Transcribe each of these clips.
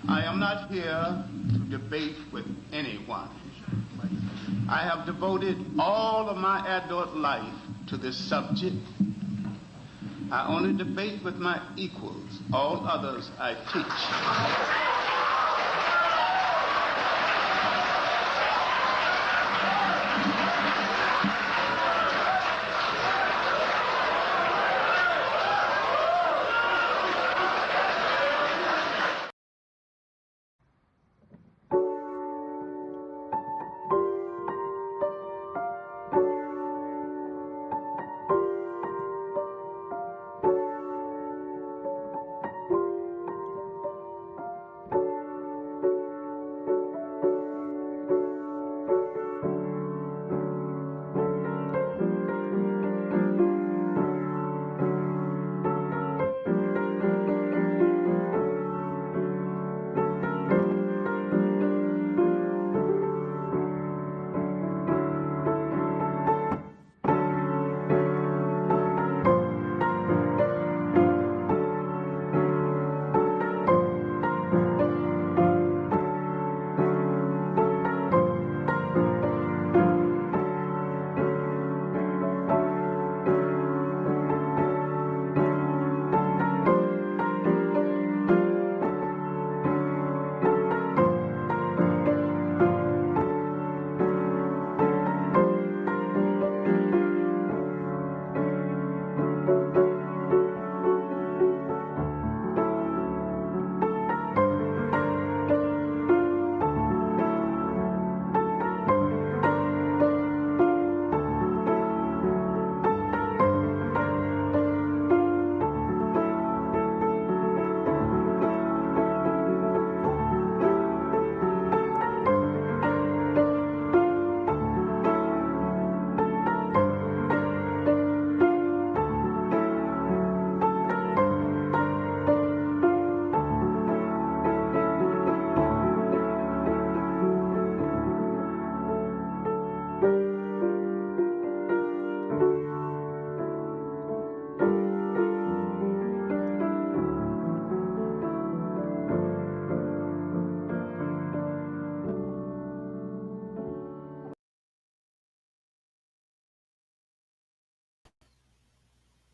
I am not here to debate with anyone. I have devoted all of my adult life to this subject. I only debate with my equals. All others I teach.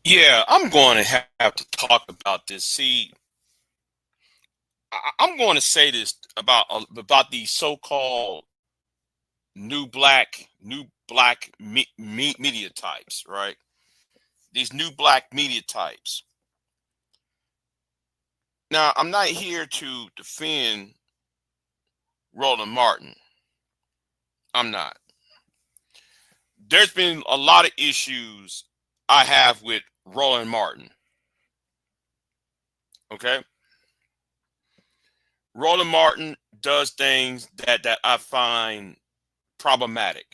Yeah, I'm going to have to talk about this. See, I'm going to say this about these so-called new black media types, right? These new black media types. Now, I'm not here to defend Roland Martin. I'm not. There's been a lot of issues I have with Roland Martin. Okay, Roland Martin does things that I find problematic.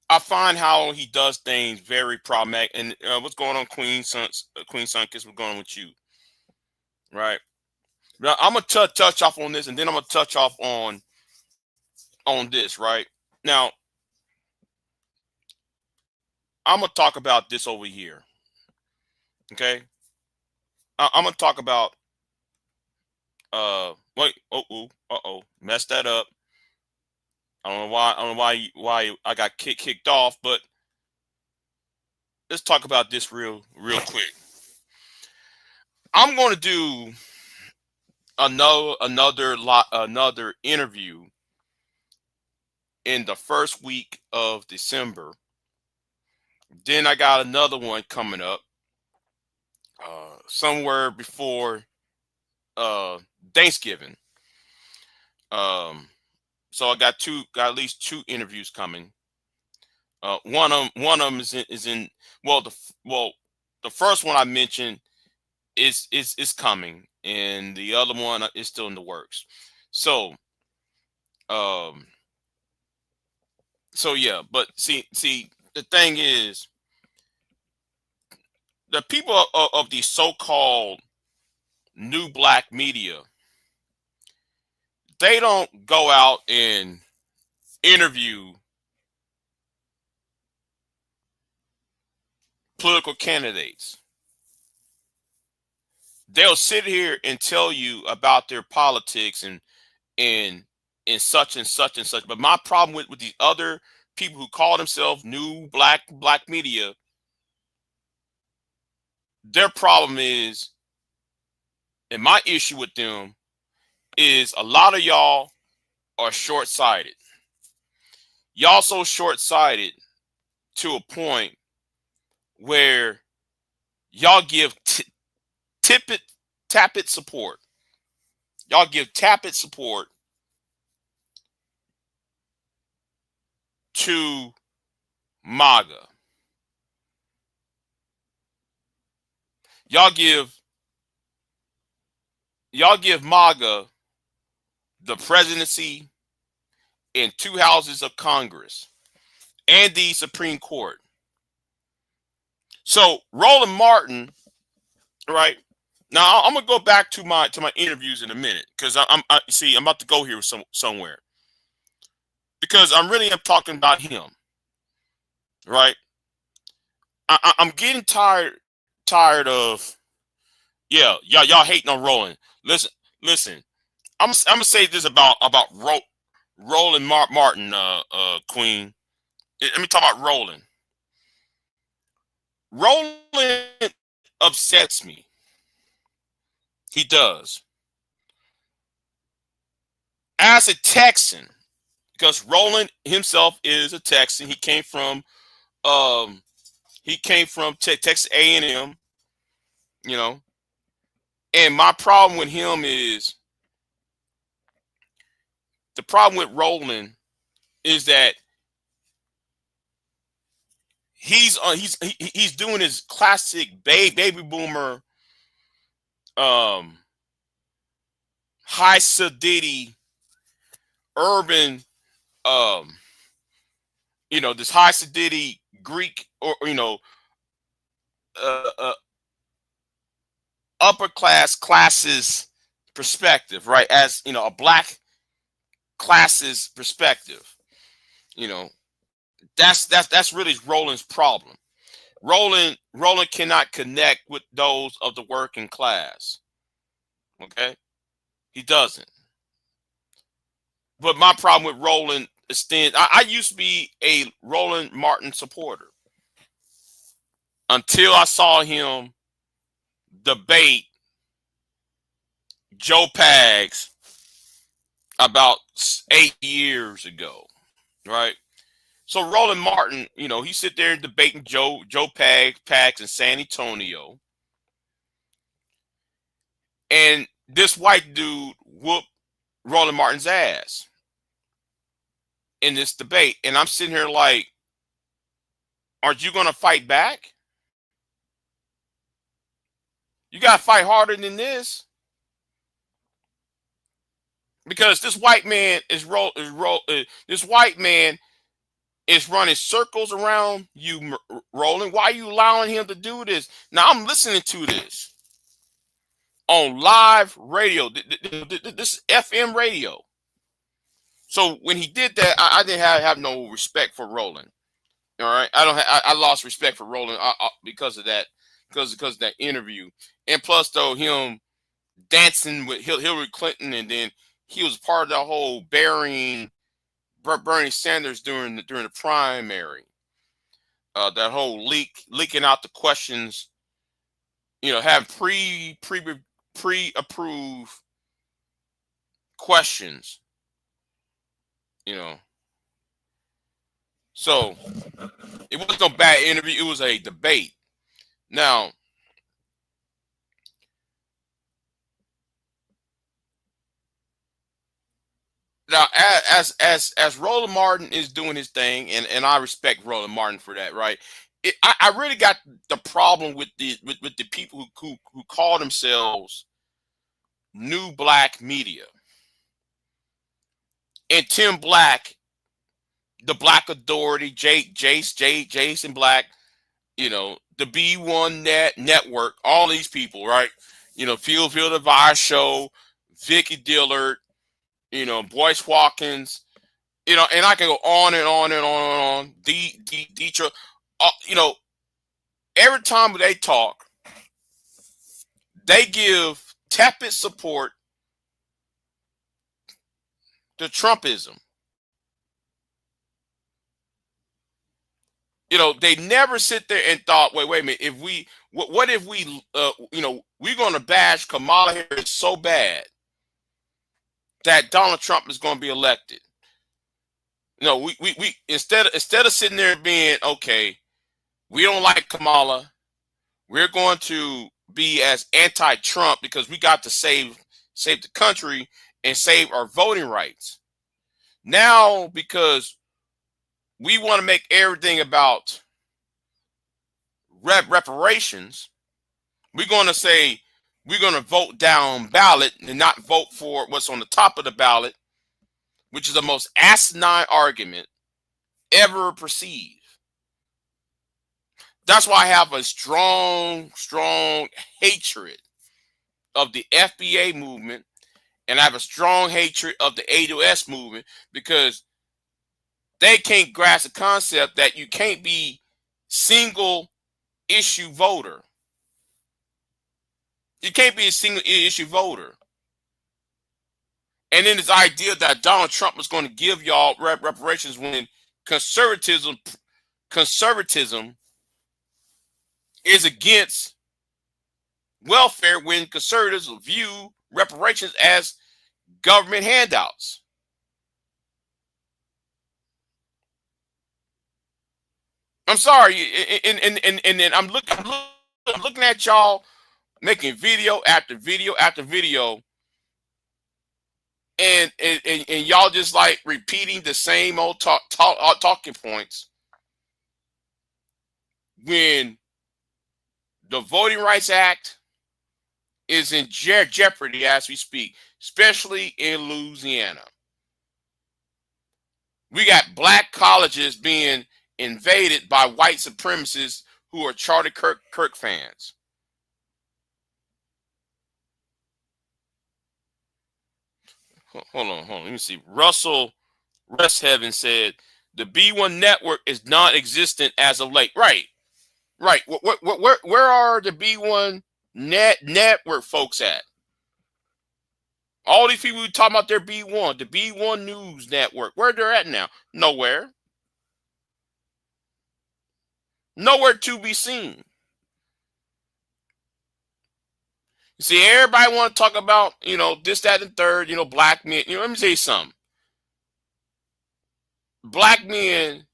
I find how he does things very problematic. And what's going on, Queen Sunkiss? What's going on with you, right? Now I'm gonna touch off on this, and then I'm gonna touch off on this, right? Now I'm gonna talk about this over here. Okay, I'm gonna talk about wait, messed that up. I don't know why I got kicked off, but let's talk about this real quick. I'm going to do another interview in the first week of December. Then I got another one coming up somewhere before Thanksgiving. Um, so I got at least two interviews coming. One of them is in well the first one I mentioned is coming, and the other one is still in the works. So um yeah, but see the thing is, the people of the so-called new black media, they don't go out and interview political candidates. they'll sit here and tell you about their politics and and such and such and such. But my problem with these other people who call themselves new black media, their problem is, and my issue with them is, a lot of y'all are short-sighted. Y'all so short-sighted to a point where y'all give tap it support. Y'all give tap it support to MAGA. Y'all give MAGA the presidency and 2 houses of Congress and the Supreme Court. So Roland Martin, right? Now I'm gonna go back to my interviews in a minute, because I'm about to go here somewhere, because I'm talking about him, right? I'm getting tired of, yeah, y'all hating on Roland. Listen. I'm gonna say this about Roland Martin, Queen. Let me talk about Roland. Roland upsets me. He does. As a Texan, because Roland himself is a Texan. He came from Texas A&M, you know. And my problem with him is, the problem with Roland is that he's doing his classic baby boomer, high sedity urban, this high sedity Greek, or upper classes perspective, right? As a black classes perspective. That's really Roland's problem. Roland cannot connect with those of the working class. Okay, he doesn't. But my problem with Roland extends. I used to be a Roland Martin supporter until I saw him debate Joe Pags about 8 years ago, right? So Roland Martin, he sit there and debating Joe Pags in San Antonio, and this white dude whooped Roland Martin's ass in this debate, and I'm sitting here like, aren't you going to fight back? You got to fight harder than this, because this white man this white man is running circles around you, Roland. Why are you allowing him to do this? Now I'm listening to this on live radio. This is FM radio. So when he did that, I didn't have no respect for Roland. All right, I lost respect for Roland because of that, because of that interview, and plus though him dancing with Hillary Clinton, and then he was part of the whole burying Bernie Sanders during the primary. That whole leaking out the questions, have pre-approved questions, So it wasn't no bad interview. It was a debate. Now, as Roland Martin is doing his thing, and I respect Roland Martin for that, right? I really got the problem with the people who call themselves new black media, and Tim Black, the Black Authority, Jason Black, the B1 Network, all these people, right? Field Divide Show, Vicky Dillard, Boyce Watkins, and I can go on and on and on and on. Every time they talk, they give tepid support to Trumpism. They never sit there and thought, wait a minute, what if we, we're going to bash Kamala Harris so bad that Donald Trump is going to be elected. We instead of sitting there and being, okay, we don't like Kamala, we're going to be as anti-Trump because we got to save the country and save our voting rights. Now, because we want to make everything about reparations, we're going to say we're going to vote down ballot and not vote for what's on the top of the ballot, which is the most asinine argument ever perceived. That's why I have a strong hatred of the FBA movement, and I have a strong hatred of the AWS movement, because they can't grasp the concept that you can't be single issue voter. You can't be a single issue voter. And then this idea that Donald Trump was going to give y'all reparations when conservatism is against welfare, when conservatives view reparations as government handouts. I'm sorry, and then I'm looking at y'all making video after video after video, and y'all just like repeating the same old talking points, when the Voting Rights Act is in jeopardy as we speak, especially in Louisiana. We got black colleges being invaded by white supremacists who are Charlie Kirk fans. Hold on. Let me see. Russell Restheaven said the B1 network is non-existent as of late. Right. Where are the B1 network folks at? All these people who talk about their B1, the B1 News Network, where they're at now? Nowhere. Nowhere to be seen. You see, everybody want to talk about, this, that, and third, black men. Let me tell you something. Black men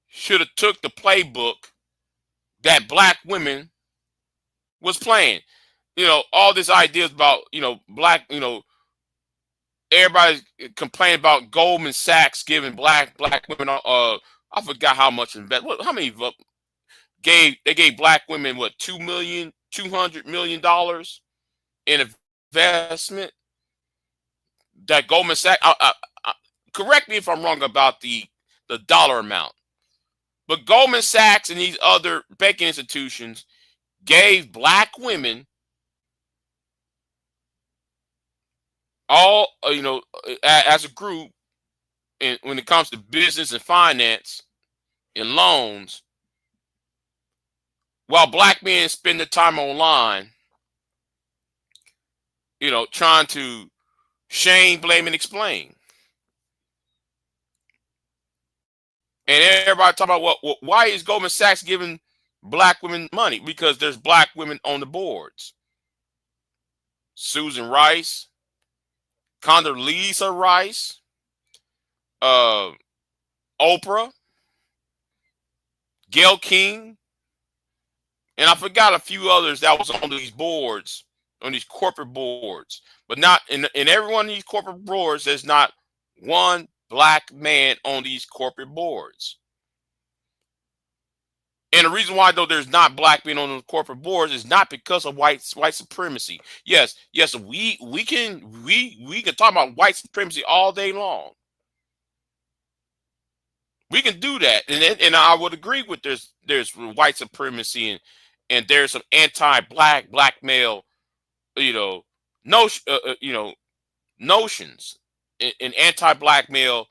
should have took the playbook that black women was playing. All these ideas about, black, everybody complaining about Goldman Sachs giving black women, I forgot how much how many they gave black women, what, $200 million in investment. That Goldman Sachs, correct me if I'm wrong about the dollar amount, but Goldman Sachs and these other banking institutions gave black women all, as a group, and when it comes to business and finance and loans, while black men spend their time online, trying to shame, blame, and explain. And everybody talking about why is Goldman Sachs giving black women money? Because there's black women on the boards. Susan Rice, Condoleezza Rice, Oprah, Gayle King, and I forgot a few others that was on these boards, on these corporate boards. But not in every one of these corporate boards, there's not one black man on these corporate boards. And the reason why, though, there's not black men on the corporate boards is not because of white supremacy. Yes, we can talk about white supremacy all day long. We can do that, and I would agree with there's white supremacy, and there's some anti-black male, notions and anti-black male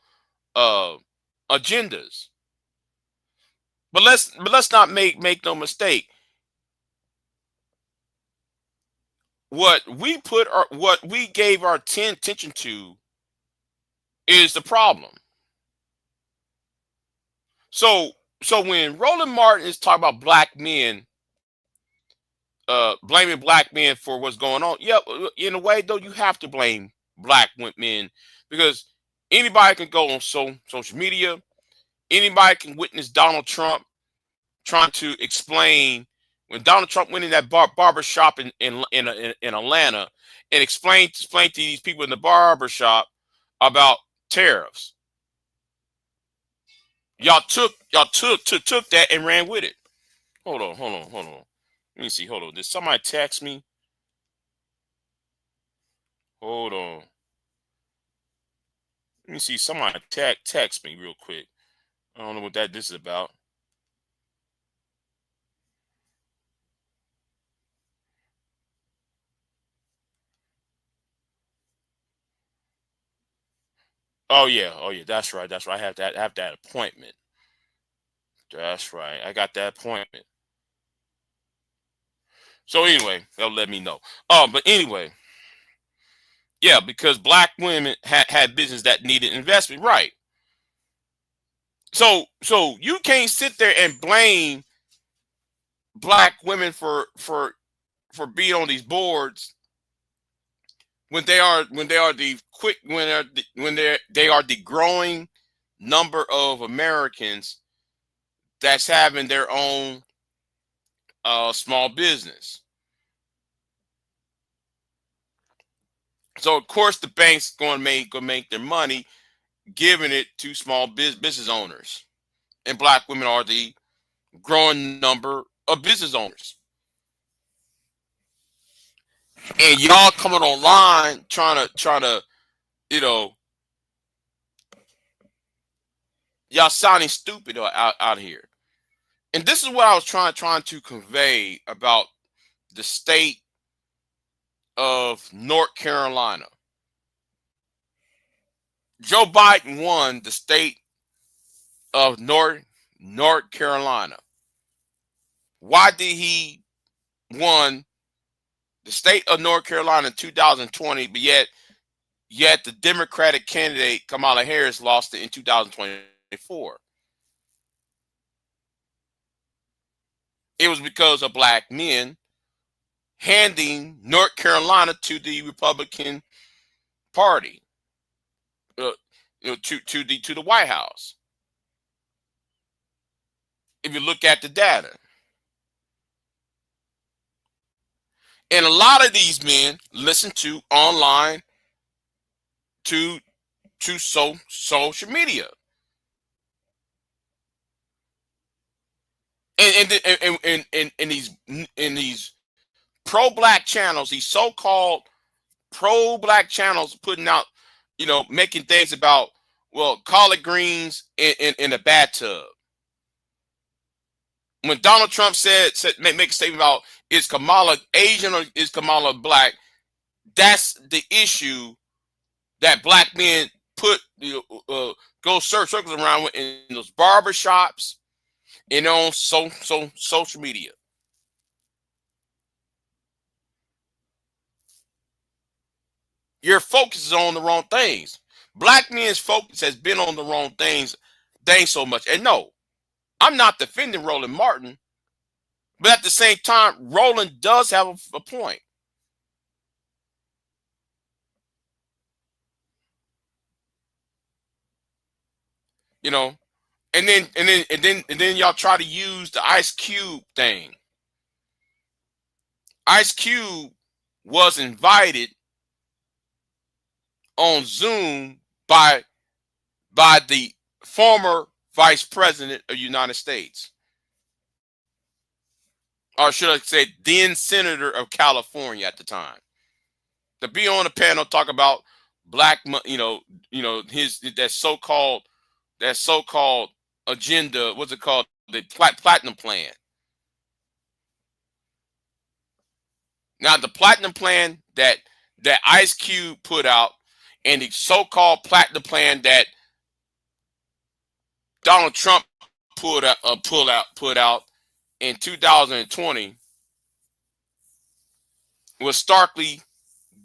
agendas. But let's not make no mistake. what we gave our attention to is the problem. So when Roland Martin is talking about black men, blaming black men for what's going on, yeah, in a way though, you have to blame black men, because anybody can go on social media, anybody can witness Donald Trump trying to explain when Donald Trump went in that barber shop in Atlanta and explained to these people in the barber shop about tariffs. Y'all took that and ran with it. Hold on. Let me see. Hold on. Did somebody text me? Hold on. Let me see. Somebody text me real quick. I don't know what this is about. Oh yeah. That's right. I have that appointment. That's right. I got that appointment. So anyway, they'll let me know. But anyway, yeah, because black women had business that needed investment, right? So you can't sit there and blame black women for being on these boards when they are the quick when they are the growing number of Americans that's having their own small business. So of course the bank's going to make their money giving it to small business owners, and black women are the growing number of business owners. And y'all coming online trying to you know, y'all sounding stupid out here. And this is what I was trying to convey about the state of North Carolina. Joe Biden won the state of North Carolina. Why did he won the state of North Carolina in 2020, but yet the Democratic candidate Kamala Harris lost it in 2024? It was because of black men handing North Carolina to the Republican Party, to the White House. If you look at the data, and a lot of these men listen to online, to social media, and these pro-black channels, these so-called pro-black channels putting out, making things about, well, collard greens in a bathtub. When Donald Trump make a statement about, is Kamala Asian or is Kamala black? That's the issue that black men go circles around with in those barber shops and on social media. Your focus is on the wrong things. Black men's focus has been on the wrong things so much. And no, I'm not defending Roland Martin, but at the same time, Roland does have a point. And then y'all try to use the Ice Cube thing. Ice Cube was invited on Zoom by the former vice president of the United States, or should I say, then senator of California at the time, to be on the panel talk about black, his that so-called agenda. What's it called? The platinum plan. Now, the platinum plan that Ice Cube put out, and the so-called platinum plan that Donald Trump put out in 2020, was starkly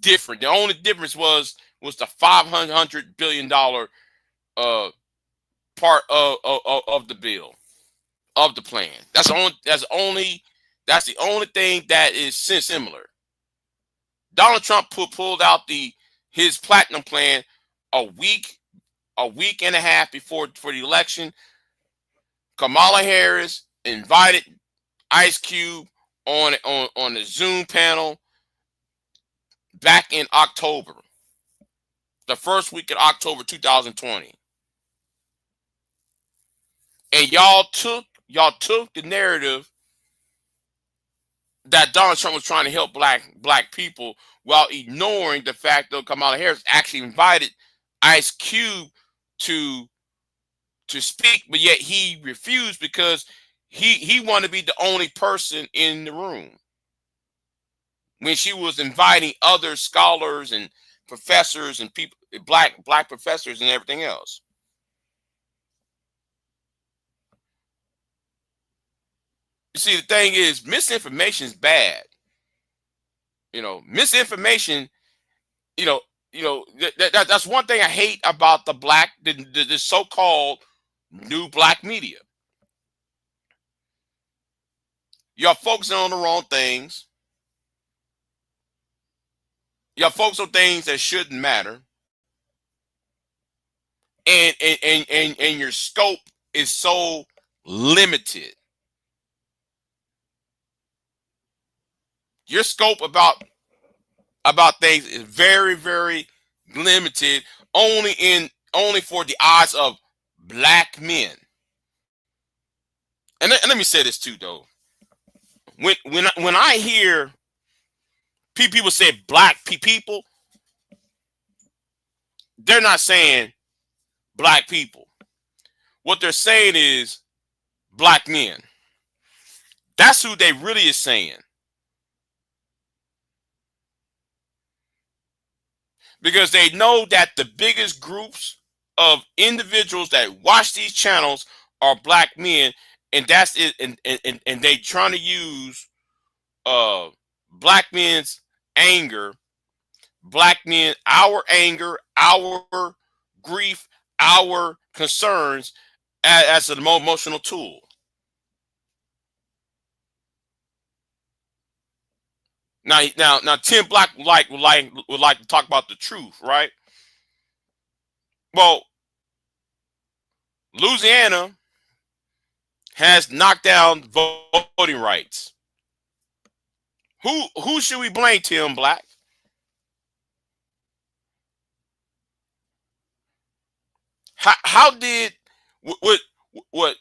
different. The only difference was the $500 billion part of the bill, of the plan. That's the only thing that is similar. Donald Trump pulled out his platinum plan a week and a half before for the election. Kamala Harris invited Ice Cube on the Zoom panel back in October, the first week of October 2020. And y'all took the narrative that Donald Trump was trying to help black people while ignoring the fact that Kamala Harris actually invited Ice Cube to speak, but yet he refused because he wanted to be the only person in the room when she was inviting other scholars and professors and people, black professors and everything else. You see, the thing is, misinformation is bad. Misinformation. That's one thing I hate about the so-called new black media. Y'all focusing on the wrong things. Y'all focus on things that shouldn't matter. And your scope is so limited. Your scope about things is very, very limited, only for the eyes of black men. And let me say this too, though. When I hear people say black people, they're not saying black people. What they're saying is black men. That's who they really is saying. Because they know that the biggest groups of individuals that watch these channels are black men, and that's it. And they trying to use black men's anger, our anger, our grief, our concerns as an emotional tool. Now, Tim Black would like to talk about the truth, right? Well, Louisiana has knocked down voting rights. Who should we blame, Tim Black? How did what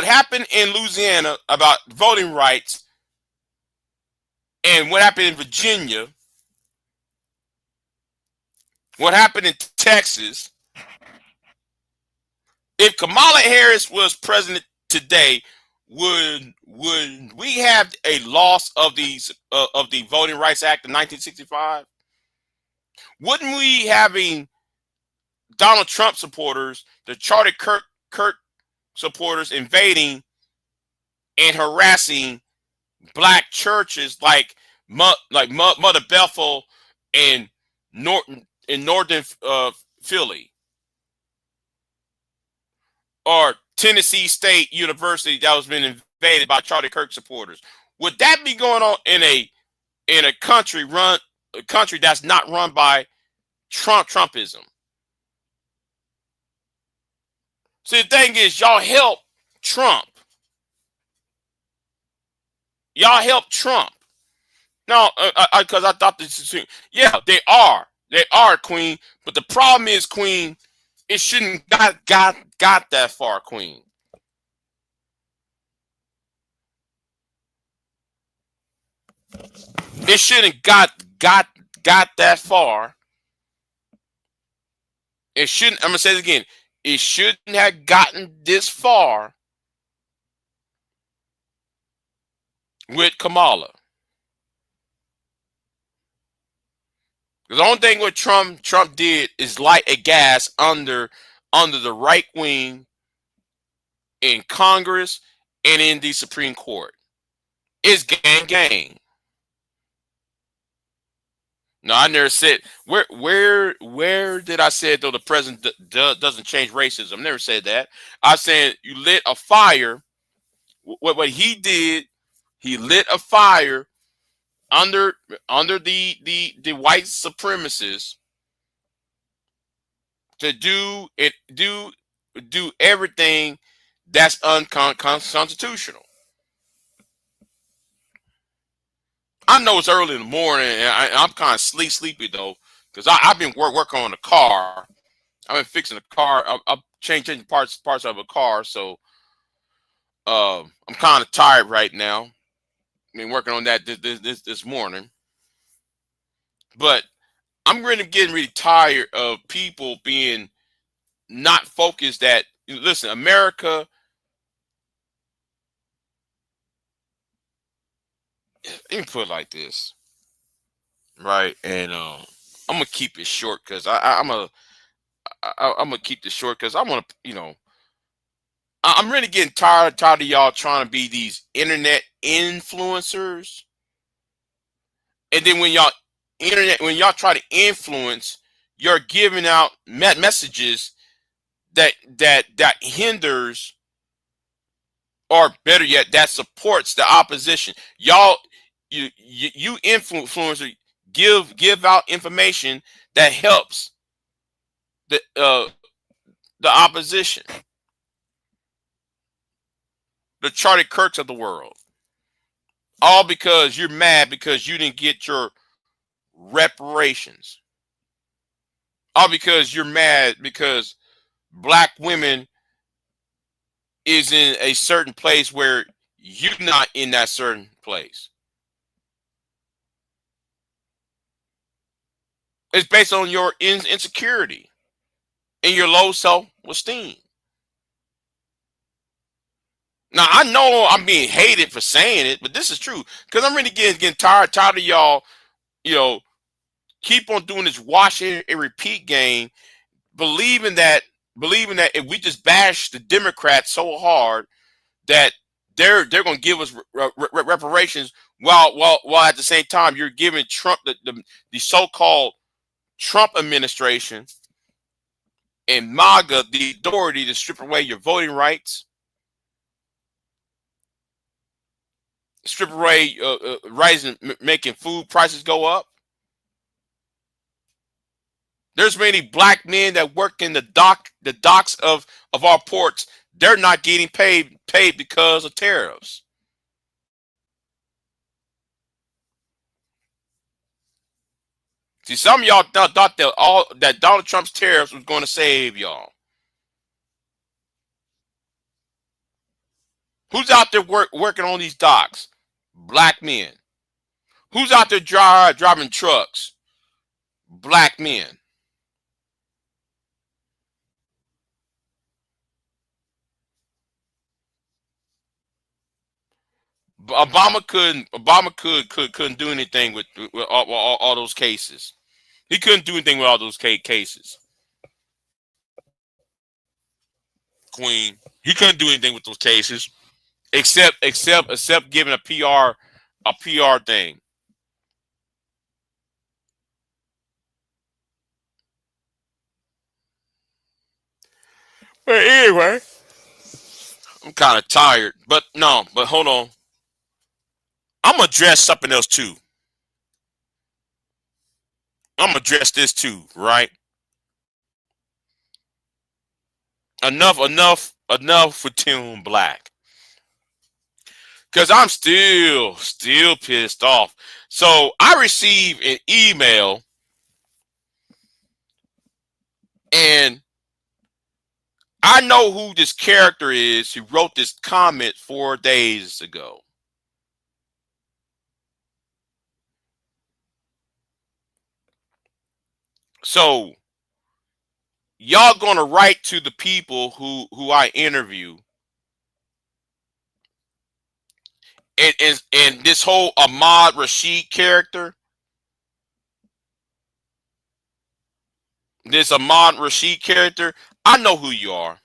happened in Louisiana about voting rights and what happened in Virginia, what happened in Texas? If Kamala Harris was president today, would we have a loss of the Voting Rights Act of 1965? Wouldn't we having Donald Trump supporters, the Charlie Kirk supporters invading and harassing black churches like Mother Bethel and Northern Philly, or Tennessee State University that was been invaded by Charlie Kirk supporters? Would that be going on in a country that's not run by Trumpism? See, the thing is, y'all help Trump. Y'all help Trump. No, because I thought this is, yeah, they are, Queen. But the problem is, Queen, it shouldn't got that far, Queen. It shouldn't got that far. It shouldn't. I'm gonna say it again. It shouldn't have gotten this far with Kamala. The only thing what Trump did is light a gas under the right wing in Congress and in the Supreme Court. It's gang. No, I never said where did I say though the president doesn't change racism? I never said that. I said you lit a fire. What he did, he lit a fire under the white supremacists to do everything that's unconstitutional. I know it's early in the morning, and I'm kind of sleepy though, because I've been working on the car. I've been fixing the car. I'm changing parts of a car, so I'm kind of tired right now. I've been working on that this morning, but I'm getting really tired of people being not focused. That listen, America. Let me put it like this, right? And I'm gonna keep it short because I'm gonna keep this short because I want to, I'm really getting tired of y'all trying to be these internet influencers, and then when y'all try to influence, you're giving out messages that hinders, or better yet, that supports the opposition. Y'all, you influencer give out information that helps the opposition, the Charlie Kirks of the world, all because you're mad because you didn't get your reparations, all because you're mad because black women is in a certain place where you're not in that certain place. It's based on your insecurity and your low self-esteem. Now I know I'm being hated for saying it, but this is true because I'm really getting tired of y'all. You know, keep on doing this wash and repeat game, believing that if we just bash the Democrats so hard that they're going to give us reparations, while at the same time you're giving Trump the so-called Trump administration and MAGA the authority to strip away your voting rights, strip away rising, making food prices go up. There's many black men that work in the docks of our ports. They're not getting paid because of tariffs. See, some of y'all thought that Donald Trump's tariffs was going to save y'all. Who's out there working on these docks? Black men. Who's out there driving trucks? Black men. Obama couldn't do anything with all those cases. He couldn't do anything with all those cases. Queen. He couldn't do anything with those cases except giving a PR thing. But anyway, I'm kind of tired. But no, but hold on. I'm gonna address something else too. I'm gonna address this too, right? Enough with Tim Black. Cause I'm still pissed off. So I received an email, and I know who this character is who wrote this comment 4 days ago. So y'all gonna write to the people who I interview, and this whole Ahmad Rashid character, this Ahmad Rashid character, I know who you are.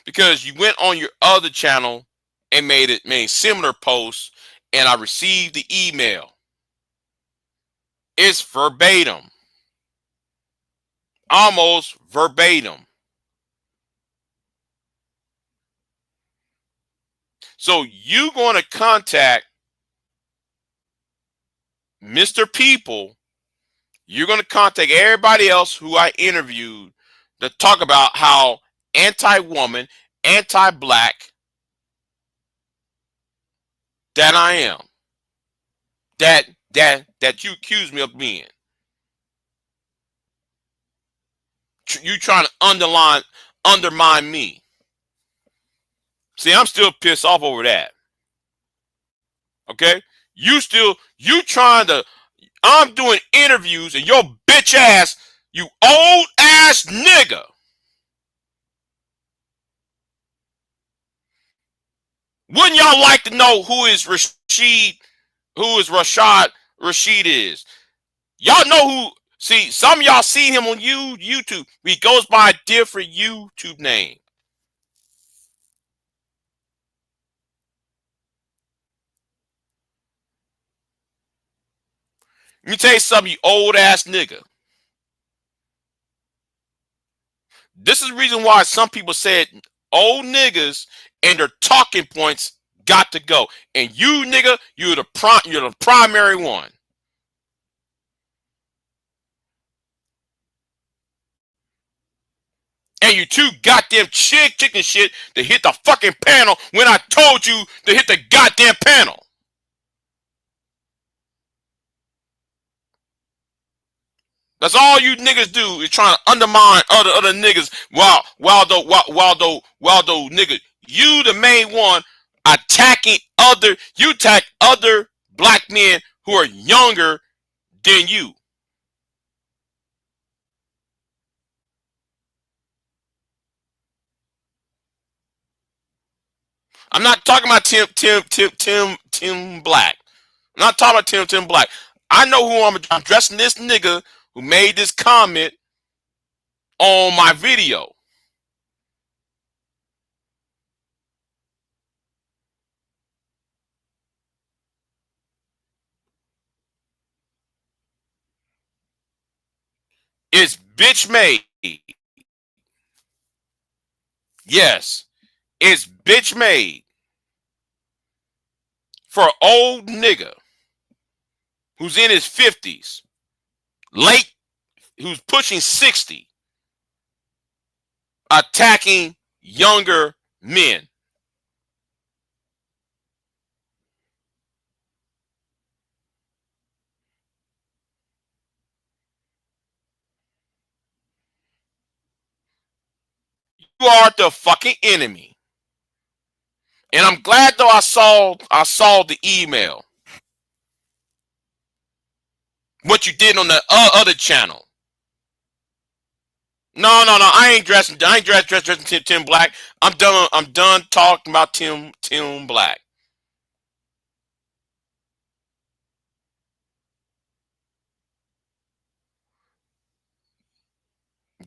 Because you went on your other channel and made similar posts, and I received the email. It's verbatim. Almost verbatim. So you going to contact Mr. People. You're going to contact everybody else who I interviewed to talk about how anti-woman, anti-black that I am. That you accuse me of being. You trying to undermine me. See, I'm still pissed off over that. Okay? You trying to, I'm doing interviews and your bitch ass, you old ass nigga. Wouldn't y'all like to know who Rashad Rashid is? Y'all know who, see, some of y'all see him on YouTube. He goes by a different YouTube name. Let me tell you something, you old ass nigga. This is the reason why some people said old niggas and their talking points got to go. And you nigga, you're the primary one. And you too goddamn chicken shit to hit the fucking panel when I told you to hit the goddamn panel. That's all you niggas do is trying to undermine other niggas while those niggas, you the main one attacking you attack other black men who are younger than you. I'm not talking about Tim Black. I'm not talking about Tim Black. I know who I'm addressing. This nigga who made this comment on my video. It's bitch made. Yes, it's bitch made for an old nigga who's in his 50s, late, who's pushing 60, attacking younger men. You are the fucking enemy. And I'm glad though I saw the email. What you did on the other channel. No. I ain't dressing Tim Black. I'm done talking about Tim Black.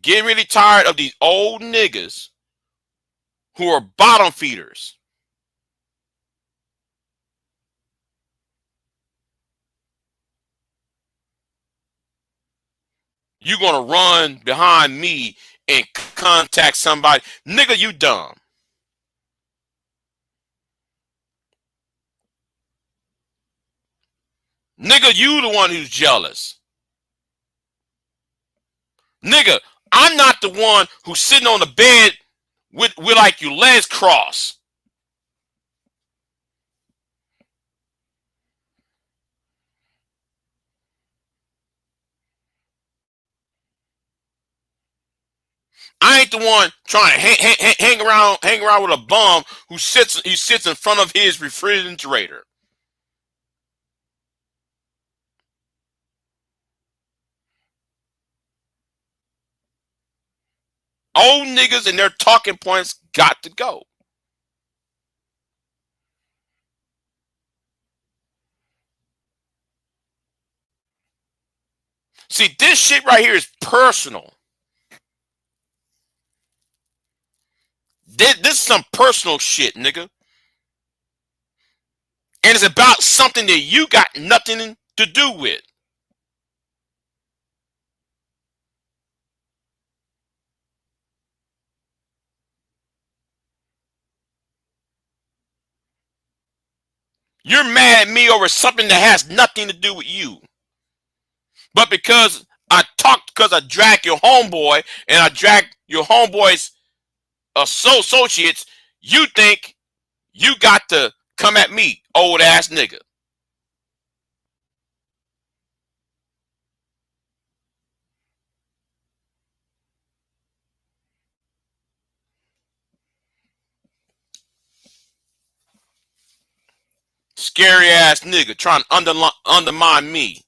Getting really tired of these old niggas who are bottom feeders. You gonna run behind me and contact somebody. Nigga, you dumb. Nigga, you the one who's jealous. Nigga, I'm not the one who's sitting on the bed with like your legs crossed. I ain't the one trying to hang around with a bum who sits in front of his refrigerator. Old niggas and their talking points got to go. See, this shit right here is personal. This is some personal shit, nigga. And it's about something that you got nothing to do with. You're mad at me over something that has nothing to do with you. But because I dragged your homeboy and I dragged your homeboy's associates, you think you got to come at me, old ass nigga. Scary ass nigga trying to undermine me.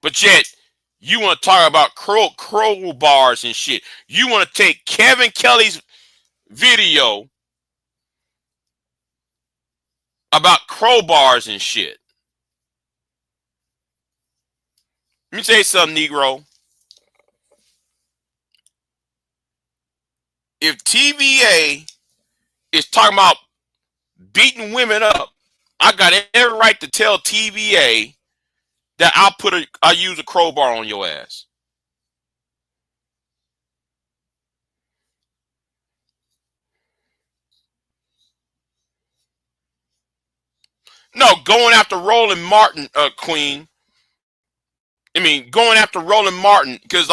But yet, you want to talk about crowbars and shit. You want to take Kevin Kelly's video about crowbars and shit. Let me tell you something, Negro. If TVA is talking about beating women up, I got every right to tell TVA that I'll use a crowbar on your ass. No, going after Roland Martin, Queen. I mean, going after Roland Martin because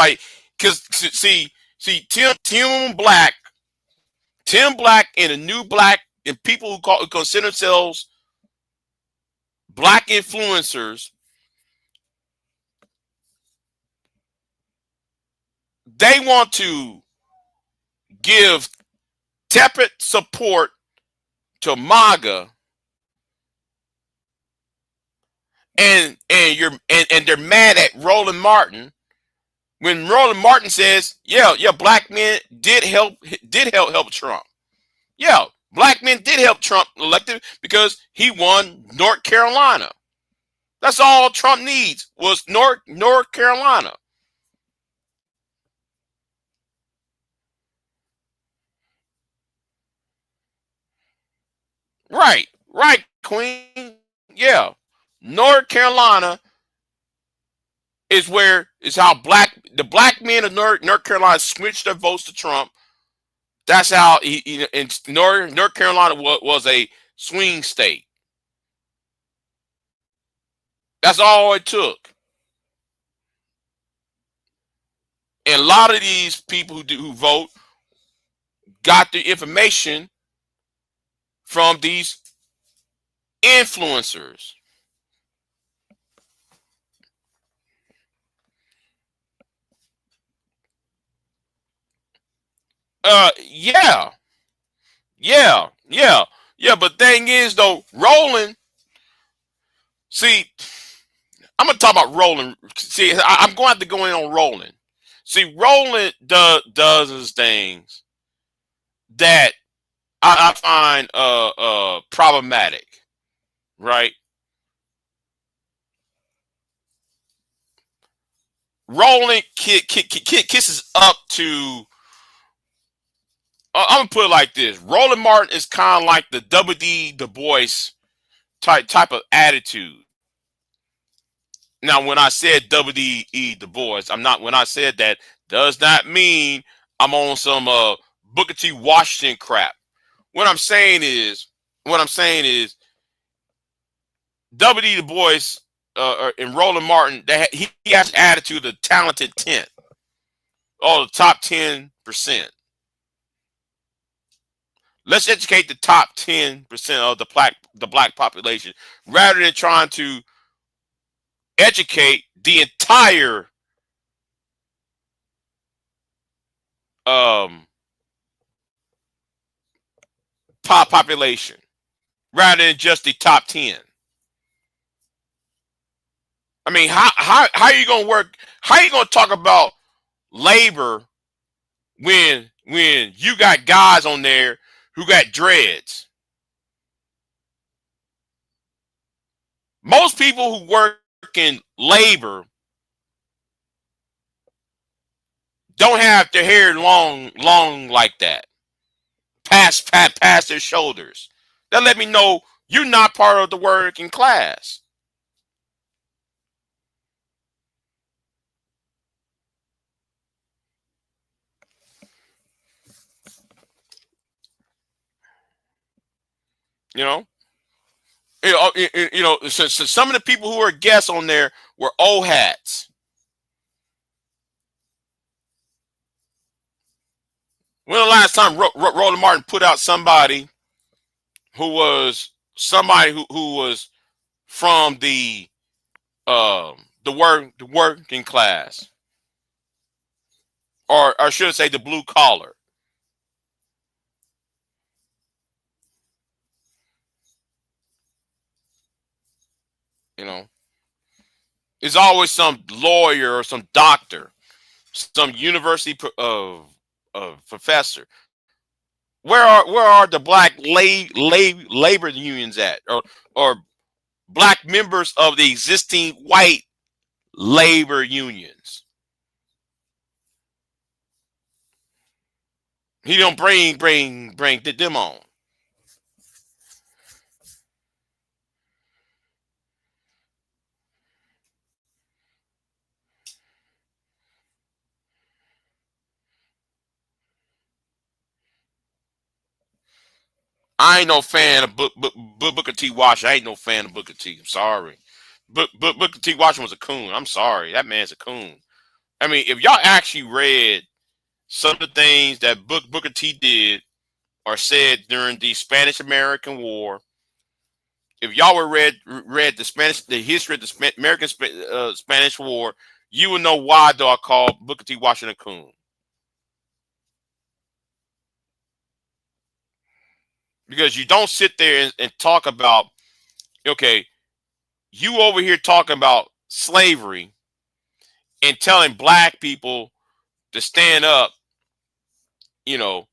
see, Tim Black and the new black and people who consider themselves black influencers, they want to give tepid support to MAGA, and they're mad at Roland Martin when Roland Martin says, yeah, black men did help Trump. Yeah, black men did help Trump elected because he won North Carolina. That's all Trump needs was North Carolina. Right, Queen. Yeah, North Carolina is how the black men of North Carolina switched their votes to Trump. That's how and North Carolina was a swing state. That's all it took. And a lot of these people who vote got the information from these influencers. Yeah. But thing is though, Roland. See, I'm gonna talk about Roland. See, I'm going to have to go in on Roland. See, Roland does his things that I find problematic, right? Roland kisses up to. I'm gonna put it like this: Roland Martin is kind of like the W.D. Du Bois type of attitude. Now, when I said W.D.E. Du Bois, I'm not. When I said that, does not mean I'm on some Booker T. Washington crap. What I'm saying is W.D. Du Bois and Roland Martin. He has the attitude of the talented 10, or the top 10%. Let's educate the top 10% of the black population rather than trying to educate the entire population rather than just the top 10. I mean, how are you gonna work? How are you gonna talk about labor when you got guys on there who got dreads? Most people who work in labor don't have their hair long like that, past their shoulders. That let me know you're not part of the working class. You know, so some of the people who were guests on there were old hats. When the last time Roland Martin put out somebody who was who was from the working class, or should I say the blue collar? You know, it's always some lawyer or some doctor, some university professor. Where are the black labor unions at, or black members of the existing white labor unions? He don't bring them on. I ain't no fan of Booker T. Washington. I ain't no fan of Booker T. I'm sorry. Booker T. Washington was a coon. I'm sorry. That man's a coon. I mean, if y'all actually read some of the things that Booker T did or said during the Spanish American War, if y'all were read the history of the American Spanish War, you would know why do I call Booker T. Washington a coon. Because you don't sit there and talk about, okay, you over here talking about slavery and telling black people to stand up, you know,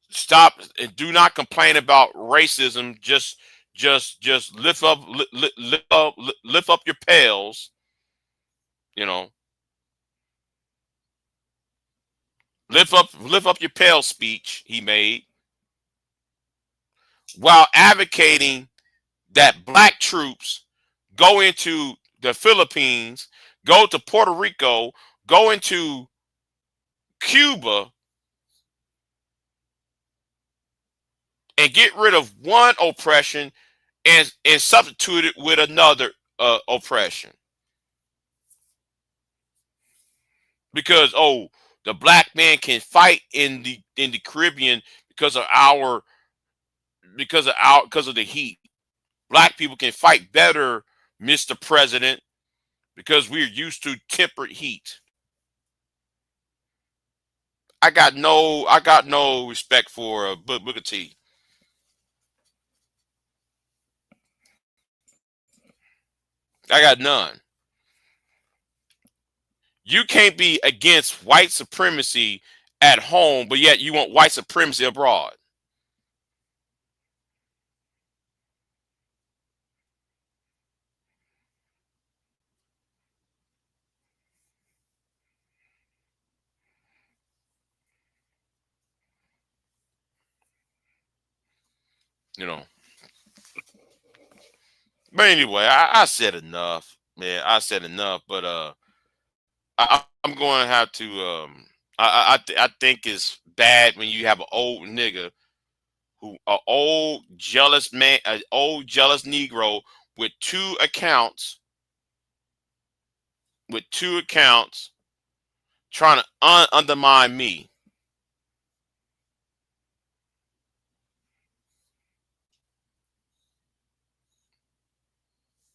stop and do not complain about racism. Just lift up your pails, you know, lift up your pail speech he made while advocating that black troops go into the Philippines, go to Puerto Rico, go into Cuba, and get rid of one oppression and substitute it with another oppression. Because the black man can fight in the Caribbean because of the heat. Black people can fight better, Mr. President, because we're used to temperate heat. I got no respect for Booker T. I got none. You can't be against white supremacy at home, but yet you want white supremacy abroad. You know. But anyway, I said enough, man. I said enough. But I'm going to have to. I think it's bad when you have an old nigga an old jealous man, an old jealous Negro with two accounts, trying to undermine me.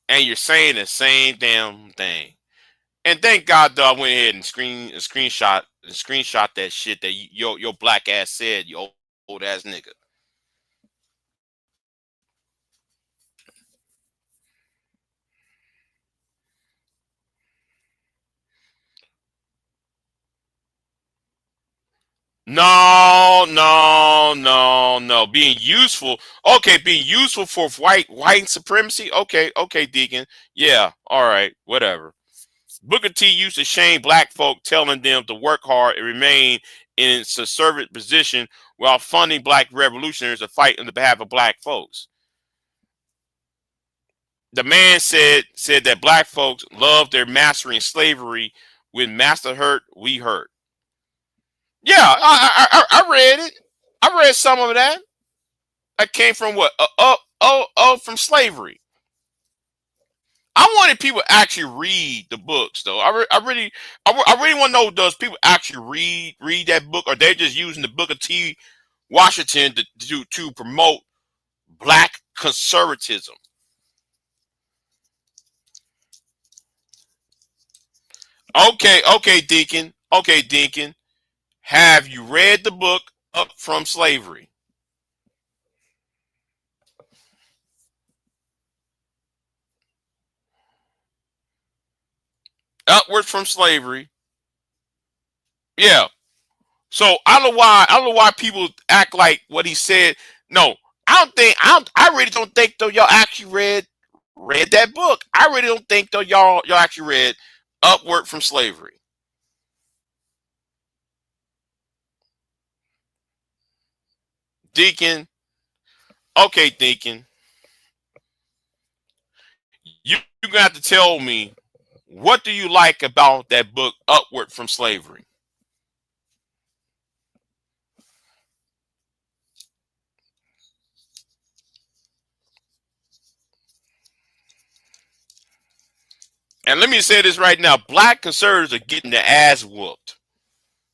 And you're saying the same damn thing. And thank God though I went ahead and screenshot that shit that your black ass said, you old ass nigga. No, no, no, no. Being useful. Okay, being useful for white supremacy. Okay, okay, Deacon. Yeah, all right, whatever. Booker T used to shame black folk, telling them to work hard and remain in subservient position while funding black revolutionaries to fight on the behalf of black folks. The man said that black folks love their master in slavery. When master hurt, we hurt. Yeah, I read it. I read some of that. that came from what? From slavery. I wanted people to actually read the books, though. I really want to know: does people actually read that book, or they're just using the Booker T. Washington to promote black conservatism? Okay, Deacon. Okay, Deacon. Have you read the book Up from Slavery? Upward from Slavery. Yeah. So I don't know why people act like what he said. No, I really don't think though y'all actually read that book. I really don't think though y'all actually read Upward from Slavery. Deacon, okay, Deacon, you're gonna have to tell me, what do you like about that book Upward from Slavery? And let me say this right now: black conservatives are getting their ass whooped.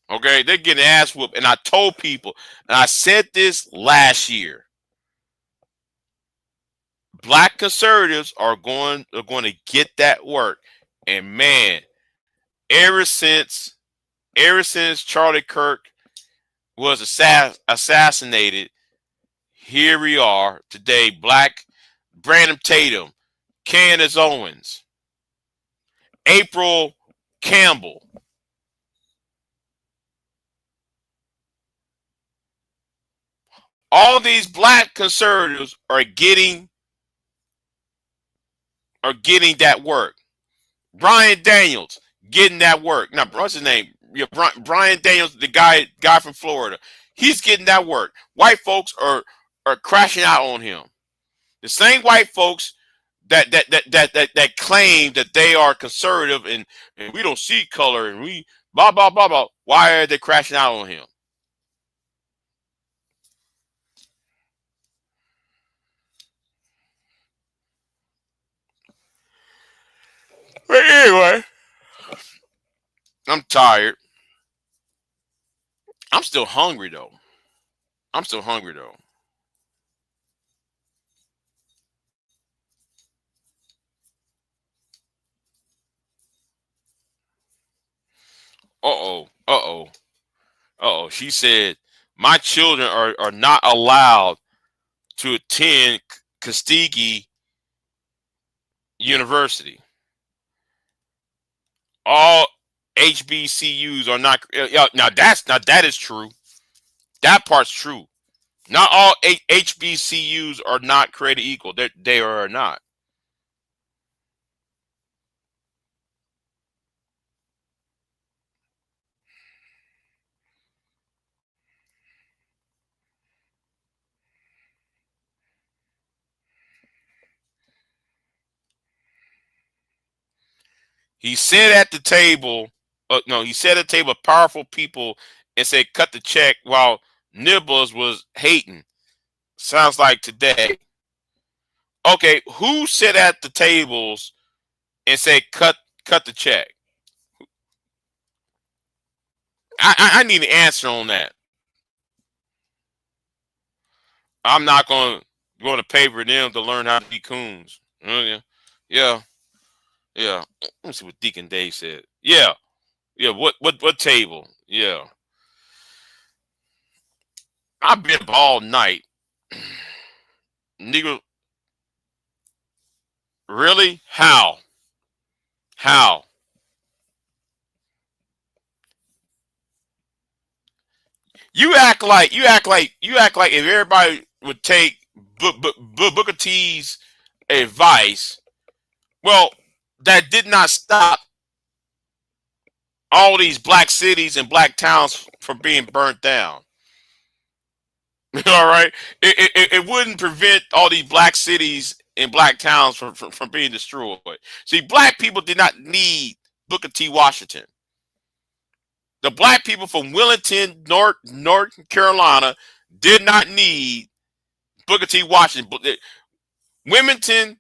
Okay, they're getting their ass whooped. And I told people, and I said this last year: black conservatives are going to get that work. And man, ever since Charlie Kirk was assassinated, here we are today. Black Brandon Tatum, Candace Owens, April Campbell. All these black conservatives are getting that work. Brian Daniels getting that work. Now, what's his name? Yeah, Brian Daniels, the guy from Florida. He's getting that work. White folks are crashing out on him. The same white folks that claim that they are conservative and we don't see color and we blah blah blah blah. Why are they crashing out on him? But anyway, I'm tired. I'm still hungry though. I'm still hungry though. Uh oh. Uh oh. Uh oh. She said, my children are not allowed to attend Tuskegee University. All HBCUs are not. Now that is true. That part's true. Not all HBCUs are not created equal. They are not. He said at the table, no, he said at the table, powerful people, and said, cut the check while Nibbles was hating. Sounds like today. Okay, who sat at the tables and said, cut the check? I need an answer on that. I'm not going to pay for them to learn how to be coons. Yeah, yeah, yeah. Let me see what Deacon Dave said. Yeah, yeah. What table? Yeah, I've been up all night. Nigga, really? How? How? You act like if everybody would take Booker T's advice, well, that did not stop all these black cities and black towns from being burnt down. All right, it wouldn't prevent all these black cities and black towns from being destroyed. See, black people did not need Booker T. Washington. The black people from Willington, North Carolina, did not need Booker T. Washington, Wilmington,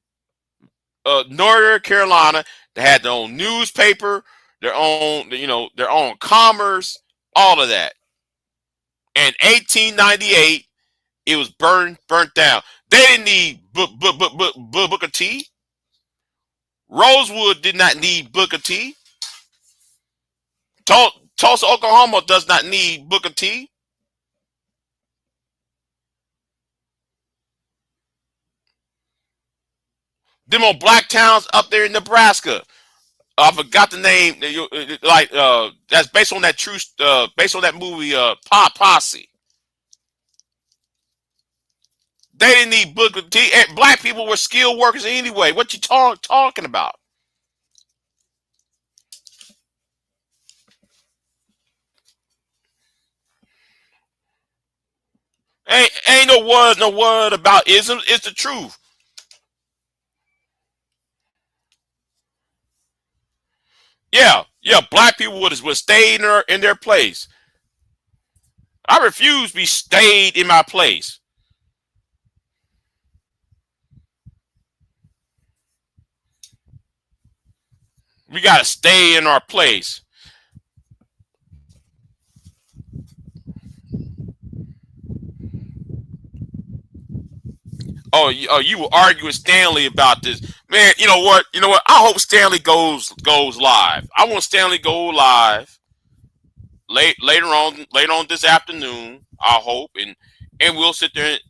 North Carolina. They had their own newspaper, their own, their own commerce, all of that. In 1898, it was burnt down. They didn't need Booker T. Rosewood did not need Booker T. Tulsa, Oklahoma does not need Booker T. Them on black towns up there in Nebraska. I forgot the name. That's based on that based on that movie, Posse. They didn't need Booker T. Black people were skilled workers anyway. What you talking about? Ain't no word about isms. It's the truth. Yeah. Black people would stay in their place. I refuse to be stayed in my place. We gotta stay in our place. Oh, you were arguing with Stanley about this, man. You know what? I hope Stanley goes live. I want Stanley go live later on this afternoon. I hope, and we'll sit there. And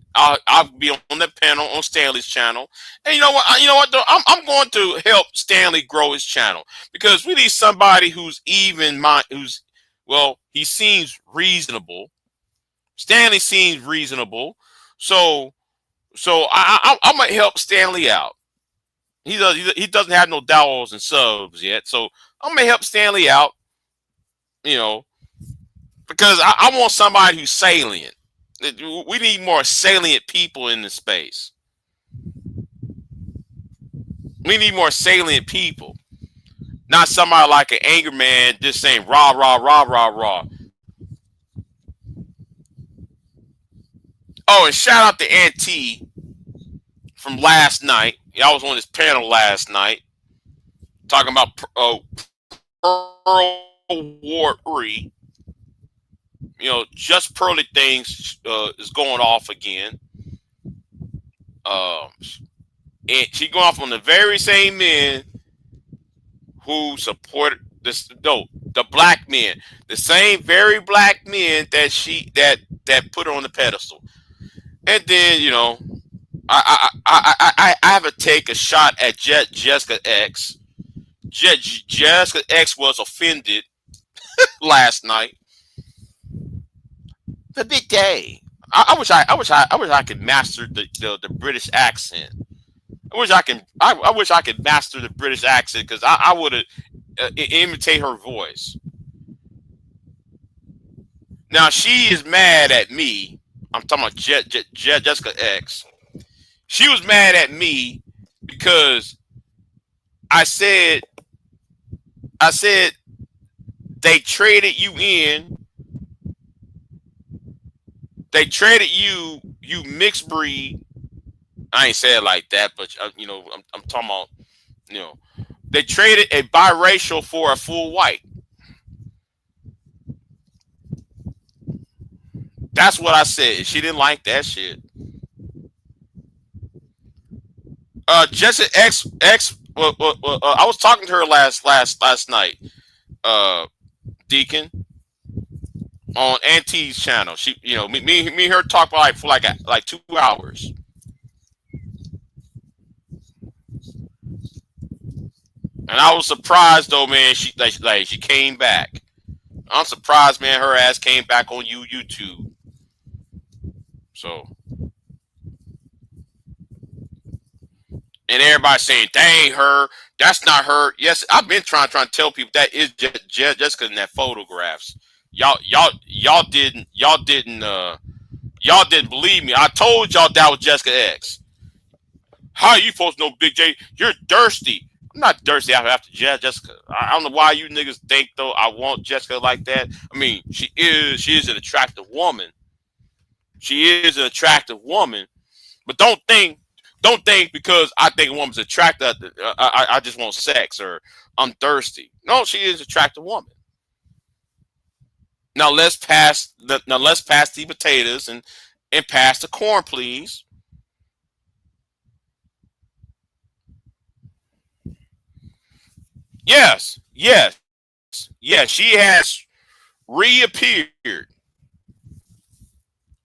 I'll be on the panel on Stanley's channel. And you know what? Though? I'm going to help Stanley grow his channel because we need somebody who's he seems reasonable. Stanley seems reasonable, so I might help Stanley out. He doesn't have no dollars and subs yet, so I'm gonna help Stanley out. Because I want somebody who's salient. We need more salient people in the space. We need more salient people, not somebody like an anger man just saying rah rah rah rah rah. Oh, and shout out to Auntie from last night. I was on this panel last night talking about Pearl War 3. Just pearly things is going off again. And she going off on the very same men who supported the black men, the same very black men that put her on the pedestal. And then I have to take a shot at Jessica X. Jessica X was offended last night. The big day. I wish I could master the British accent. I wish I could master the British accent because I would imitate her voice. Now she is mad at me. I'm talking about Jessica X. She was mad at me because I said they traded you in. They traded you mixed breed. I ain't say it like that, but I'm talking about they traded a biracial for a full white. That's what I said. She didn't like that shit. Jessica X. I was talking to her last night. Deacon on Auntie's channel. She, me and her talk for like 2 hours. And I was surprised though, man. She came back. I'm surprised, man. Her ass came back on YouTube. So, and everybody saying, "That ain't her. That's not her." Yes, I've been trying to tell people that is Jessica in that photographs. Y'all didn't believe me. I told y'all that was Jessica X. How you supposed to know, Big J? You're thirsty. I'm not thirsty after Jessica. I don't know why you niggas think though I want Jessica like that. I mean, she is an attractive woman. She is an attractive woman, But don't think because I think a woman's attractive, I just want sex or I'm thirsty. No, she is an attractive woman. Now let's pass the potatoes and pass the corn, please. Yes, yes, yes. She has reappeared.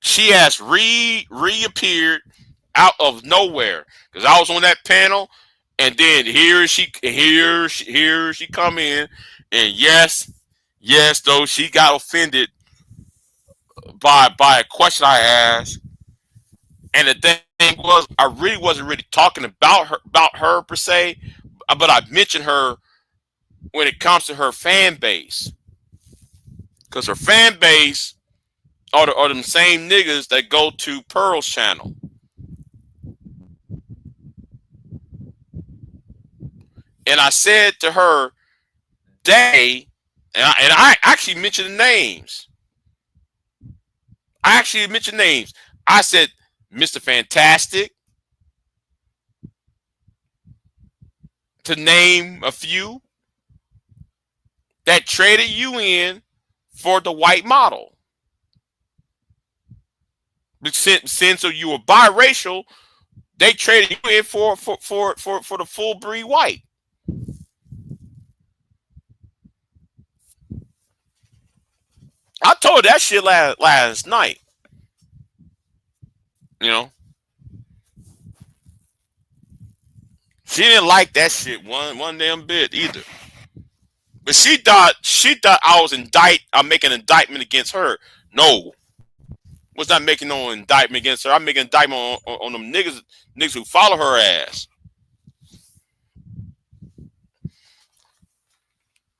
She has reappeared out of nowhere because I was on that panel, and then here she come in, and yes, though she got offended by a question I asked, and the thing was I really wasn't really talking about her per se, but I mentioned her when it comes to her fan base because her fan base are them same niggas that go to Pearl's channel. And I said to her, I actually mentioned the names. I actually mentioned names. I said, Mr. Fantastic, to name a few that traded you in for the white model. Since you were biracial, they traded you in for the full breed white. I told her that shit last night. You know, she didn't like that shit one damn bit either. But she thought I'm making an indictment against her. No, was not making no indictment against her. I'm making an indictment on them niggas who follow her ass.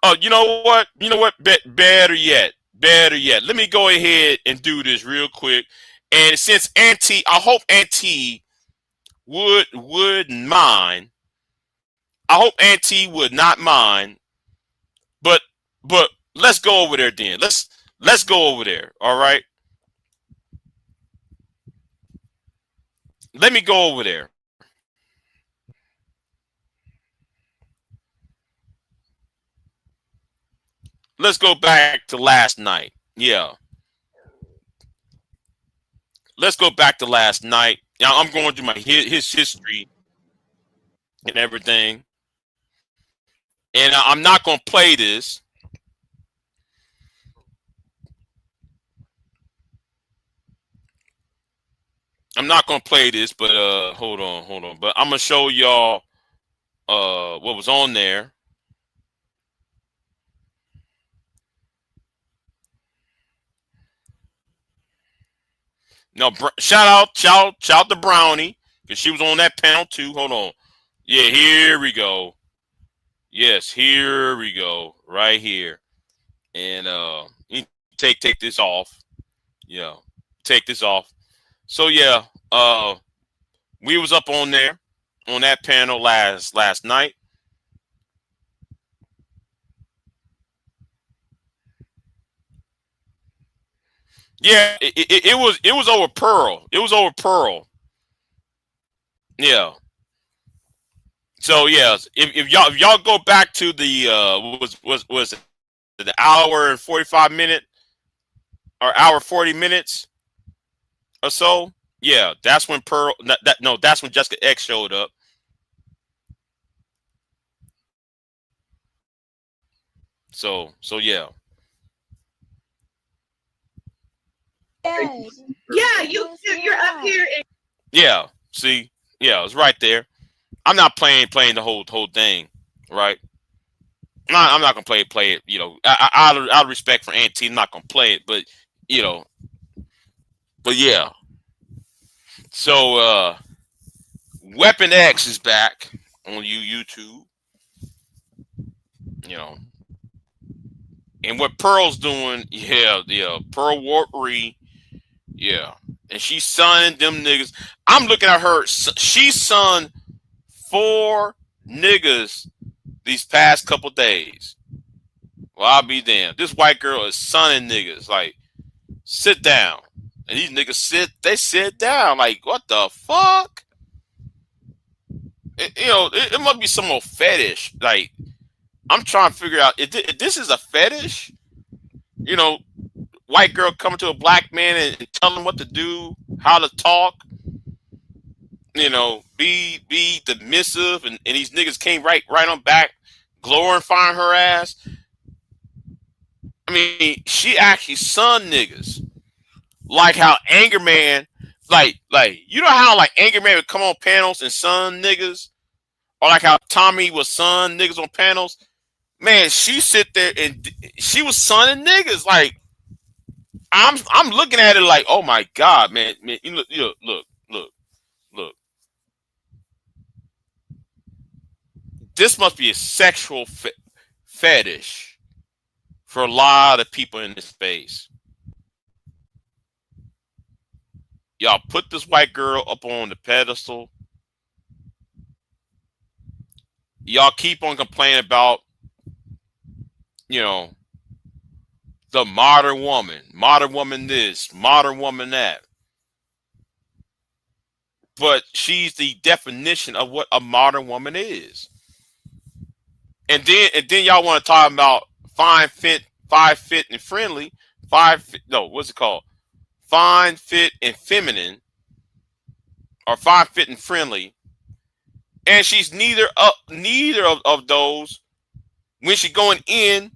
Oh, you know what? You know what? Better yet. Let me go ahead and do this real quick. And since Auntie, I hope Auntie would mind. I hope Auntie would not mind. But let's go over there then. Let's go over there. All right. Let me go over there. Let's go back to last night. Yeah. Let's go back to last night. Now I'm going through his history and everything. And I'm not going to play this. I'm not going to play this, but hold on. But I'm going to show y'all what was on there. No, shout out to Brownie because she was on that panel too. Hold on. Yeah, here we go. Yes, here we go. Right here. And you take this off. Yeah. Take this off. So yeah, we was up on there on that panel last night. Yeah, it was over Pearl. It was over Pearl. Yeah. So yeah, if y'all go back to the was it the hour and 45 minute or hour 40 minutes or so? Yeah, that's when Pearl. No, that's when Jessica X showed up. So yeah. Yeah, you're up here. Yeah. See. Yeah, it's right there. I'm not playing the whole thing, right? I'm not gonna play it. You know, out of respect for Auntie, I'm not gonna play it. But you know, but yeah. So Weapon X is back on YouTube. You know, and what Pearl's doing, yeah, Pearl Warp-Ree, yeah, and she's sonning them niggas. I'm looking at her. She's son 4 niggas these past couple days. Well, I'll be damned. This white girl is sonning niggas. Like, sit down. And these niggas sit down like, what the fuck? It must be some old fetish. Like, I'm trying to figure out if this is a fetish. White girl coming to a black man and tell him what to do, how to talk. Be submissive, and these niggas came right on back, glorifying her ass. I mean, she actually son niggas. Like how Anger Man, like how like Anger Man would come on panels and son niggas, or like how Tommy was son niggas on panels. Man, she sit there and she was sonning niggas. Like I'm looking at it like, oh my god, man. Look. This must be a sexual fetish for a lot of people in this space. Y'all put this white girl up on the pedestal. Y'all keep on complaining about, the modern woman this, modern woman that. But she's the definition of what a modern woman is. And then y'all want to talk about fine, fit, and friendly. What's it called? Fine, fit, and feminine, or fine, fit, and friendly. And she's neither of those when she's going in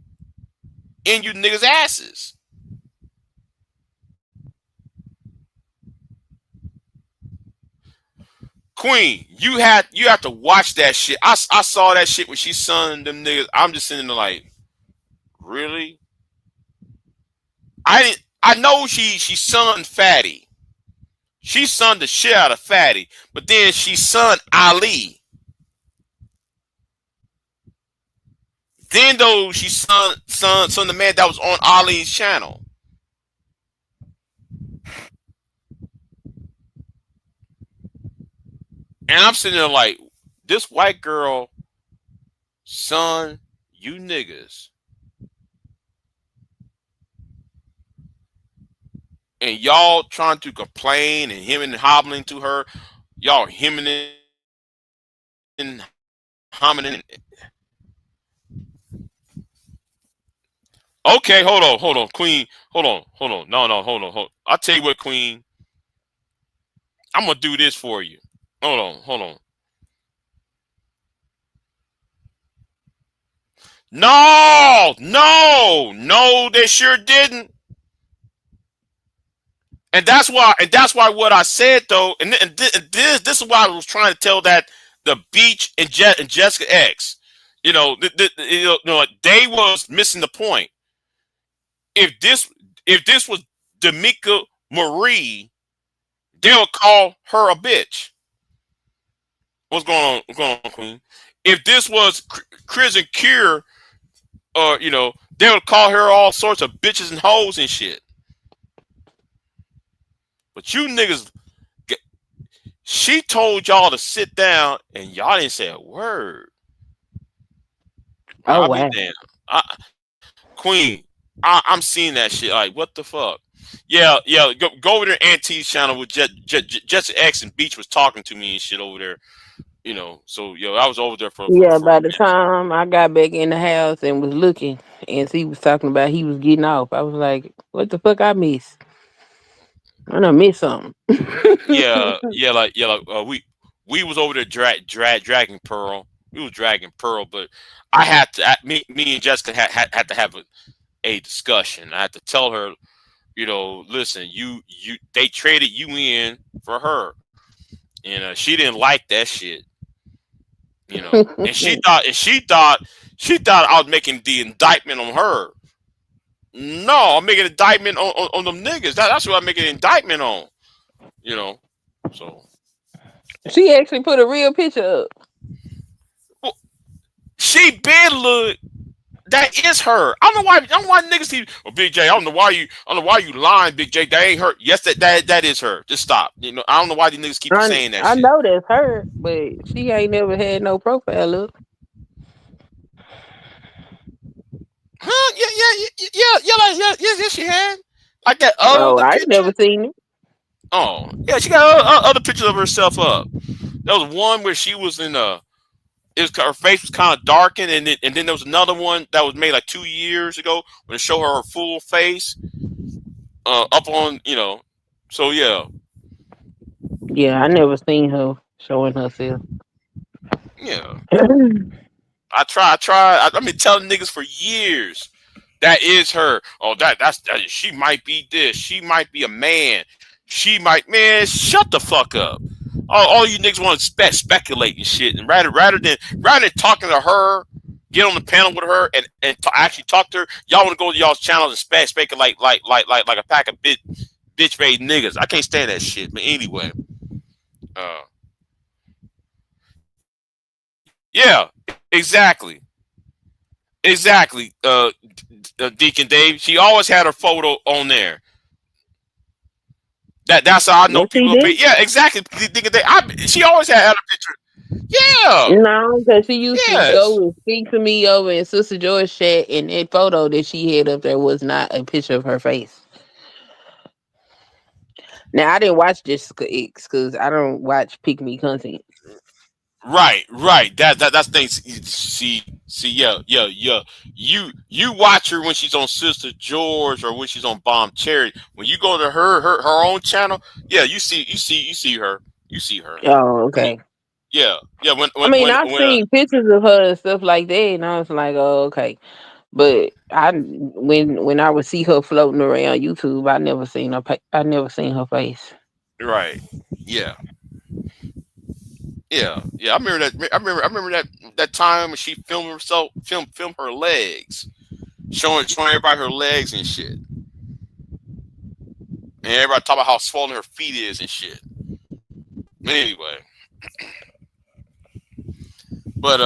you niggas' asses. Queen, you have to watch that shit. I saw that shit when she sunned them niggas. I'm just sitting there like, really? I know she sunned Fatty. She sunned the shit out of Fatty, but then she sunned Ali. Then though she sunned the man that was on Ali's channel. And I'm sitting there like, this white girl, son, you niggas. And y'all trying to complain and hemming and hobbling to her. Y'all hemming and homming. Okay, hold on, Queen. Hold on. No, hold on. I'll tell you what, Queen. I'm going to do this for you. Hold on. No, they sure didn't. And that's why what I said though, and this is why I was trying to tell that the Beach and Jessica X, they was missing the point. If this was D'Amica Marie, they would call her a bitch. What's going on, Queen? If this was Chris and Cure, they would call her all sorts of bitches and hoes and shit. But you niggas, she told y'all to sit down, and y'all didn't say a word. Oh, wow. Queen, I'm seeing that shit. Like, what the fuck? Yeah. Go over there, Auntie's channel with Jessica X and Beach was talking to me and shit over there. So I was over there for by the time I got back in the house and was looking, and he was talking about he was getting off, I was like, what the fuck I missed? I done missed something. We was over there dragging Pearl. We was dragging Pearl, but I had to. Me and Jessica had to have a discussion. I had to tell her, listen, they traded you in for her, and she didn't like that shit. And she thought I was making the indictment on her. No, I'm making an indictment on them niggas. That's what I'm making an indictment on. So she actually put a real picture up. Well, she been look. That is her. I don't know why niggas keep. Well, Big J, I don't know why you lying, Big J. That ain't her. Yes, that is her. Just stop. I don't know why these niggas keep saying that. I know that's her, but she ain't never had no profile look. Huh? Yeah. Yes, she had. Like that. I ain't never seen it. Oh, yeah, she got other pictures of herself up. There was one where she was in her face was kind of darkened, and then there was another one that was made like 2 years ago when it showed her full face, up on, so yeah, Yeah, I never seen her showing herself. yeah. I've been telling niggas for years that is her. Oh, she might be this. She might be a man. She might, man. Shut the fuck up. All you niggas want to speculate and shit, and rather than talking to her, get on the panel with her, and actually talk to her. Y'all want to go to y'all's channels and speculate like a pack of bitch made niggas. I can't stand that shit. But anyway, uh, yeah, exactly. Exactly, Deacon Dave. She always had her photo on there. That's how I know Yes, he people are did. paid. Yeah, exactly, Deacon Dave. She always had a picture. Yeah. No, because she used to Yes. go and speak to me over in Sister George chat, and that photo that she had up there was not a picture of her face. Now I didn't watch Jessica X because I don't watch pick me content. Right. That's the thing. See. Yeah. You watch her when she's on Sister George or when she's on Bomb Charity. When you go to her own channel, yeah, you see her. You see her. Oh, When you, okay. yeah. When I when mean, when I've when seen pictures of her and stuff like that, and I was like, oh, okay. But when I would see her floating around YouTube, I never seen her face. right. Yeah. Yeah. I remember that time when she filmed herself, film her legs, showing everybody her legs and shit, and everybody talk about how swollen her feet is and shit. Anyway, but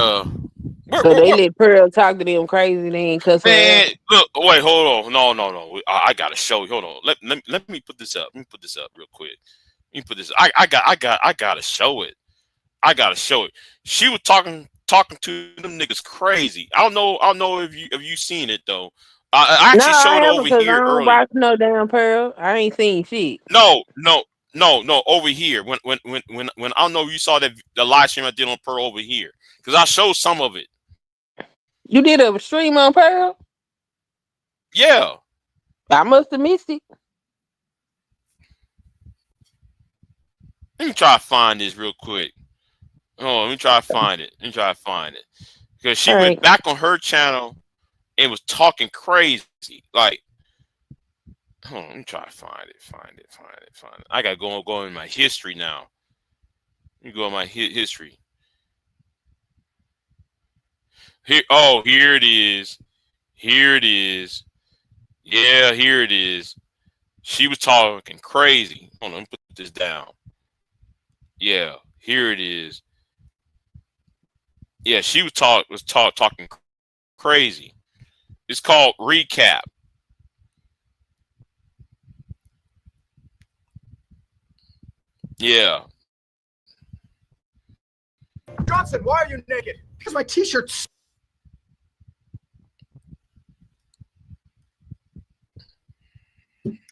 So they let Pearl talk to them crazy, they ain't cuss her man, out. look, wait, hold on, no, I gotta show you. Hold on, let me put this up. Let me put this up real quick. Let me put this. I gotta show it. I gotta show it. She was talking to them niggas crazy. I don't know if you seen it though. I No, actually I showed it haven't over because I here don't earlier. watch no damn Pearl. I ain't seen shit. No, over here. When I don't know if you saw the live stream I did on Pearl over here because I showed some of it. You did a stream on Pearl? Yeah, I must have missed it. let me try to find this real quick. Oh, let me try to find it. Let me try to find it because she All went right. back on her channel and was talking crazy. Like, hold on, let me try to find it. Find it. I gotta go in my history now. Let me go in my history. Here, oh, here it is. Here it is. Yeah, here it is. She was talking crazy. Hold on, let me put this down. Yeah, here it is. Yeah, she talking crazy. It's called recap. Yeah. Johnson, why are you naked? Because my t-shirt's.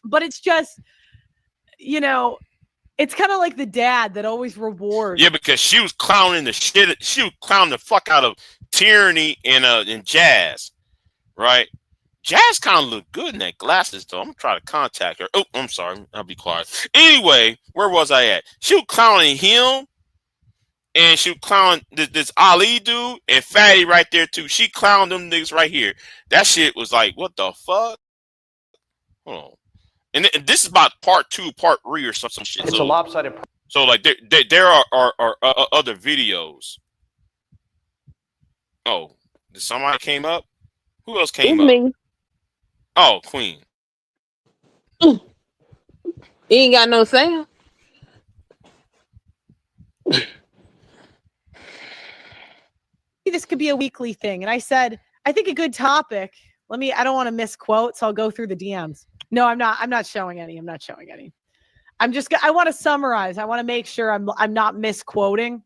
But it's just, it's kind of like the dad that always rewards. Yeah, because she was clowning the shit. She was clowning the fuck out of Tyranny and Jazz, right? Jazz kind of looked good in that glasses, though. I'm gonna try to contact her. Oh, I'm sorry. I'll be quiet. Anyway, where was I at? She was clowning him, and she was clowning this Ali dude and Fatty right there too. She clowned them niggas right here. That shit was like, what the fuck? Hold on. And this is about part 2, part 3, or some shit. It's a lopsided. So like there are other videos. Oh, did somebody came up? Who else It's came up? me. Oh, Queen. You ain't got no sound. This could be a weekly thing. And I said, I think a good topic. I don't want to misquote, so I'll go through the DMs. No, I'm not showing any. I want to summarize. I want to make sure I'm not misquoting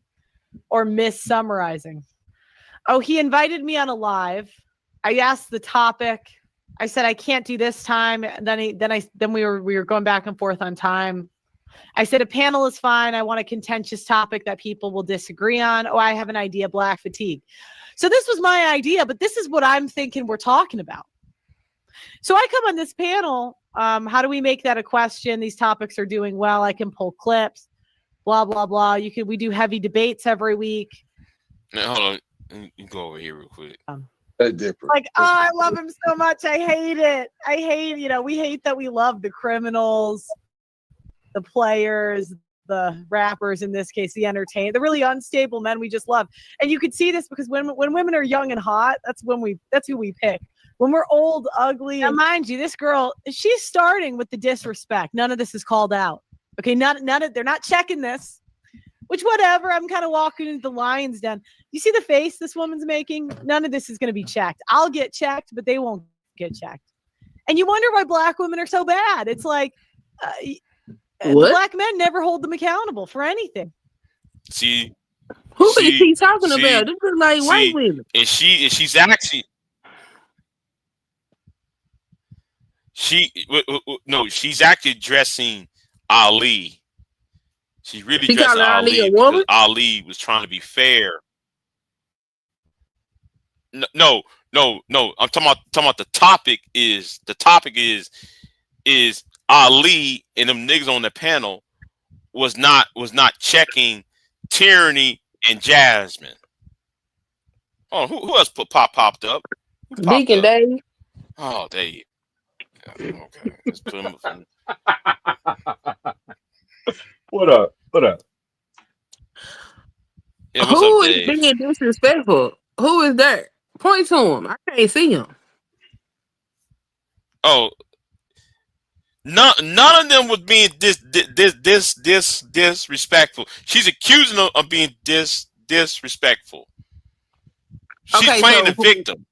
or missummarizing. Oh, he invited me on a live. I asked the topic. I said I can't do this time. And then we were going back and forth on time. I said a panel is fine. I want a contentious topic that people will disagree on. Oh, I have an idea, black fatigue. So this was my idea, but this is what I'm thinking we're talking about. So I come on this panel. How do we make that a question? These topics are doing well. I can pull clips, blah, blah, blah. We do heavy debates every week. Now, hold on. You go over here real quick. That's different. Like, oh, I love him so much. I hate it. I hate, we hate that we love the criminals, the players, the rappers, in this case, the entertainers, the really unstable men we just love. And you could see this because when women are young and hot, that's who we pick. When we're old, ugly, and mind you, this girl, she's starting with the disrespect. None of this is called out. Okay, they're not checking this. Which, whatever, I'm kind of walking into the lion's den. You see the face this woman's making? None of this is going to be checked. I'll get checked, but they won't get checked. And you wonder why black women are so bad. It's like black men never hold them accountable for anything. Who is he talking about? This is like white women. And she's actually... she's actually addressing Ali. She's really addressing Ali a woman? because Ali was trying to be fair. No. I'm talking about the topic is Ali and them niggas on the panel was not checking Tyranny and Jasmine. Oh, who else popped up? Deacon Dave. Oh, there you go. Okay. Let's put him up. What up? Yeah, Who up, is being disrespectful? Who is that? Point to him. I can't see him. Oh, none of them was being disrespectful. She's accusing them of being disrespectful. She's playing the victim.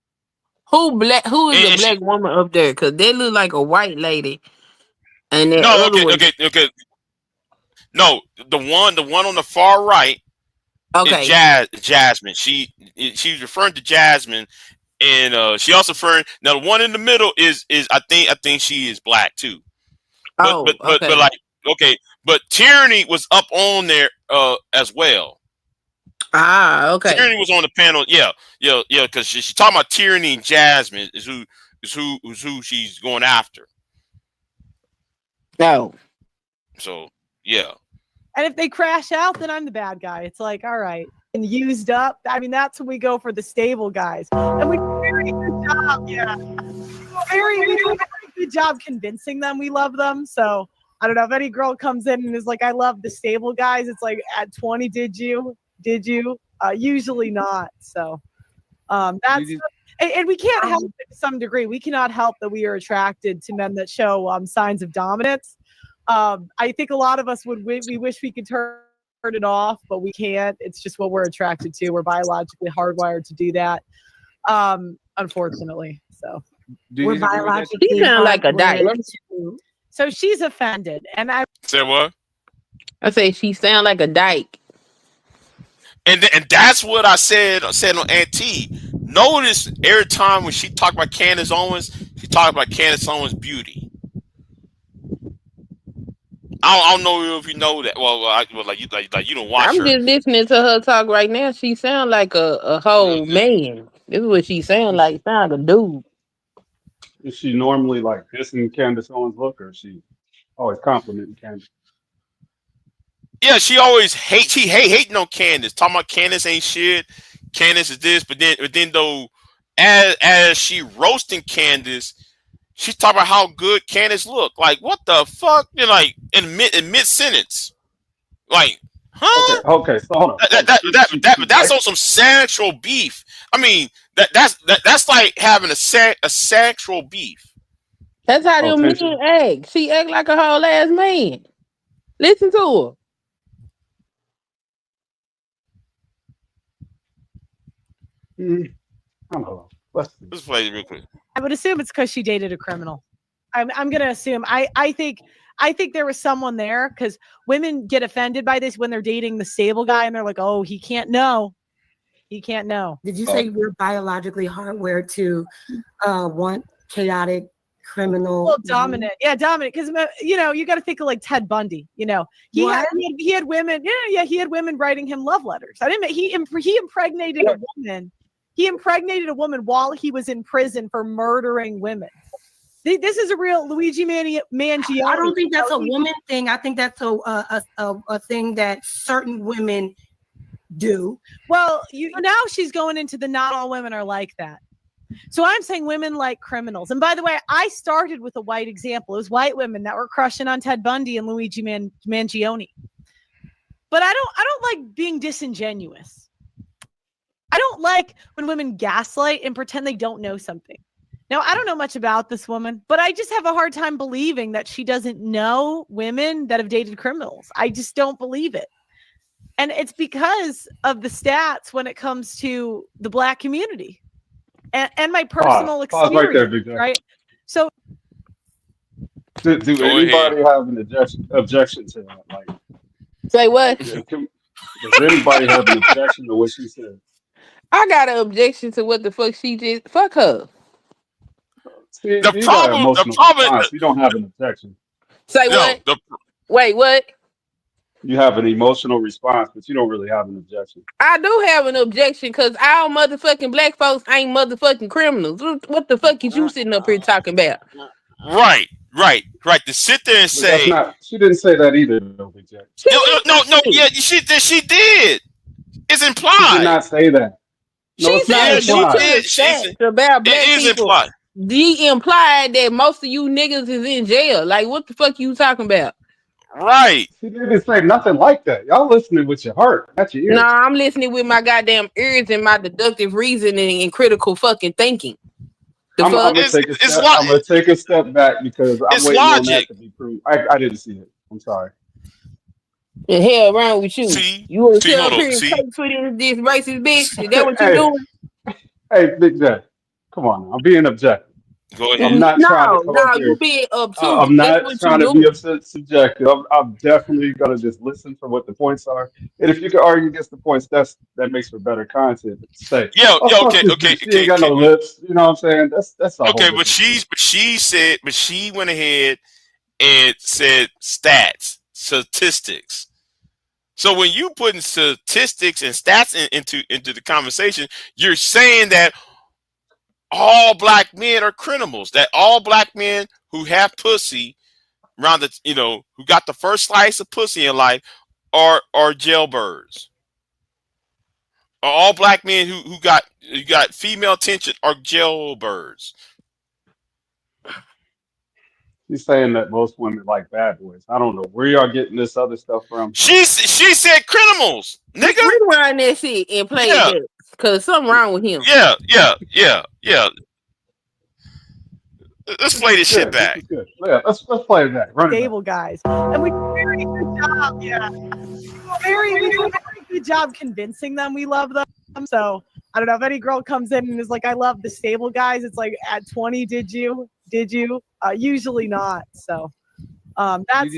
Who is the black woman up there? Because they look like a white lady. And okay. No, the one on the far right is Jasmine. She was referring to Jasmine, and she also referring. Now the one in the middle is I think she is black too. But Tyranny was up on there as well. Okay. Tyranny was on the panel. Yeah. Because she's talking about Tyranny and Jasmine is who she's going after. No. So yeah. And if they crash out, then I'm the bad guy. It's like, all right, and used up. I mean, that's when we go for the stable guys, and we do a very good job. Yeah, we do a very good job convincing them we love them. So I don't know if any girl comes in and is like, I love the stable guys. It's like, at 20, did you? Usually not. So that's. And we can't help it to some degree. We cannot help that we are attracted to men that show signs of dominance. I think a lot of us we wish we could turn it off, but we can't. It's just what we're attracted to. We're biologically hardwired to do that. Unfortunately. So we're biologically she sound like a dyke. So she's offended. And I said what? I say she sound like a dyke. And that's what I said on Auntie. Notice every time when she talked about Candace Owens, she talked about Candace Owens' beauty. I don't know if you know that. Well, like you don't watch her. I'm just listening to her talk right now. She sound like a whole man. This is what she sound like. Sound like a dude. Is she normally like dissing Candace Owens' look, or is she always complimenting Candace? Yeah, she always hating on Candace. Talking about Candace ain't shit. Candace is this, but then though, as she roasting Candace, she's talking about how good Candace look. Like, what the fuck? You're like in mid sentence. Like, huh? Okay. So hold on. That's on some sexual beef. I mean, that's like having a sexual beef. That's how them men act. She act like a whole ass man. Listen to her. I don't know. Let's play it real quick. I would assume it's because she dated a criminal. I'm gonna assume. I think there was someone there, because women get offended by this when they're dating the stable guy and they're like, oh, he can't know. He can't know. Did you say we're biologically hardwired to want chaotic criminal. Well, dominant. Yeah, dominant. Because, you know, you got to think of like Ted Bundy. You know, he had women. Yeah, he had women writing him love letters. He impregnated a woman. He impregnated a woman while he was in prison for murdering women. This is a real Luigi Mangione. I don't think that's a woman thing. I think that's a thing that certain women do. Well, now she's going into the not all women are like that. So I'm saying women like criminals. And by the way, I started with a white example. It was white women that were crushing on Ted Bundy and Luigi Mangione. But I don't like being disingenuous. I don't like when women gaslight and pretend they don't know something. Now, I don't know much about this woman, but I just have a hard time believing that she doesn't know women that have dated criminals. I just don't believe it. And it's because of the stats when it comes to the Black community. And my personal experience, right there, Big J. right? So, do anybody have an objection to that? Like, Say what? does anybody have an objection to what she said? I got an objection to what the fuck she just. Fuck her. See, The problem, you don't have an objection. Say what? Wait, what? You have an emotional response, but you don't really have an objection. I do have an objection because our motherfucking Black folks ain't motherfucking criminals. What the fuck is you sitting up here talking about? Right. To sit there and say she didn't say that either, though, Big J. No, yeah, she did. It's implied. She did not say that. No, she said about Black it is people. implied. He implied that most of you niggas is in jail. Like, what the fuck you talking about? Right. She didn't say nothing like that. Y'all listening with your heart, not your ears. No, I'm listening with my goddamn ears and my deductive reasoning and critical fucking thinking. I'm gonna take a step back because I'm waiting on that to be proved. I didn't see it. I'm sorry. The hell wrong with you? You want to sit up here and take for this racist bitch? Is that what you're doing? Hey, Big J, come on, I'm being objective. Go ahead. I'm not trying to come up you being obtuse. I'm not trying to be subjective. I'm definitely gonna just listen for what the points are, and if you can argue against the points, that makes for better content. Say, okay. She ain't got no lips. You know what I'm saying? That's all. Okay, but she went ahead and said statistics. So when you putting statistics and stats into the conversation, you're saying that all Black men are criminals. That all Black men who have pussy around who got the first slice of pussy in life are jailbirds. All Black men who got female attention are jailbirds. She's saying that most women like bad boys. I don't know where y'all getting this other stuff from. She said criminals, nigga. Rewind that shit and play it because something wrong with him. Yeah. Let's play this shit back. Yeah, let's play it back. Stable guys, and we do a very good job. Yeah, we do a very good job convincing them we love them. So I don't know if any girl comes in and is like, "I love the stable guys." It's like, at 20, did you? Usually not. So that's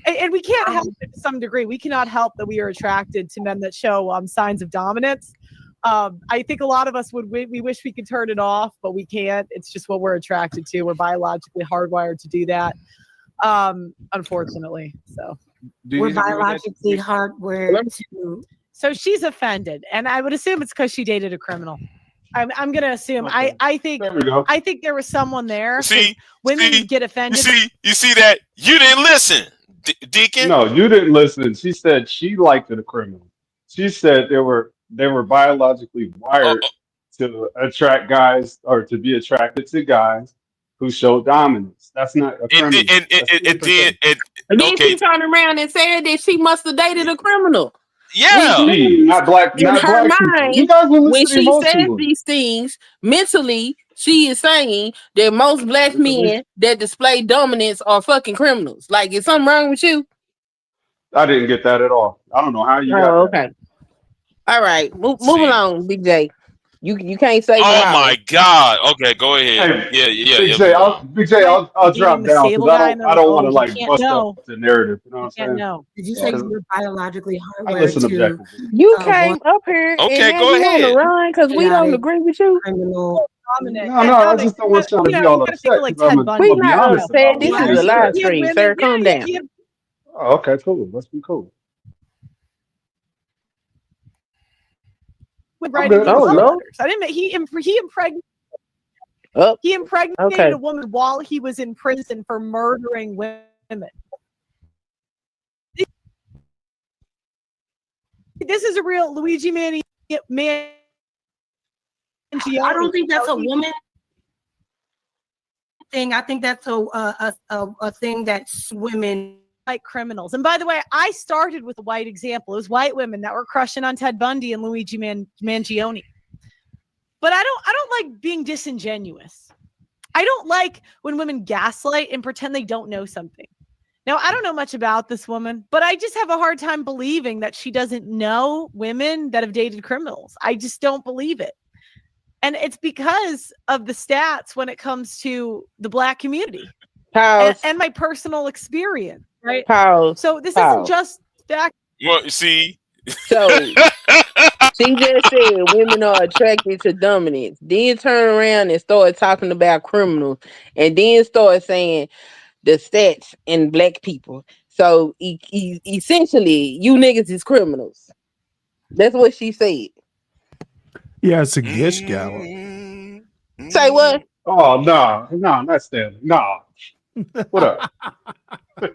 and we can't help it to some degree. We cannot help that we are attracted to men that show signs of dominance. I think a lot of us we wish we could turn it off, but we can't. It's just what we're attracted to. We're biologically hardwired to do that. Unfortunatately. So we're biologically hardwired to. So she's offended, and I would assume it's because she dated a criminal. I'm gonna assume. Okay. I think there was someone there. Women get offended. You see that? You didn't listen, Deacon. No, you didn't listen. She said she liked the criminal. She said they were biologically wired to attract guys or to be attracted to guys who show dominance. That's not a criminal. And then she turned around and said that she must have dated a criminal. Yeah, not black. In her mind, you guys when she says these things, mentally, she is saying that most Black men that display dominance are fucking criminals. Like, is something wrong with you? I didn't get that at all. I don't know how you got that. Okay. All right, move along, Big J. You can't say. Oh my God. Okay, go ahead. Yeah. Big J, I'll drop down because I don't want to like bust up the narrative. You know what I'm saying? Did you say you're biologically hardwired? I listen objectively. You came up here. Okay, and go ahead. On the run because we don't agree with you. Criminal dominant. No, I just don't want y'all to be You all gotta think upset of like because Ted I'm Bundy. gonna We be not honest upset. about This what is you a live said. He had stream, women. sir. Calm Yeah, down. he had Oh, okay, cool. Let's be cool. women I'm writing good. him I'm Oh love good. no. letters. I didn't. Oh, He impregnated okay. a woman while he was in prison for murdering women. This is a real Luigi Mangione. I don't think that's a woman thing. I think that's a thing that women White criminals. And by the way, I started with a white example. It was white women that were crushing on Ted Bundy and Luigi Mangione. But I don't like being disingenuous. I don't like when women gaslight and pretend they don't know something. Now, I don't know much about this woman, but I just have a hard time believing that she doesn't know women that have dated criminals. I just don't believe it. And it's because of the stats when it comes to the Black community Pause. and my personal experience, right? Pause. So this isn't Pause. just fact. Well, you see. So she just said women are attracted to dominance. Then turn around and start talking about criminals, and then start saying the stats in black people. So essentially, you niggas is criminals. That's what she said. Yeah, it's a Gish gallop. Say what? Oh no, not Stanley. No. What up? Hey,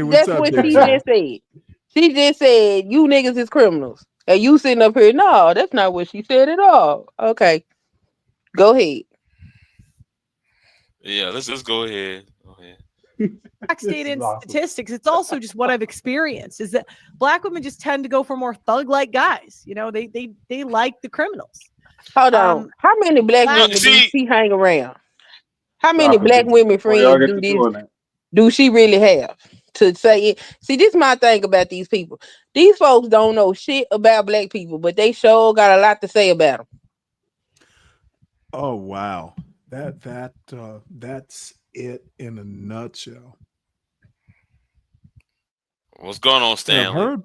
what's That's up, what Big she J? just said. She just said you niggas is criminals. And you sitting up here, no, that's not what she said at all. Okay. Go ahead. Yeah, let's go ahead. Go ahead. This Data is and awesome. statistics. It's also just what I've experienced is that Black women just tend to go for more thug-like guys. You know, they like the criminals. Hold on. How many black Black- women do See, she hang around? How many Stop it, black Big J, women before y'all friends get to doing that. do she really have to say it? See, this is my thing about these people. These folks don't know shit about black people, but they sure got a lot to say about them. Oh wow, that's it in a nutshell. what's going on, And I've Stanley? heard.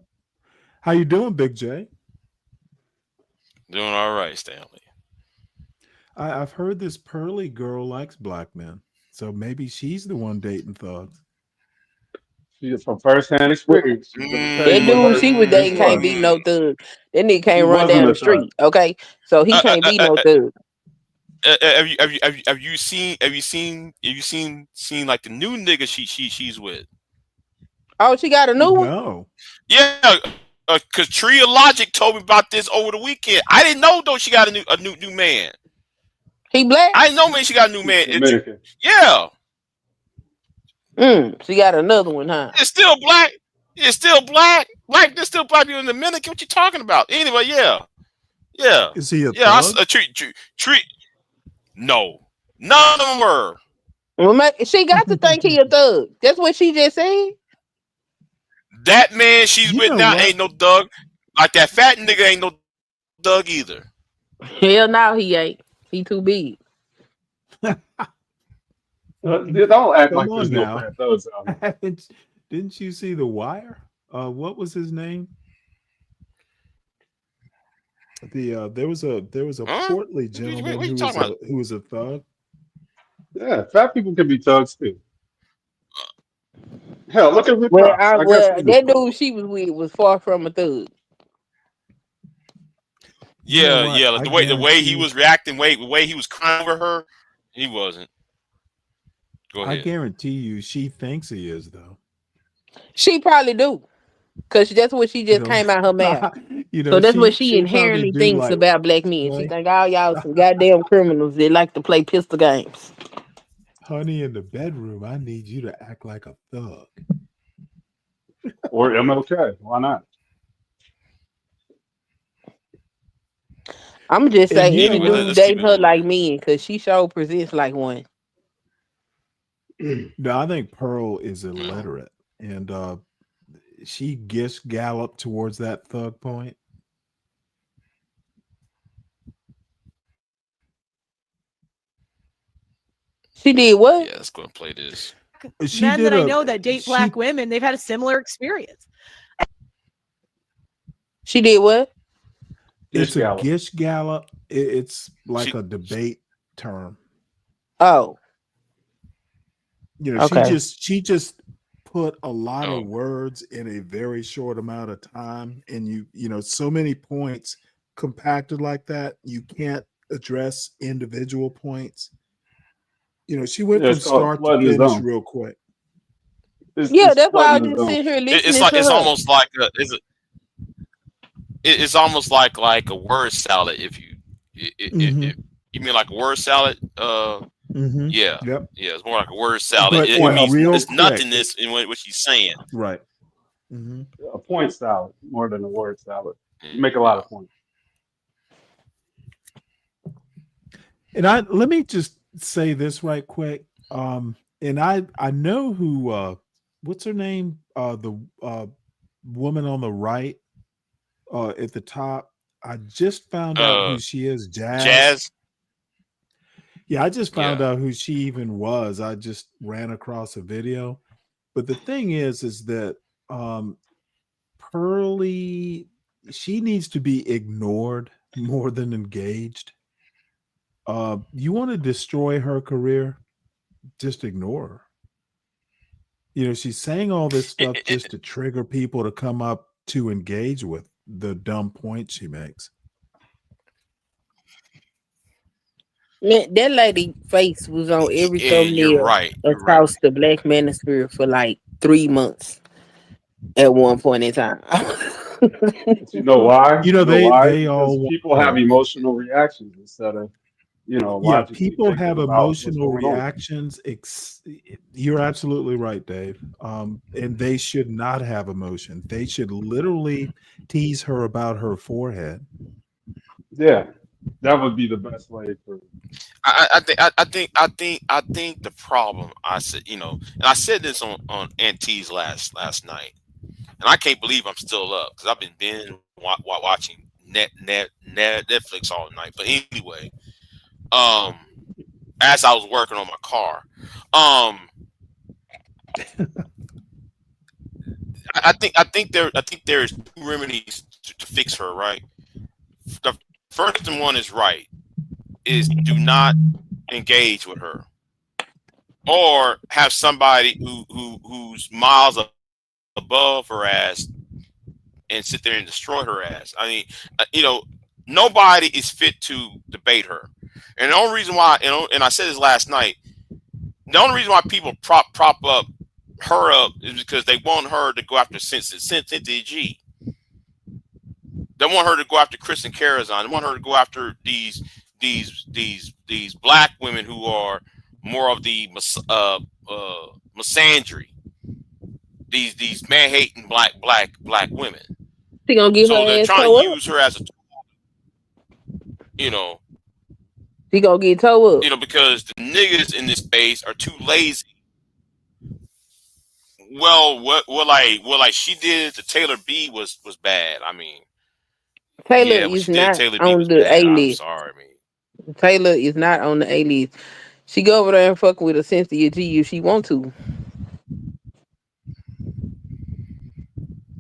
How you doing, Big J? Doing all right, Stanley. I've heard this Pearly girl likes black men, so maybe she's the one dating thugs. She is from first-hand experience. She's gonna tell That you what dude her she was experience dating can't was. be no thug. That nigga He can't run wasn't down a the thug. street, okay? So he can't be no thug. Have you seen like the new nigga she's with? Oh, she got a new one? No, Yeah, cause Tria Logic told me about this over the weekend. I didn't know though she got a new man. He black? I didn't know man she got a new She's man. Dominican. Yeah, She got another one, huh? it's still black. It's still black. Like there's still black people in the Dominican. What you talking about? Anyway, yeah. is he a I thug? treat. No, none of them were. Well, she got to think he a thug. That's what she just said. That man she's You with know now what? ain't no thug. Like that fat nigga ain't no thug either. Hell no, he ain't. He too big. Don't act Come like on there's no now. fat thugs out here. Didn't you see The Wire? What was his name? There was a Huh? portly What you, gentleman what you talking about? who was a thug. Yeah, fat people can be thugs too. Hell, look at Rick Well, Ross. I guess he's a that thug. dude she was with was far from a thug. You know Yeah, what? yeah. Like I the way he guarantee was reacting, the way he was crying over her, he wasn't. Go I ahead. guarantee you she thinks he is though. She probably do. Cause that's what she You just know, came out her mouth. you So know, that's what she she'll probably inherently do thinks like, about black men. She boy, think all y'all some goddamn criminals that like to play pistol games. honey, in the bedroom, I need you to act like a thug. Or MLK. Why not? I'ma just And say you know Yeah, any well, what? dude let's keep dating it her moving. like me, cause she sure presents like one. No, I think Pearl is Well, illiterate, and she gets galloped towards that thug point. She did what? yeah, let's go and play this. She Men did that I a know that date Black she women, they've had a similar experience. She did what? Gish it's a Gallop. Gish gallop. It's like She a debate term. Oh, You know, okay. she just put a lot Oh. of words in a very short amount of time, and you know, so many points compacted like that, you can't address individual points. You know, she went Yeah, from it's called start to flooding the finish zone. real quick. Yeah, It's that's why I flooding was the just zone. sitting here It's listening like to it's her. almost like it's almost like a word salad. If you you mean like a word salad, yeah, Yep. yeah, it's more like a word salad. But It Point, means real it's quick, nothingness in what she's saying. right. a point salad more than a word salad. You make a lot Yeah. of points. And let me just say this right quick. And I know who what's her name? The woman on the right at the top. I just found out Uh, who she is, Jazz. Jazz. Yeah, I just found Yeah. out who she even was. I just ran across a video. But the thing is that Pearly, she needs to be ignored more than engaged. You want to destroy her career, just ignore her. You know, she's saying all this It, stuff it, just to trigger people to come up to engage with the dumb points she makes. Man, that lady face was on every you're thumbnail right. You're right. across the Black Manosphere for like 3 months at one point in time. But you know why? You You know, know why? they Because all want people have her. emotional reactions instead of, Yeah, logically people thinking have about what's emotional going on. reactions. You're absolutely right, Dave. And they should not have emotion. They should literally tease her about her forehead. Yeah, that would be the best way for. I think the problem I said, and I said this on Auntie's last night, and I can't believe I'm still up because I've been watching Netflix all night. But anyway, um, as I was working on my car, I think there's two remedies to fix her. Right, the first one is right is do not engage with her or have somebody who's miles above her ass and sit there and destroy her ass. I mean, nobody is fit to debate her. And the only reason why, and I said this last night, the only reason why people prop up her up is because they want her to go after Cynthia G. They want her to go after Kristen Karazan. They want her to go after these black women who are more of the misandry. These man hating black women. She gonna get So her they're ass trying to toe up. use her as a, you know, She gonna get toe up. because the niggas in this space are too lazy. Well, what like she did to Taylor B was bad. I mean, Taylor yeah, what is she did to not Taylor B on was the bad. A I'm list. sorry. I mean, Taylor is not on the A list. She go over there and fuck with a Cynthia G if she want to.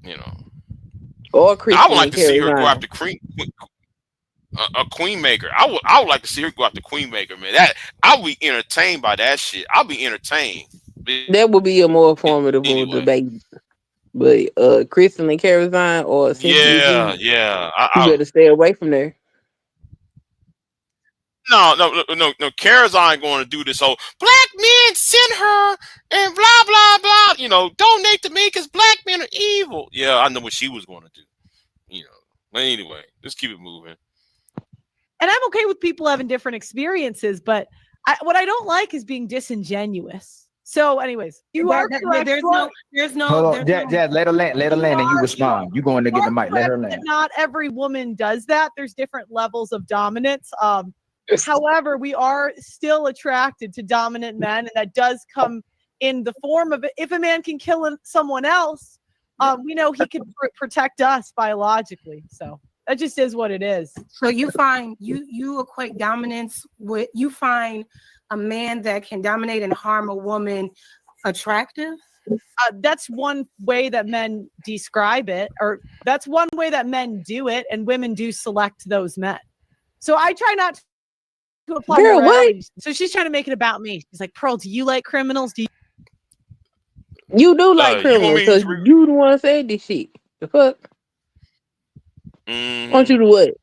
you know, Or I would Kristen like and to see Carrie her go Vine. after a Queen Maker. I would like to see her go after Queen Maker, man. That I'll be entertained by that shit. I'll be entertained. That would be a more formidable Anyway, debate. But Kristen and Carrie Vine or Cynthia G, yeah. you better stay away from there. No. Karazan ain't going to do this whole black men sent her and blah blah blah. Donate to me because black men are evil. Yeah, I know what she was going to do. But anyway, let's keep it moving. And I'm okay with people having different experiences, but what I don't like is being disingenuous. So, anyways, you are correct. There's no. Hold on, Jazz, let her land, and you respond. You going to get the mic? Let her land. Not every woman does that. There's different levels of dominance. However, we are still attracted to dominant men, and that does come in the form of if a man can kill someone else, we know he can protect us biologically. So that just is what it is. So you find you equate dominance with you find a man that can dominate and harm a woman attractive? That's one way that men describe it, or that's one way that men do it, and women do select those men. So I try not to to apply Girl, morality. So she's trying to make it about me. She's like, Pearl, do you like criminals? Do you? You do like You want criminals me because to you the one said this shit. The fuck? Want mm-hmm. you to what?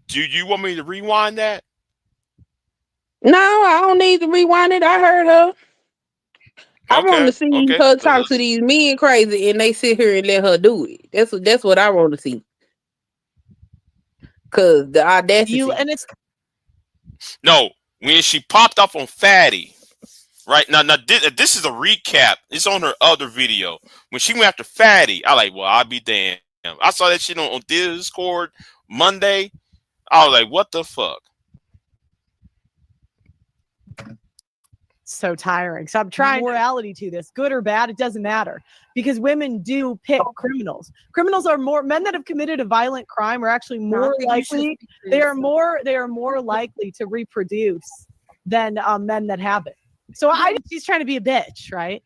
Do you want me to rewind that? No, I don't need to rewind it. I heard her. I want to Okay, see okay. her talk to these men crazy and they sit here and let her do it. That's what I want to see. Cause the audacity. And it's No, when she popped up on Fatty, right now this is a recap. It's on her other video. When she went after Fatty, I like, well, I'll be damned. I saw that shit on Discord Monday. I was like, what the fuck? so tiring. So I'm trying morality to this, good or bad, it doesn't matter, because women do pick criminals. Criminals are more men that have committed a violent crime are actually more likely. They are more likely to reproduce than men that haven't. So she's trying to be a bitch, right?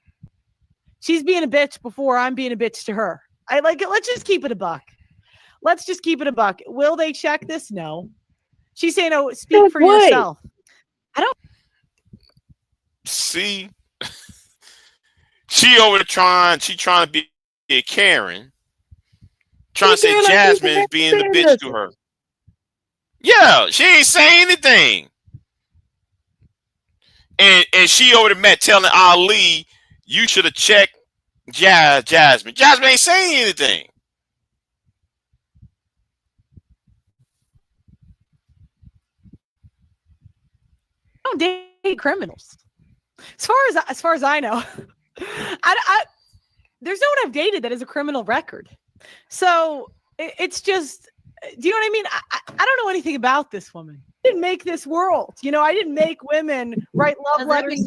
She's being a bitch before I'm being a bitch to her. I like it. Let's just keep it a buck. Let's just keep it a buck. Will they check this? No. She's saying, "Oh, speak for yourself." I don't see. She over there trying to be a Karen, trying to say Jasmine is being the bitch to her. Yeah, she ain't saying anything. And she over there telling Ali, you should have checked Jasmine. Jasmine ain't saying anything. I don't date criminals. As far as I know, there's no one I've dated that has a criminal record. So it's just, do you know what I mean? I don't know anything about this woman. I didn't make this world. You know, I didn't make women write love letters.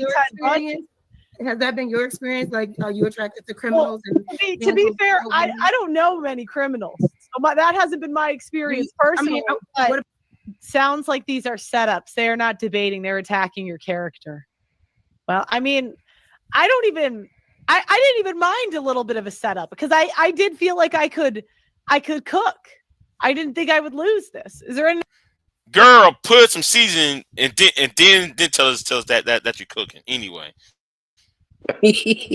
Has that been your experience? Like, are you attracted to criminals? Well, to be fair, I don't know many criminals. So that hasn't been my experience personally. I mean, sounds like these are setups. They are not debating. They're attacking your character. Well, I mean, I didn't even mind a little bit of a setup because I did feel like I could cook. I didn't think I would lose this. Is there any girl put some seasoning and then tell us that you're cooking anyway?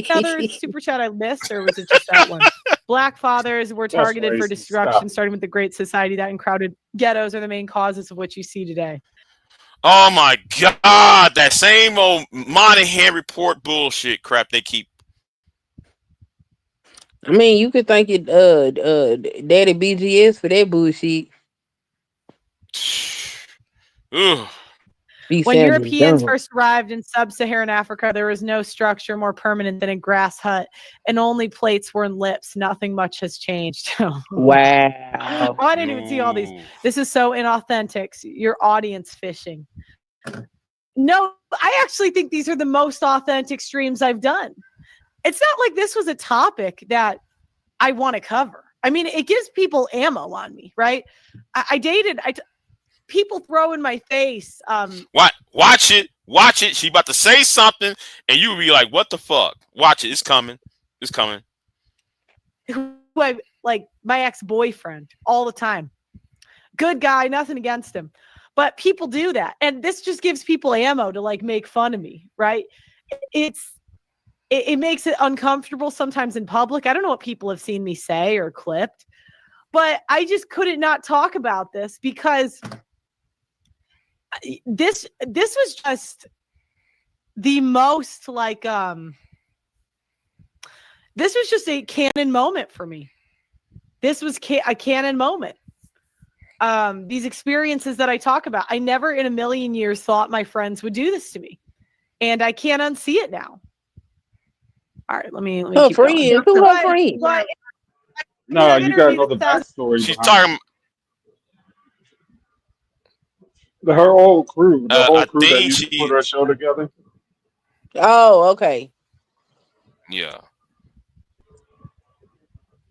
other super chat I missed, or was it just that one? Black fathers were targeted for destruction, starting with the Great Society. That and crowded ghettos are the main causes of what you see today. Oh my God, that same old Monahan report bullshit crap they keep. I mean, you could thank it, Daddy BGS for that bullshit. Ugh. When Europeans first arrived in sub-Saharan Africa, there was no structure more permanent than a grass hut, and only plates were in lips. Nothing much has changed. Wow. I didn't even see all these. This is so inauthentic. Your audience fishing. No, I actually think these are the most authentic streams I've done. It's not like this was a topic that I want to cover. I mean, it gives people ammo on me, right? People throw in my face. Watch it. She about to say something, and you be like, "What the fuck?" Watch it. It's coming. Like my ex-boyfriend all the time. Good guy, nothing against him, but people do that, and this just gives people ammo to like make fun of me, right? It makes it uncomfortable sometimes in public. I don't know what people have seen me say or clipped, but I just couldn't not talk about this because this was just the most like this was just a canon moment for me. This was a canon moment. These experiences that I talk about, I never in a million years thought my friends would do this to me, and I can't unsee it now. All right, let me keep going. Who her friend? No, you gotta know the backstory. She's talking. Her whole crew, the whole crew that think used to put her show together. Oh, okay. Yeah.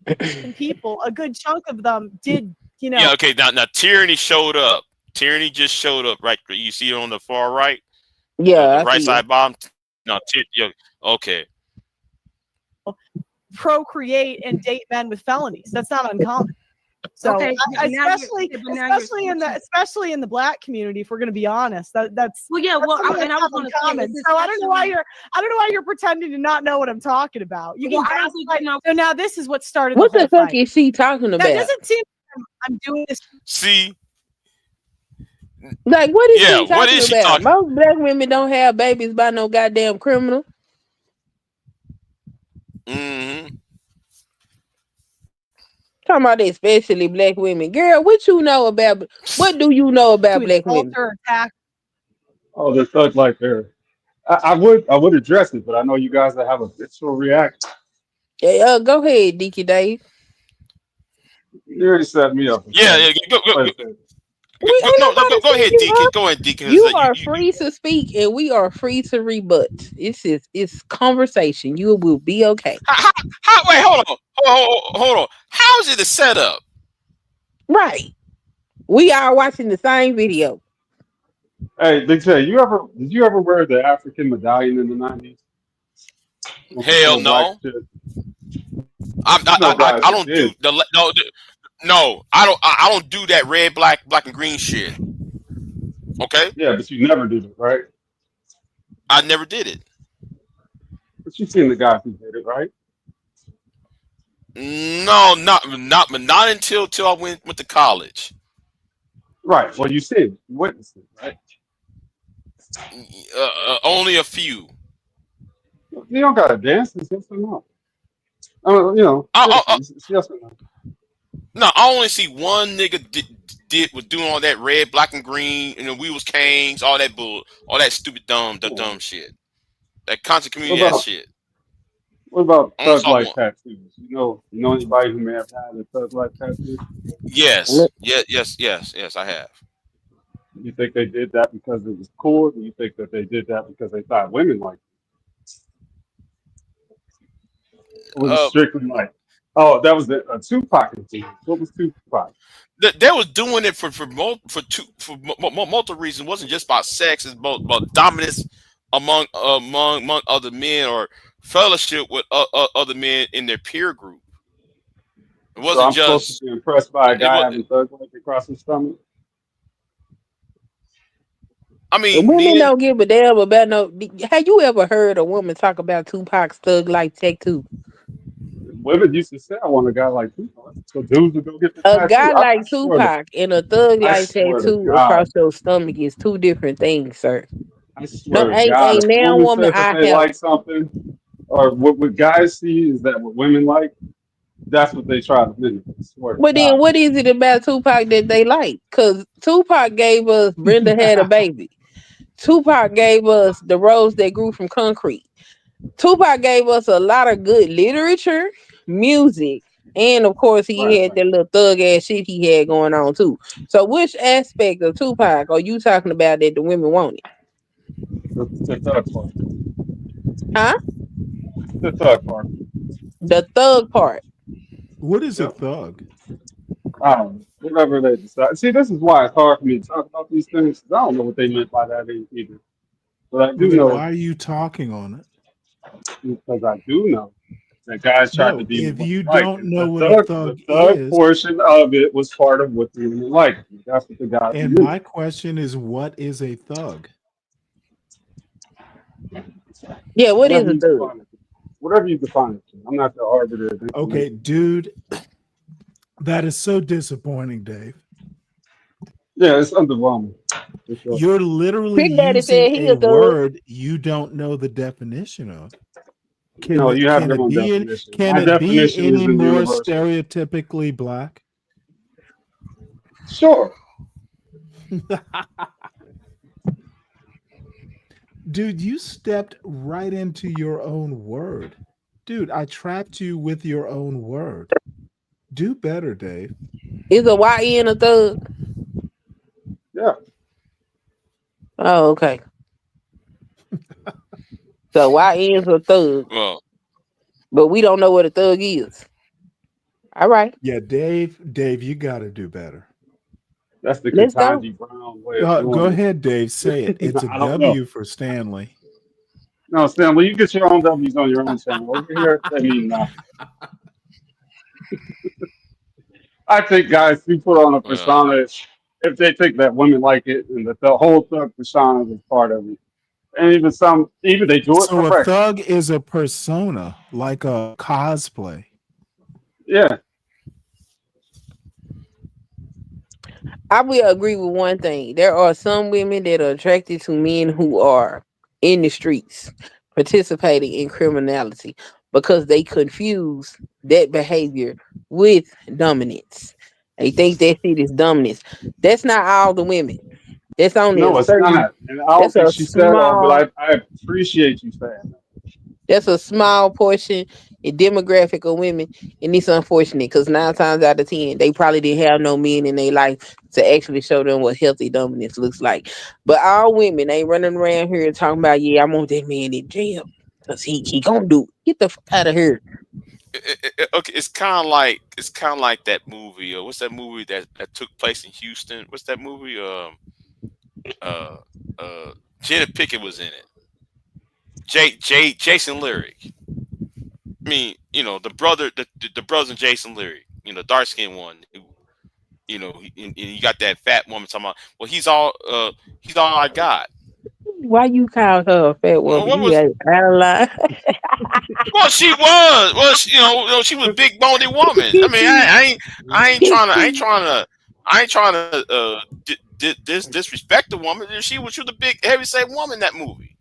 And people, a good chunk of them did, you know. Yeah. Okay. Now Tyranny showed up. Tyranny just showed up. Right. You see it on the far right. Yeah. The right side bottom. No. Yeah. Okay. Procreate and date men with felonies. That's not uncommon. So Okay, especially in the black community, if we're going to be honest, that's well, yeah. Well, that's and I was going to comment. So I don't know why you're pretending to not know what I'm talking about. You can so now this is what started. What the fuck is she talking about? That doesn't seem I'm doing this. See, like, what is she talking what is she about? talking? Most black women don't have babies by no goddamn criminal. Mm-hmm. Talking about especially black women. Girl, what do you know about black women? Oh, the thug life there. I would address it, but I know you guys that have a visceral reaction. Yeah, go ahead, Deaky Dave. You already set me up. Yeah, go ahead, Deacon. Go ahead, Deacon. You are free to speak, and we are free to rebut. It's conversation. You will be okay. Wait, hold on. How is it a setup? Right. We are watching the same video. Hey, Big J, did you ever wear the African medallion in the 90s? Hell no. I don't do no. I don't do that red, black, and green shit. Okay. Yeah, but you never did it, right? I never did it. But you've seen the guys who did it, right? No, not until I went to college. Right. Well, you see it, you witnessed it, right? Only a few. You don't gotta dance. It's yes or no. It's yes or no. No, I only see one nigga was doing all that red, black, and green, and then we was Canes, all that stupid dumb shit. That constant community ass shit. What about thug life tattoos? You know anybody who may have had a thug life tattoo? Yes, I have. You think they did that because it was cool? Or do you think that they did that because they thought women liked it? Or was it strictly like, oh, that was a Tupac thing? What was Tupac? They was doing it for multiple reasons. It wasn't just about sex. It's about dominance among other men or fellowship with other men in their peer group. It wasn't supposed to be impressed by a guy having thug life across his stomach. I mean, women don't give a damn about no. Have you ever heard a woman talk about Tupac's thug life tattoo? Women used to say, "I want a guy like Tupac." So dudes would go get the tattoo. A guy like Tupac and a thug life tattoo across your stomach is two different things, sir. I swear to God, if a woman says that they like something, or what guys see is that what women like, that's what they try to mimic. But then what is it about Tupac that they like? Because Tupac gave us Brenda Had a Baby. Tupac gave us The Rose That Grew from Concrete. Tupac gave us a lot of good literature, music, and of course he had that little thug ass shit he had going on too. So which aspect of Tupac are you talking about that the women wanted? The thug part. Huh? The thug part. The thug part. What is a thug? Whatever they decide. See, this is why it's hard for me to talk about these things. I don't know what they meant by that either. But I do know. Why are you talking on it? Because I do know that guys tried to be. If you don't know what a thug is, portion of it was part of what they like. That's what the guys. And my question is, what is a thug? Yeah, what is a thug? Whatever you define it. I'm not the arbiter. Okay, dude, that is so disappointing, Dave. Yeah, it's underwhelming. You're literally using a word you don't know the definition of. Can you have your own definition. Can it be any more stereotypically black? Sure. Dude, you stepped right into your own word. Dude, I trapped you with your own word. Do better, Dave. Is a YN a thug? Yeah. Oh, okay. So YN's a thug. But we don't know what a thug is. All right. Yeah, Dave, you got to do better. That's the Ketanji Brown way of doing Go ahead, Dave. Say it. It's a W for Stanley. No, Stanley, you get your own W's on your own channel. Over here, I mean, I think guys who put on a Well, persona, if they think that women like it and that the whole thug persona is part of it, and even they do it So a correct. thug is a persona, like a cosplay. Yeah, I will agree with one thing. There are some women that are attracted to men who are in the streets participating in criminality because they confuse that behavior with dominance. They think that shit is dominance. That's not all the women. That's only a no, it's certain not, and I don't that's think a she said that, but small I appreciate you saying that. that's a small portion and demographic of women, and it's unfortunate because 9 times out of 10, they probably didn't have no men in their life to actually show them what healthy dominance looks like. But all women ain't running around here talking about, yeah, I want that man in jail because he gonna do it. Get the fuck out of here. okay, it's kind of like that movie. What's that movie that took place in Houston? What's that movie? Uh, Jada Pickett was in it. Jason Lyric. I mean, you know, the brothers and Jason Lyric. You know, dark skinned one. Who, you know, and you got that fat woman talking about. Well, he's all I got. Why you call her a fat woman? What You was got out of line. Well, she was. Well, you know, she was a big boned woman. I mean, I ain't trying to disrespect the woman. She was a big heavyset woman in that movie.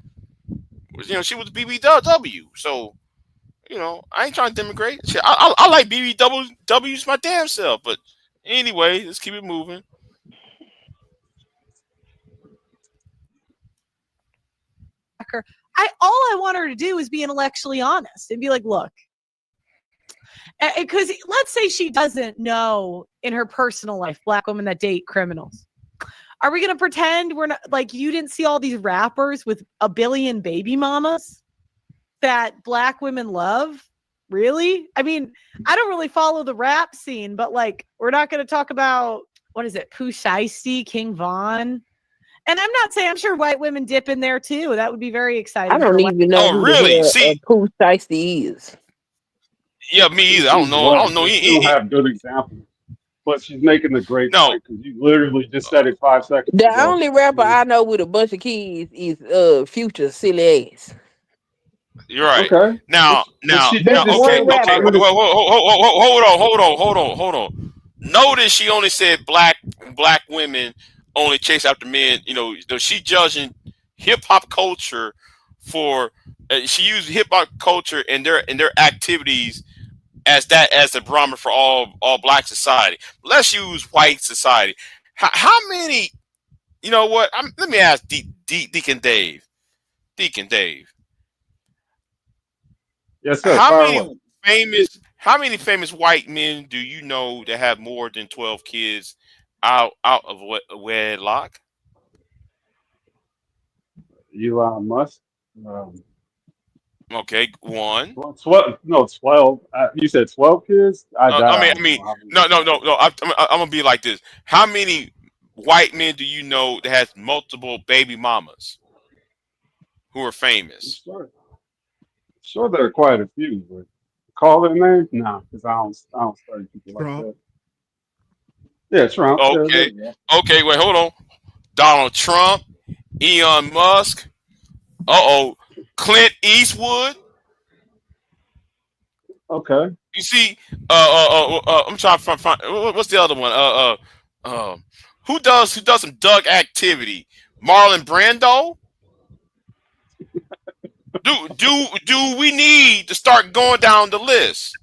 You know, she was BBW. So you know, I ain't trying to demigrate. Shit, I like BBWs my damn self. But anyway, let's keep it moving. All I want her to do is be intellectually honest and be like, look, because let's say she doesn't know in her personal life black women that date criminals. Are we going to pretend we're not like you didn't see all these rappers with a billion baby mamas that black women love? Really? I mean, I don't really follow the rap scene, but like, we're not going to talk about what is it? Pooh Shiesty, King Von. And I'm not saying I'm sure white women dip in there too. That would be very exciting. I don't even know Oh, who the really? hell See, Pooh Shiesty is. yeah, me either. I don't She's know. I white, don't know. but she don't have good examples. But she's making a great No, point because you literally just said it 5 seconds The ago. only rapper I know with a bunch of kids is Future silly ass. you're right. Okay, but she did That's just Okay, say one what okay. 5 rapper. minutes. Hold on. Notice she only said black women only chase after men. You know, she judging hip hop culture for. She used hip hop culture and their activities as the barometer for all black society. Let's use white society. How many? You know what? Let me ask Deacon Dave. Deacon Dave. Yes, sir. How Fire away. many famous white men do you know that have more than 12 kids out of wedlock? Elon Musk. Um, Okay, one. well, 12. No, 12. You said 12 kids. I I don't mean, know how many. no. I'm gonna be like this. How many white men do you know that has multiple baby mamas who are I'm famous? sure there are quite a few, but call their names? Nah, because I don't study people like Trump. that. Yeah, Trump. Yeah, there Okay, you go. okay. Wait, hold on. Donald Trump, Elon Musk. Clint Eastwood. Okay. You see, I'm trying to find what's the other one? Uh, who does some Doug activity? Marlon Brando. Do we need to start going down the list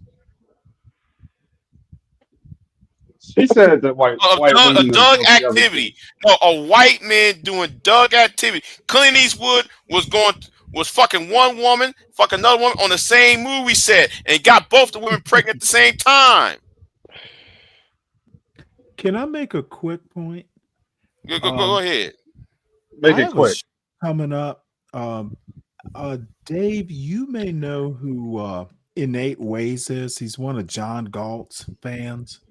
She said that white of women are Doug guilty of it too. activity? No, a white man doing Doug activity. Clint Eastwood was fucking one woman, fucking another woman on the same movie set, and got both the women pregnant at the same time. Can I make a quick point? Go Um, ahead. Make I it have a quick. show coming up. Dave, you may know who Innate Ways is. He's one of John Galt's fans.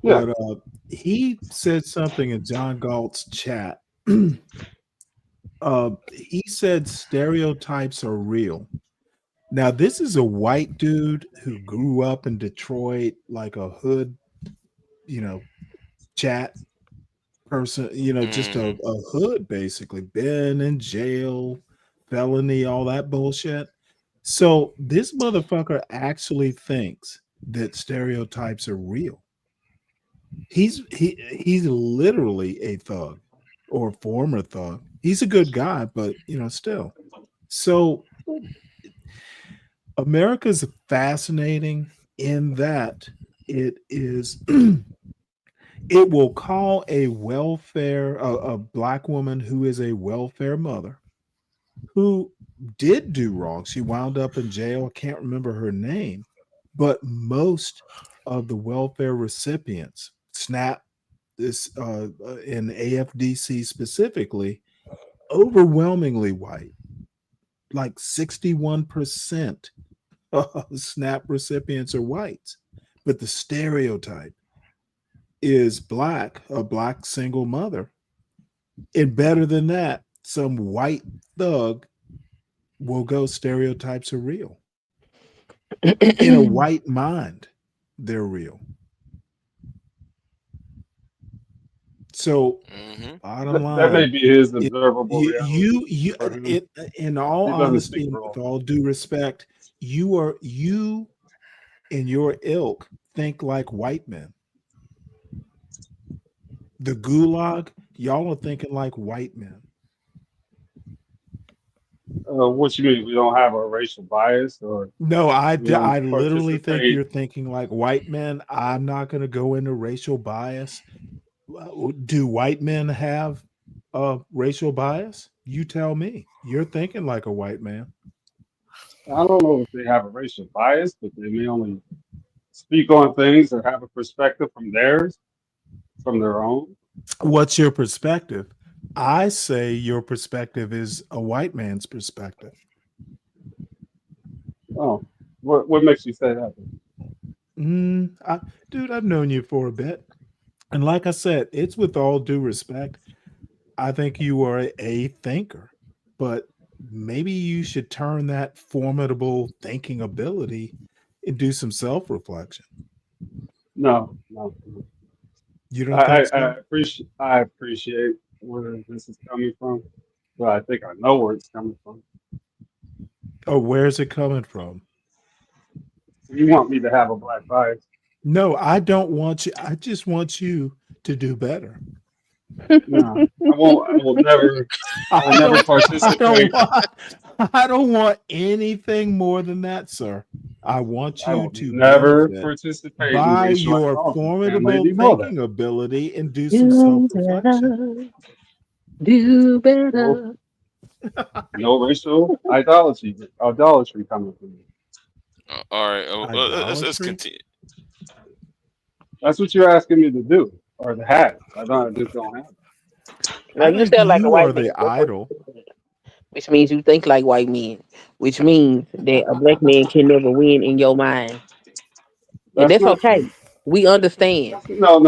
Yeah. But he said something in John Galt's chat. He said stereotypes are real. Now, this is a white dude who grew up in Detroit, like a hood chat person, just a hood, basically. Been in jail, felony, all that bullshit. So this motherfucker actually thinks that stereotypes are real. He's literally a thug or former thug. He's a good guy, but still. So America's fascinating in that it is it will call a a black woman who is a welfare mother who did do wrong. She wound up in jail. I can't remember her name, but most of the welfare recipients, SNAP, this in AFDC specifically, overwhelmingly white, like 61% of SNAP recipients are whites. But the stereotype is black, a black single mother. And better than that, some white thug will go stereotypes are real. In a white mind, they're real. So bottom line, that may be his observable reality. In all honesty, with all due respect, you and your ilk think like white men. The gulag, y'all are thinking like white men. What you mean? We don't have a racial bias, or no? I literally think you're thinking like white men. I'm not going to go into racial bias. Do white men have racial bias? You tell me. You're thinking like a white man. I don't know if they have a racial bias, but they may only speak on things or have a perspective from their own. What's your perspective? I say your perspective is a white man's perspective. Oh, what makes you say that? Dude, I've known you for a bit. And like I said, it's with all due respect. I think you are a thinker, but maybe you should turn that formidable thinking ability and do some self-reflection. No. You don't think so? I appreciate where this is coming from, but I think I know where it's coming from. Oh, where's it coming from? You want me to have a black bias? No, I don't want you. I just want you to do better. No, I won't. I will never. I will never participate. I don't want anything more than that, sir. I want you to never participate by in your formidable thinking ability and do some self-reflection. Do better. No racial idolatry coming from me. All right, let's continue. That's what you're asking me to do or to have. I just don't have it. Now you sound like a white man. The idol. Which means you think like white men. Which means that a black man can never win in your mind. And that's okay. True. We understand. No.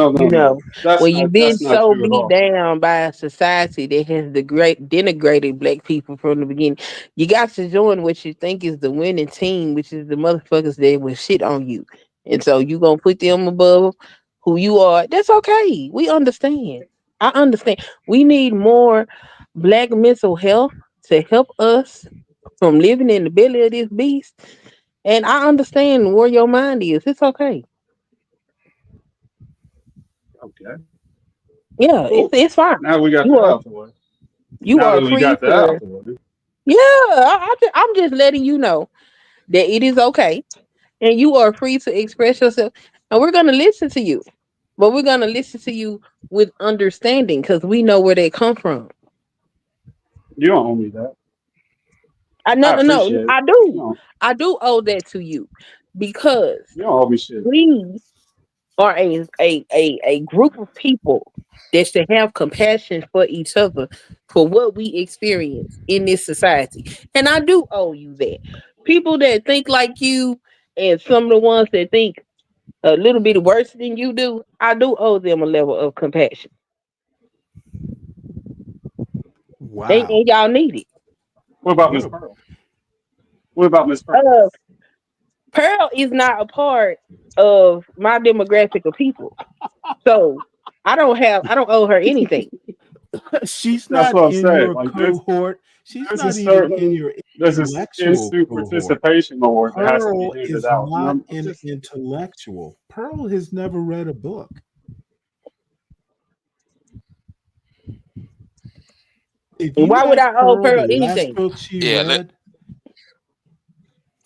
When you've been so beat down by a society that has denigrated black people from the beginning, you got to join what you think is the winning team, which is the motherfuckers that will shit on you. And so you gonna put them above who you are. That's okay. We understand. I understand. We need more black mental health to help us from living in the belly of this beast. And I understand where your mind is. It's okay. Okay. Yeah, it's fine. Now we got that out the way. You are free to. Yeah, I'm just letting you know that it is okay, and you are free to express yourself. And we're gonna listen to you, but we're gonna listen to you with understanding because we know where they come from. You don't owe me that. No, I do. No. I do owe that to you because you don't owe me shit. We are a group of people that should have compassion for each other for what we experience in this society. And I do owe you that. People that think like you and some of the ones that think a little bit worse than you do, I do owe them a level of compassion. Wow. And y'all need it. What about Miss Pearl? What about Miss Pearl? Pearl is not a part of my demographic of people, so I don't owe her anything. She's That's not what I'm in saying. your Like cohort. She's there's a not even in certain your there's this intellectual instant cohort. participation award that has to be Pearl handed is out. not I'm an just intellectual. Pearl has never read a book. If And you why would ask I owe Pearl Pearl the last anything? book she Yeah, read,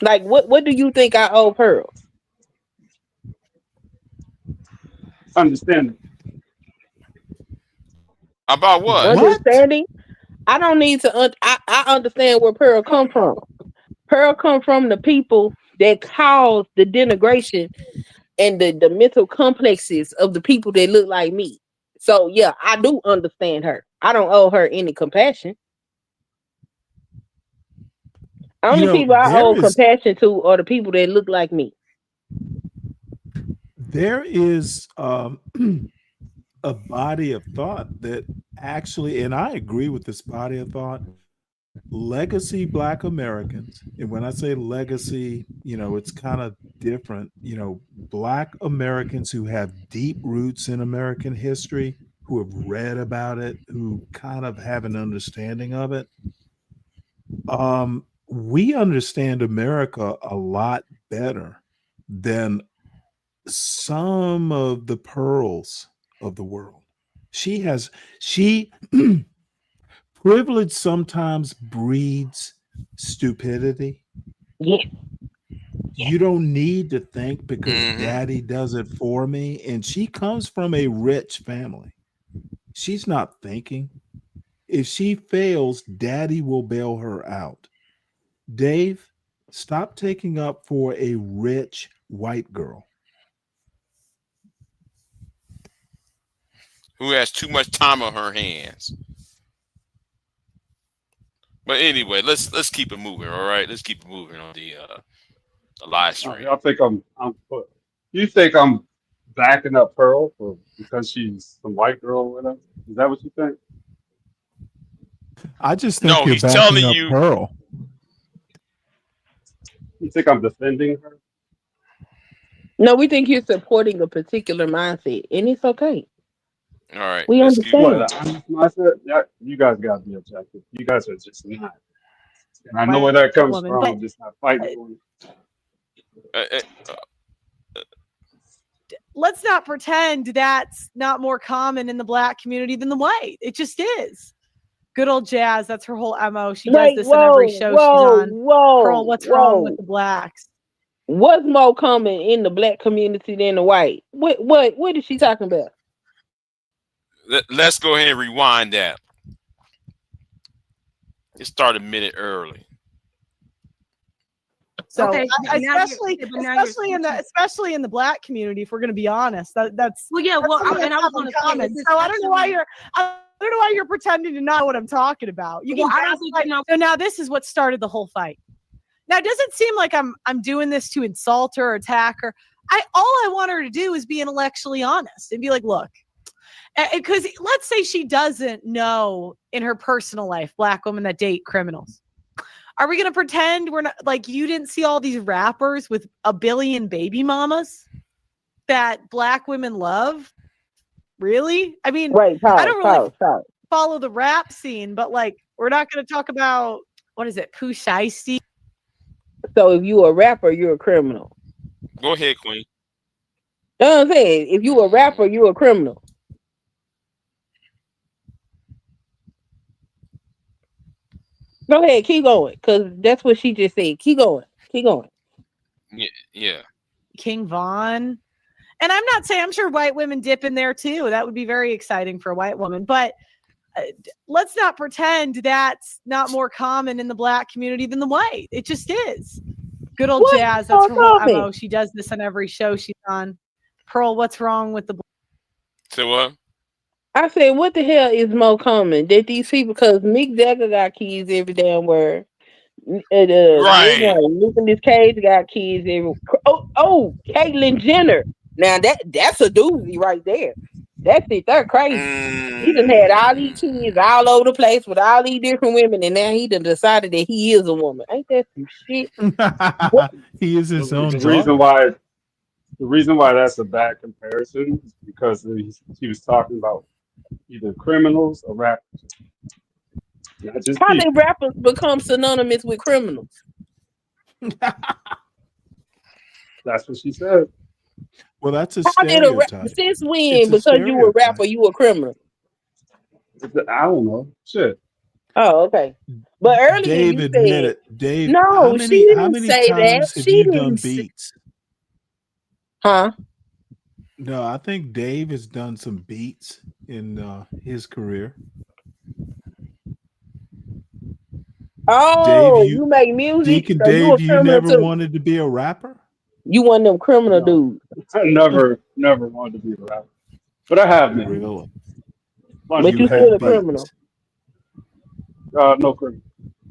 Like, what do you think I owe Pearl? understanding. about what? what? Understanding? I don't need to. I understand where Pearl come from. Pearl come from the people that cause the denigration and the mental complexes of the people that look like me. So yeah, I do understand her. I don't owe her any compassion. You Only know, people I owe compassion to are the people that look like me. there is a body of thought that actually, and I agree with this body of thought, legacy Black Americans. And when I say legacy, it's kind of different. Black Americans who have deep roots in American history, who have read about it, who kind of have an understanding of it. We understand America a lot better than some of the pearls of the world. She privilege sometimes breeds stupidity. Yeah. You don't need to think because Mm-hmm. daddy does it for me. And she comes from a rich family. She's not thinking. If she fails, daddy will bail her out. Dave, stop taking up for a rich white girl. Who has too much time on her hands. But anyway, let's keep it moving. All right, let's keep it moving on the live stream. Y'all think you think I'm backing up Pearl because she's some white girl or whatever? Is that what you think? I just think No, you're he's backing telling up you. Pearl. You think I'm defending her? No, we think you're supporting a particular mindset, and it's okay. All right, We let's keep. understand. What? I'm mindset? Yeah, you guys got to be objective. You guys are just not. And I know where White that comes woman, from. but I'm just not fighting for it. let's not pretend that's not more common in the Black community than the white. It just is. Good old Jazz. That's her whole MO. She does this in every show she's on. Pearl, what's wrong with the Blacks? What's more common in the Black community than the white? What is she talking about? Let's go ahead and rewind that. It started a minute early. So Okay, especially in the Black community, if we're going to be honest, that's well, yeah. Well, that's and I was going to comment. So I don't know why you're pretending to not know what I'm talking about. You can. I don't think you know. So now this is what started the whole fight. Now it doesn't seem like I'm doing this to insult her or attack her. All I want her to do is be intellectually honest and be like, look, because let's say she doesn't know in her personal life Black women that date criminals. Are we going to pretend we're not, like, you didn't see all these rappers with a billion baby mamas that Black women love? Really? I mean, I don't really follow the rap scene, but like, we're not going to talk about, what is it, Pooh Shiesty? So if you a rapper, you're a criminal. Go ahead, Queen. You know what I'm saying? If you a rapper, you're a criminal. Go ahead, keep going, because that's what she just said. Keep going. Yeah. King Von. And I'm not saying, I'm sure white women dip in there too. That would be very exciting for a white woman. But let's not pretend that's not more common in the Black community than the white. It just is. Good old Jazz. That's her whole MO. She does this on every show she's on. Pearl, what's wrong with the Say what? I said, what the hell is more common that these people? Because Mick Jagger got kids every damn word. Right. Nicolas Cage got kids every. Oh, Caitlyn Jenner. Now that's a doozy right there. That's it. They're crazy. He done had all these kids all over the place with all these different women, and now he done decided that he is a woman. Ain't that some shit? He is his own reason daughter. the reason why that's a bad comparison is because he was talking about either criminals or rappers, not just How did people. rappers become synonymous with criminals? That's what she said. Well, that's a How did stereotype. since when? It's a Because you a stereotype. rapper, you a criminal. I don't know. Shit. Oh, okay. But earlier Dave you said admitted. Dave, no. She how didn't many say that. times have She you done didn't. beats? Huh? No, I think Dave has done some beats in his career. Dave, Oh, you make music, Deacon so you a Dave, you criminal never too. wanted to be a rapper? You one of them criminal No, dudes. I never wanted to be a rapper, but I have been. Really? Bunch But of You you people. still a had criminal. beats. No criminal.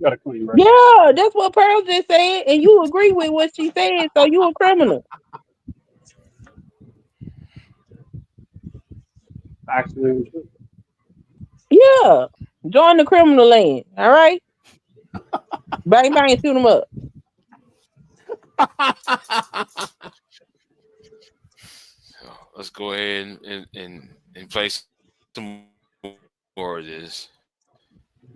Got a clean record. Yeah, that's what Pearl just said, and you agree with what she said, so you a criminal. Actually, Yeah. Join the criminal land. All right. Bang bang, shoot them up. Let's go ahead and play some more of this.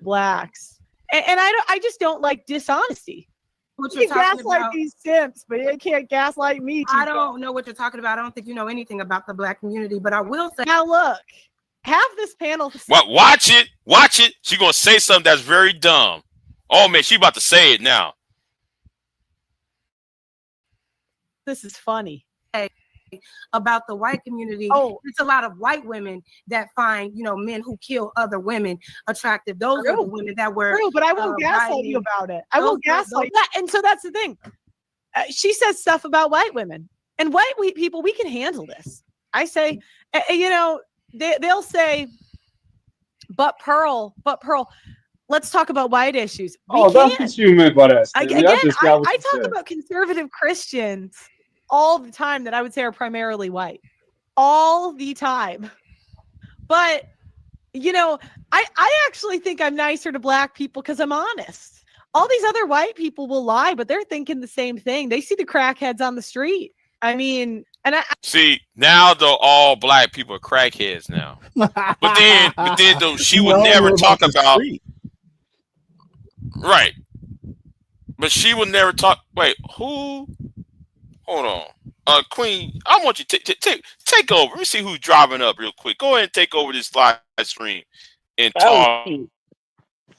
Blacks. And I just don't like dishonesty. What You you're can talking gaslight about? these simps, but you can't gaslight me. I don't know what you're talking about. I don't think you know anything about the Black community, but I will say. Now look, half this panel. Watch it. She's gonna say something that's very dumb. Oh man, she about to say it now. This is funny. About the white community, it's a lot of white women that find, men who kill other women attractive. Those are the women that were true, but I won't gaslight you about it. I won't gaslight that. And so that's the thing. She says stuff about white women and white people. We can handle this. I say, they'll say, but Pearl. Let's talk about white issues. that's what you meant by that. I talk about conservative Christians all the time that I would say are primarily white, all the time. But, I actually think I'm nicer to black people because I'm honest. All these other white people will lie, but they're thinking the same thing. They see the crackheads on the street. I mean, and I see now though all black people are crackheads now. But then though she would never talk about right. But she would never talk. Wait, who? Hold on, Queen. I want you to take over. Let me see who's driving up real quick. Go ahead and take over this live stream and talk.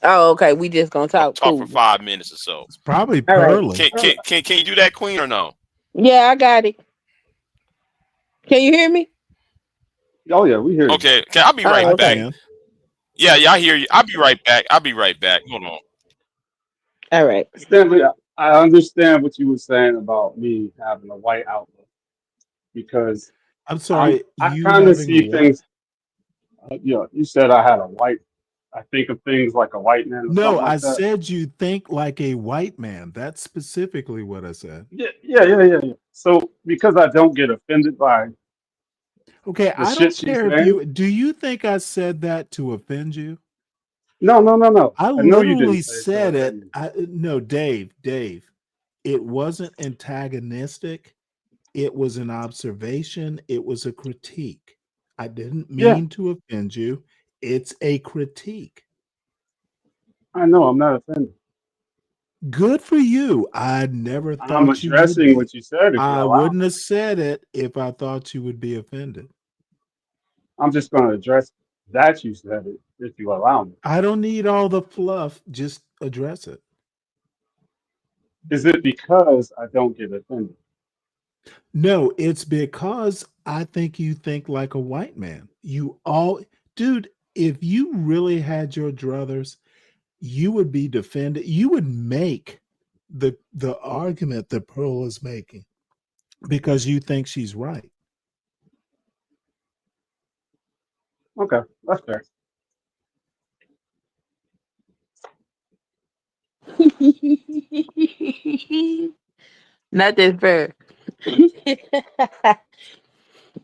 Oh, okay. We just gonna talk for 5 minutes or so. It's probably Pearl. Right. Can you do that, Queen, or no? Yeah, I got it. Can you hear me? Oh yeah, we hear you. Okay, I'll be right back. Yeah, I hear you. I'll be right back. Hold on. All right. Stanley, I understand what you were saying about me having a white outlook because I'm sorry. I kind of see things. You said I had a white. I think of things like a white man. No, I said you think like a white man. That's specifically what I said. Yeah. So because I don't get offended by. Okay, I don't care if you. Do you think I said that to offend you? No. I know you literally didn't said it. No, Dave. It wasn't antagonistic. It was an observation. It was a critique. I didn't mean to offend you. It's a critique. I know. I'm not offended. Good for you. I never thought I'm addressing what you said. I wouldn't have said it if I thought you would be offended. I'm just going to address that you said it if you allow me. I don't need all the fluff. Just address it. Is it because I don't get offended? No, it's because I think you think like a white man. Dude, if you really had your druthers, you would be defended. You would make the argument that Pearl is making because you think she's right. Okay, that's fair. Not that fair.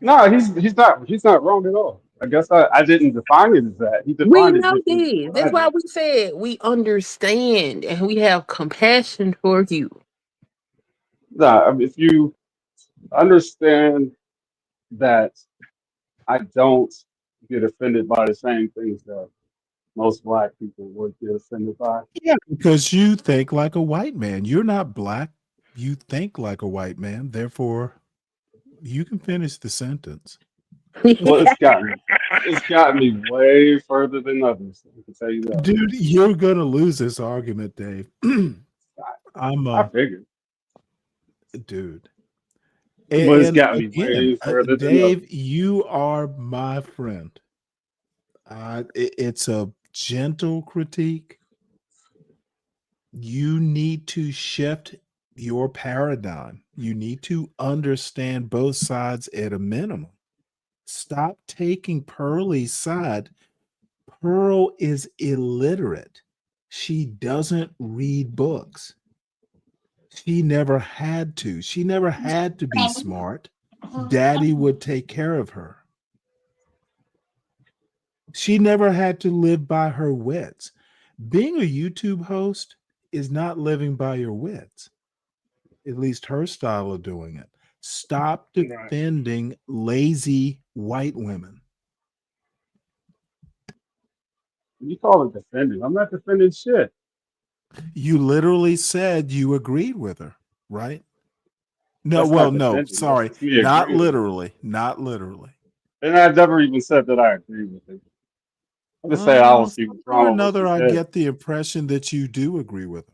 No, he's not wrong at all. I guess I didn't define it as that. He We defined it know differently than this. what I That's why did. we said we understand and we have compassion for you. No, I mean, if you understand that I don't get offended by the same things that most black people would get offended by. Yeah, because you think like a white man. You're not black. You think like a white man. Therefore, you can finish the sentence. Well, it's gotten me way further than others. I can tell you that. Dude, you're gonna lose this argument, Dave. I'm I figured, dude. but it's And got me again, way further than others. Dave, you are my friend. It's a gentle critique. You need to shift your paradigm. You need to understand both sides at a minimum. Stop taking Pearlie's side. Pearl is illiterate. She doesn't read books. She never had to. She never had to be smart. Daddy would take care of her. She never had to live by her wits. Being a YouTube host is not living by your wits. At least her style of doing it. Stop Right. defending lazy white women. You call it defending. I'm not defending shit. You literally said you agreed with her, right? No, That's well, not no, defending. sorry. That's me Not agreeing with it. literally. Not literally. And I've never even said that I agree with it. I just say I don't see what's Or wrong with what another, she I said. get the impression that you do agree with her.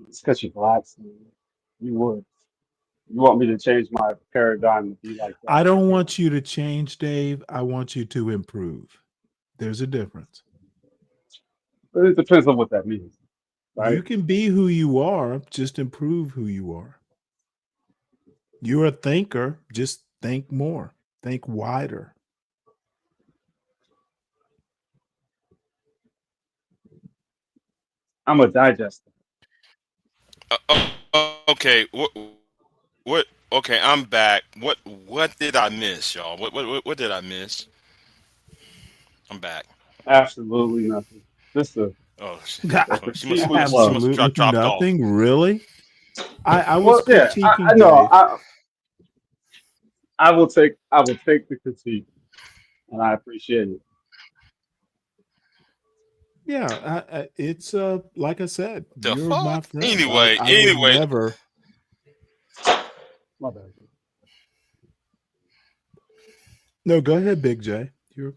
It's because you're black. So you would. You want me to change my paradigm to be like that? I don't want you to change, Dave. I want you to improve. There's a difference. But it depends on what that means, right? You can be who you are, just improve who you are. You're a thinker, just think more, think wider. I'm a digester. Okay. What? Okay, I'm back. What did I miss, y'all? What did I miss? I'm back. Absolutely nothing. Just a Oh, she critique must with she love. must have Absolutely dropped off. nothing. Really? I was Well, yeah, I critiquing know. Dave. I will take the critique, and I appreciate it. Yeah, it's like I said, The you're my fuck? friend. Anyway, I would anyway. never. My bad. No, go ahead, Big J. You're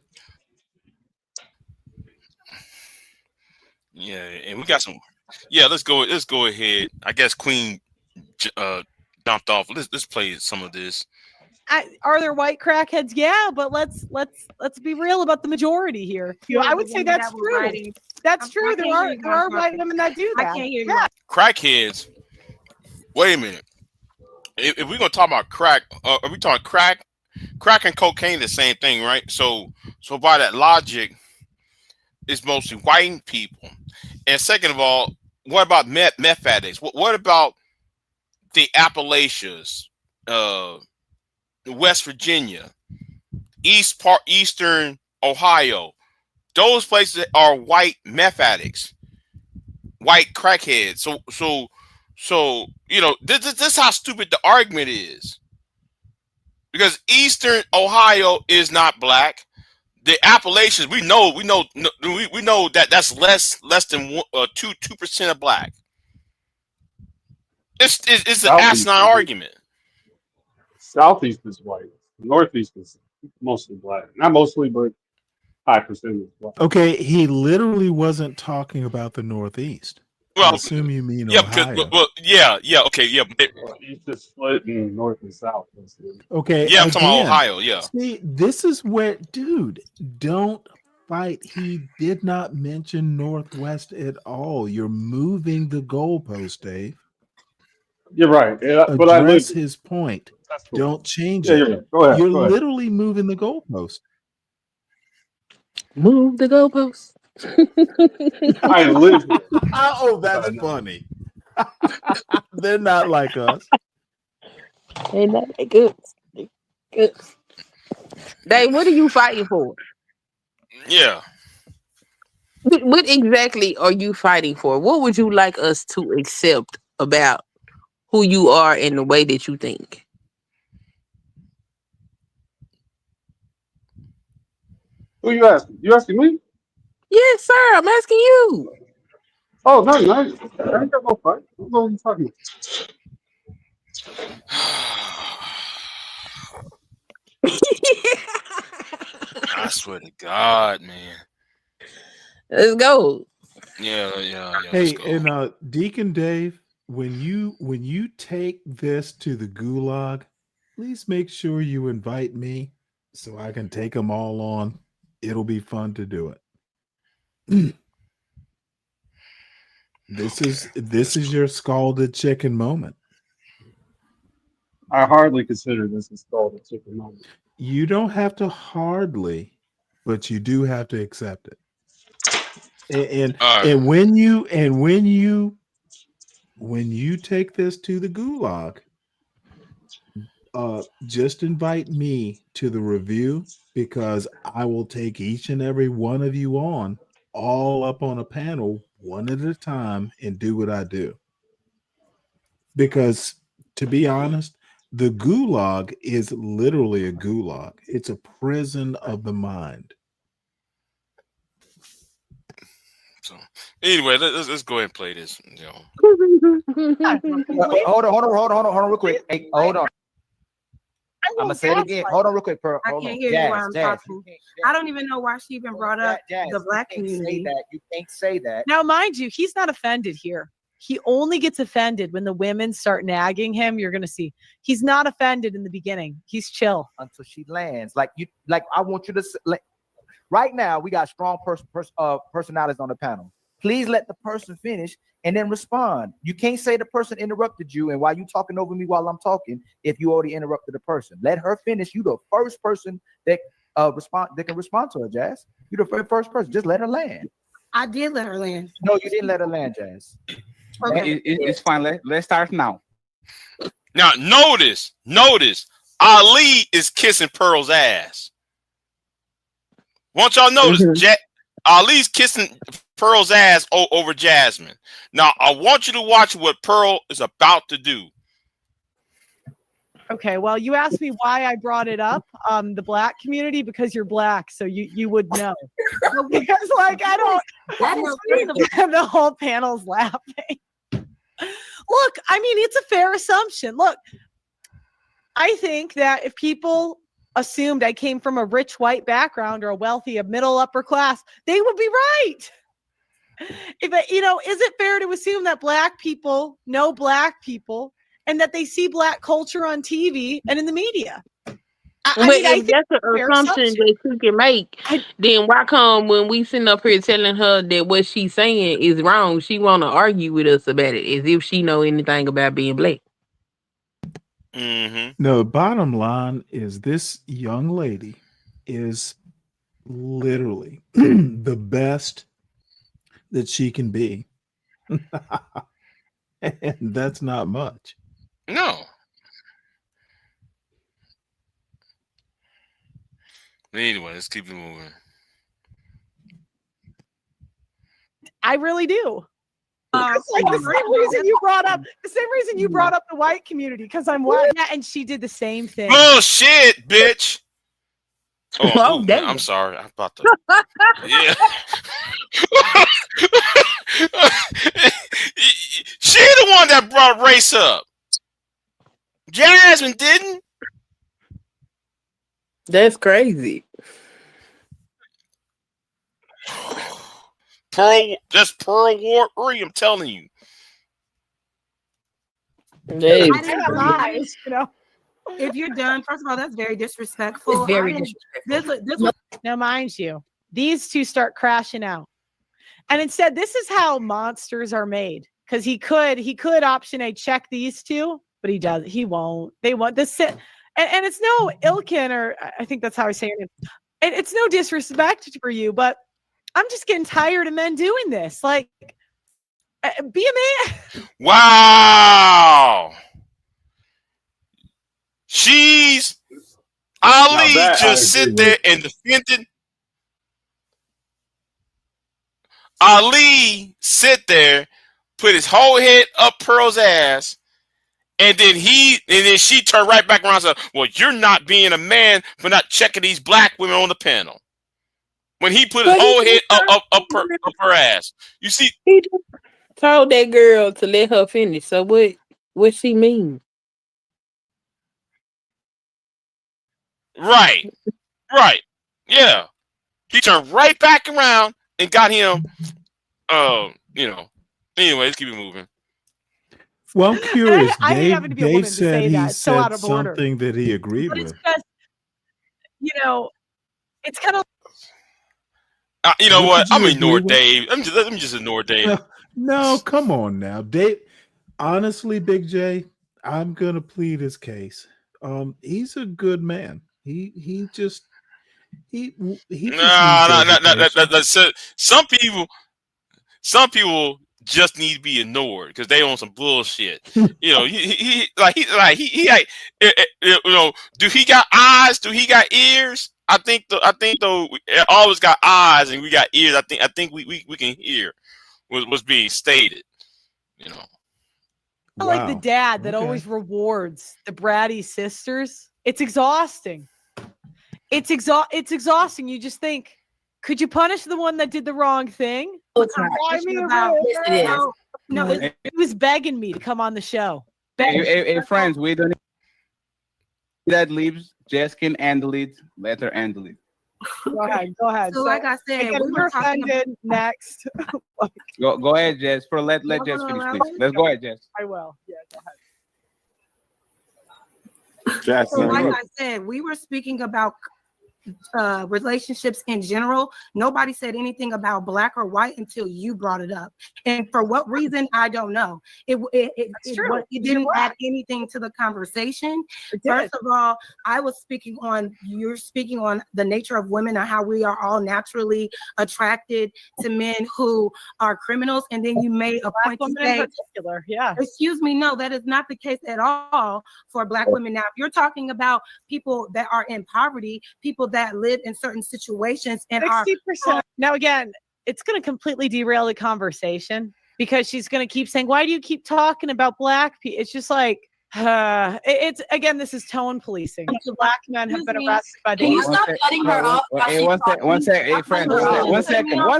Yeah, and we got some. Yeah, let's go. Let's go ahead. I guess Queen jumped off. Let's play some of this. Are there white crackheads? Yeah, but let's be real about the majority here. Yeah, I would the say women that's that were true. writing. That's I true. can't hear you, There are Mark. white women that do I that. can't hear you. Yeah. Crackheads. Wait a minute. If we're gonna talk about crack, are we talking crack? Crack and cocaine, the same thing, right? So by that logic, it's mostly white people. And second of all, what about meth addicts? What about the Appalachians, West Virginia, Eastern Ohio? Those places are white meth addicts, white crackheads. So this is how stupid the argument is. Because Eastern Ohio is not black. The Appalachians, we know that that's less than 2% of black. It's an Southeast asinine argument. Southeast is white. Northeast is mostly black. Not mostly, but high percentage black. okay. He literally wasn't talking about the Northeast. I Well, assume you mean yeah, because Ohio. okay, yeah, East is split in north and south. Okay, yeah. I'm talking about again, Ohio, yeah. see, this is where, dude, don't fight. He did not mention Northwest at all. You're moving the goalpost, Dave. You're right. Yeah, but I Address lived. his point. That's cool. Don't change Yeah, it. yeah. Go ahead. You're Go ahead. literally moving the goalpost. Move the goalposts. I live here. Oh, But that's I know. funny. They're not like us. Ain't that good? Good. Dave, what are you fighting for? Yeah. What exactly are you fighting for? What would you like us to accept about who you are and the way that you think? Who you asking? You asking me? Yes, sir. I'm asking you. Oh no, no, I ain't got no fight. What are you talking about? I swear to God, man. Let's go. Yeah. Let's Hey, go. and Deacon Dave, when you take this to the gulag, please make sure you invite me so I can take them all on. It'll be fun to do it. This Okay. is your scalded chicken moment. I hardly consider this installed a chicken moment. You don't have to hardly, but you do have to accept it. And All right. and when you take this to the gulag, just invite me to the review because I will take each and every one of you on all up on a panel one at a time and do what I do. Because to be honest, the gulag is literally a gulag. It's a prison of the mind. So anyway, let's go ahead and play this. Hold on, real quick. Hey, hold on. I'm gonna say it again. Hold on, real quick, Pearl. I Hold can't on. hear you while I'm Jazz. talking. I don't even know why she even brought up the black you can't say community. that. You can't say that. Now, mind you, he's not offended here. He only gets offended when the women start nagging him. You're gonna see he's not offended in the beginning. He's chill until she lands. Like I want you to like. Right now, we got strong personalities on the panel. Please let the person finish and then respond. You can't say the person interrupted you, and while you talking over me while I'm talking, if you already interrupted the person, let her finish. You the first person that can respond to her, Jazz. You the first person. Just let her land. I did let her land. No, you didn't let her land, Jazz. Okay. It's fine. Let's start now. Now notice, Ali is kissing Pearl's ass. Want y'all notice, Ali's kissing Pearl's ass over Jasmine. Now I want you to watch what Pearl is about to do. Okay, well, you asked me why I brought it up, the black community, because you're black, so you would know. Because like I don't. The whole panel's laughing. Look, I mean, it's a fair assumption. Look, I think that if people assumed I came from a rich white background or a wealthy, middle upper class, they would be right. Is it fair to assume that black people know black people and that they see black culture on TV and in the media? I think that's an assumption that you can make. Then why come when we sitting up here telling her that what she's saying is wrong, she want to argue with us about it as if she know anything about being black? Mm-hmm. No, bottom line is this young lady is literally the best that she can be. And that's not much. No. Anyway, let's keep it moving. I really do. It's like the same reason you brought up the white community, because I'm white. Yeah, and she did the same thing. Bullshit, bitch. Oh, damn. I'm sorry. I'm about to. Yeah. She the one that brought race up. Jasmine didn't. That's crazy. Pearl War. I'm telling you. Dave. I didn't lie. If you're done, first of all, that's very disrespectful. It's very disrespectful. Now, mind you, these two start crashing out. And instead, this is how monsters are made. Because he could option A, check these two, but he won't. They won't. And it's no Ilkin, or I think that's how I say it. And it's no disrespect for you, but I'm just getting tired of men doing this. Like, be a man. Wow. Now Ali that I just agree sit there with. and defended. Ali sit there, put his whole head up Pearl's ass, and then she turned right back around and said, "Well, you're not being a man for not checking these black women on the panel." When he put his But he whole head just up her ass. You see, he just told that girl to let her finish. So what she mean? right, right, yeah. He turned right back around and got him. You know. Anyway, let's keep it moving. Well, I'm curious. I hate having to be a Dave woman to said say he that. It's so out said of order. something that he agreed But it's with. just, it's kind of. You know What what? did I'm you gonna ignore agree with? Dave. Let me just ignore Dave. No, come on now, Dave. Honestly, Big J, I'm gonna plead his case. He's a good man. He just he just needs education. No. Some people just need to be ignored because they on some bullshit. You know, you know, do he got eyes? Do he got ears? I think though we always got eyes and we got ears. I think we can hear what's being stated. You know. I like the Wow. dad that Okay. always rewards the bratty sisters. It's exhausting. It's exhausting. You just think, could you punish the one that did the wrong thing? It's not. Buy me a Yes, it is. No, he was begging me to come on the show. Hey, friends, we don't need that leaves. Jess can handle it. Let her handle it. Go ahead. So, like I said, again, we we're were talking about. offended. Next. Go ahead, Jess. Let Y'all Jess gonna finish, allow please. it? Let's go ahead, Jess. I will. Yeah, go ahead. Jackson, So, like I said, we were speaking about relationships in general. Nobody said anything about black or white until you brought it up, and for what reason I don't know. It didn't add anything to the conversation. First of all, you're speaking on the nature of women and how we are all naturally attracted to men who are criminals, and then you made a point to say, in particular, yeah. excuse me, no, that is not the case at all for black women. Now, if you're talking about people that are in poverty, people that live in certain situations and 60%. Now, again, it's going to completely derail the conversation because she's going to keep saying, why do you keep talking about black people? It's just like, it's again, this is tone policing. Black men have been arrested by the. Can you stop cutting her off? Hey, one sec. Hey, friends, one second. I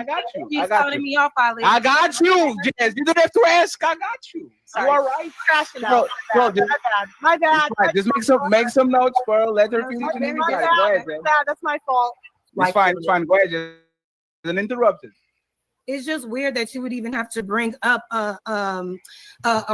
got you. She's cutting me off, Ali. I got you, Jess. You don't have to ask. I got you. Sorry. You all right? Bro, my bad. Just make some notes for her. Let her finish and then we got it. Go ahead, Jess. That's my fault. It's fine. Go ahead, Jess. Uninterrupted. It's just weird that you would even have to bring up a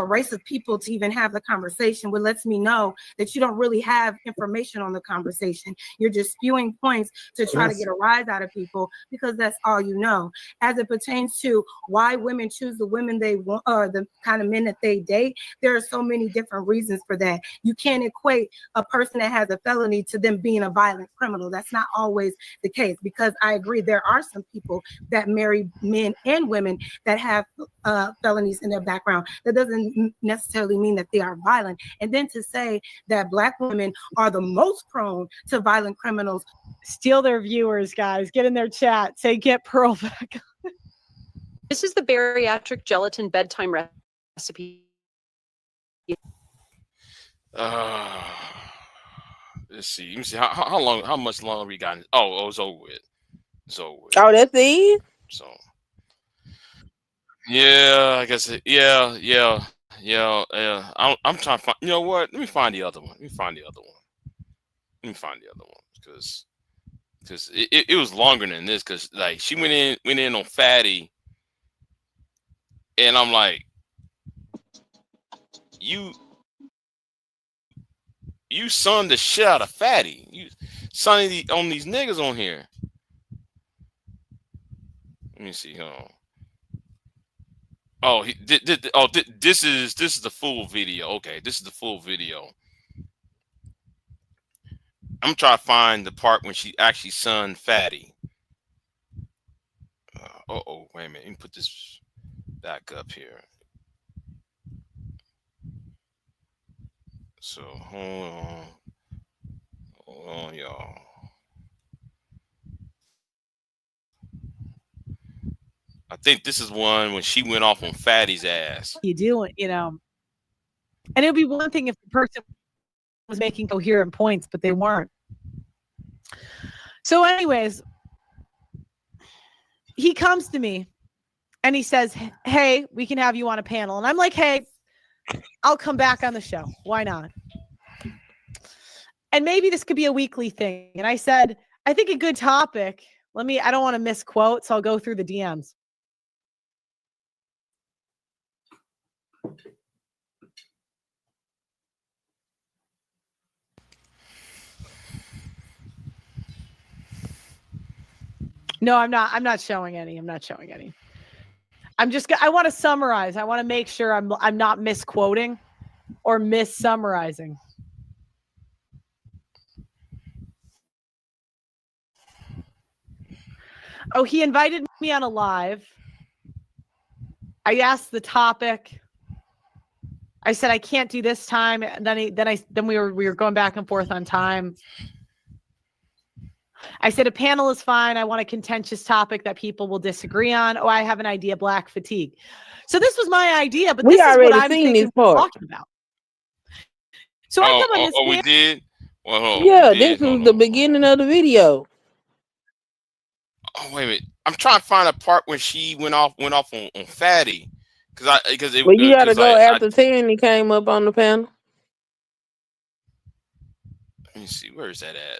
race of people to even have the conversation, which lets me know that you don't really have information on the conversation. You're just spewing points to try to get a rise out of people because that's all you know. As it pertains to why women choose the women they want or the kind of men that they date, there are so many different reasons for that. You can't equate a person that has a felony to them being a violent criminal. That's not always the case, because I agree there are some people that marry men and women that have felonies in their background. That doesn't necessarily mean that they are violent. And then to say that black women are the most prone to violent criminals. Steal their viewers, guys. Get in their chat. Say, get Pearl back. This is the bariatric gelatin bedtime recipe. Let's see. Let me see how much longer we got. Oh, it's over with. It's over with. Oh, that's it. So yeah, I guess yeah. I'm trying to find. You know what? Let me find the other one because it was longer than this. Because like she went in on Fatty, and I'm like, you son the shit out of Fatty. You sonny on these niggas on here. Let me see. Oh, this is the full video. Okay, this is the full video. I'm trying to find the part when she actually sunned Fatty. Wait a minute. Let me put this back up here. So hold Hold on, y'all. I think this is one when she went off on Fatty's ass. You do, and it would be one thing if the person was making coherent points, but they weren't. So, anyways, he comes to me and he says, "Hey, we can have you on a panel." And I'm like, "Hey, I'll come back on the show. Why not? And maybe this could be a weekly thing." And I said, "I think a good topic. I don't want to misquote, so I'll go through the DMs." No, I'm not showing any. I'm not showing any. I want to summarize. I want to make sure I'm not misquoting or mis-summarizing. Oh, he invited me on a live. I asked the topic. I said I can't do this time. And then we were going back and forth on time. I said a panel is fine. I want a contentious topic that people will disagree on. Oh, I have an idea: black fatigue. So this was my idea, but We this is already what I'm seen thinking this part. talking about. So I come on this. We did. Well, hold on, Yeah, we did. this was the beginning of the video. Oh, wait a minute. I'm trying to find a part when she went off on Fatty, because Well, you gotta go after Tierney came up on the panel. Let me see, where is that at?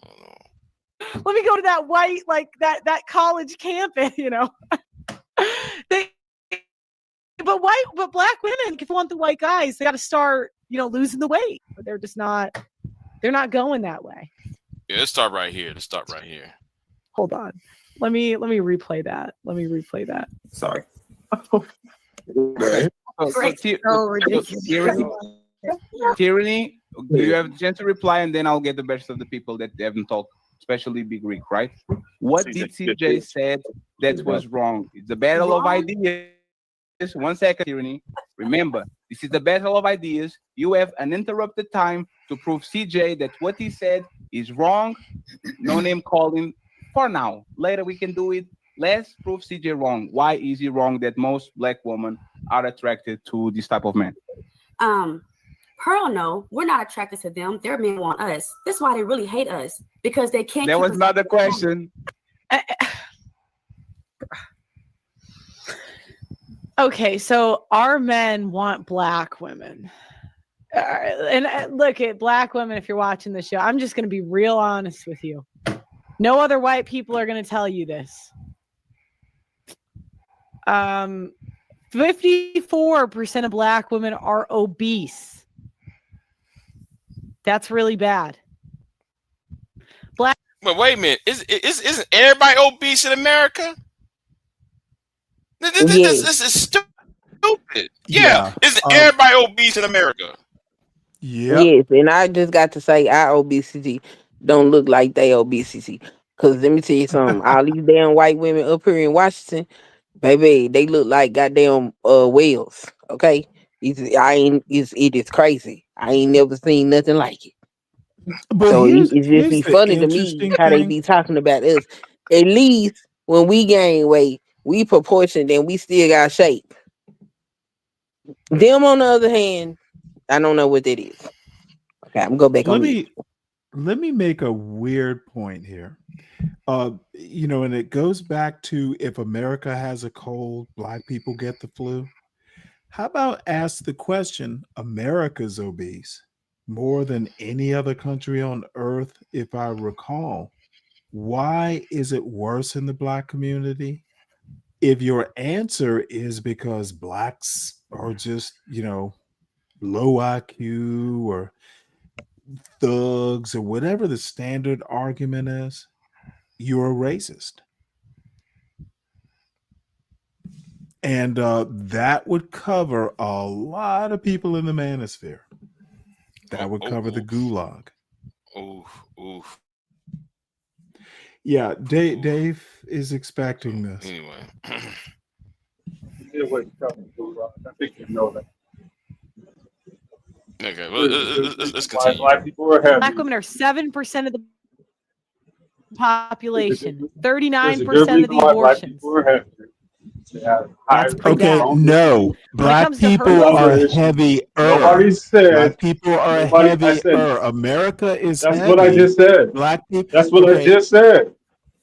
Hold on. Let me go to that white, like that college campus, But black women, if you want the white guys, they got to start, losing the weight. But they're not going that way. Yeah, let's start right here. Hold on. Let me replay that. Sorry. Tyranny, you have a chance to reply, and then I'll get the best of the people that haven't talked, especially Big Rick, right? What did CJ said that was wrong? It's a battle of ideas. 1 second, Tyranny. Remember, this is the battle of ideas. You have uninterrupted time to prove CJ that what he said is wrong. No name calling for now. Later we can do it. Let's prove CJ wrong. Why is he wrong that most black women are attracted to this type of man? Pearl, no, we're not attracted to them. Their men want us. That's why they really hate us, because they can't. That was not the question. Okay, so our men want black women. And look at black women, if you're watching the show, I'm just going to be real honest with you. No other white people are going to tell you this. 54% of black women are obese. That's really bad. But wait a minute, isn't everybody obese in America? This is stupid. Yeah. Isn't everybody obese in America? Yeah. Yes, and I just got to say our obesity don't look like they obesity. Cause let me tell you something, all these damn white women up here in Washington, baby, they look like goddamn whales. Okay, it is crazy. I ain't never seen nothing like it. But So here's it's just be the funny to me interesting how they thing. be talking about us. At least when we gain weight, we proportioned and we still got shape. Them on the other hand, I don't know what that is. Okay, I'm gonna go back on mute. Let me make a weird point here. And it goes back to, if America has a cold, black people get the flu. How about ask the question, America's obese more than any other country on earth, if I recall. Why is it worse in the black community? If your answer is because blacks are just, low IQ or thugs or whatever the standard argument is, you're a racist. And that would cover a lot of people in the manosphere. That would cover the gulag. Oof. Yeah, Dave is expecting this. Anyway. I think you know that. Okay, well, let's Why continue. black people are heavy. Black women are 7% of the population, There's a 39% good of reason the why black abortions. people are heavy. They have high That's pretty Okay, bad. no. When it Black comes to people herpes, are other issues. heavier. Nobody said. Black people are Nobody. I said. heavier. America is That's heavy. what I just said. Black people. That's what I Okay, just said.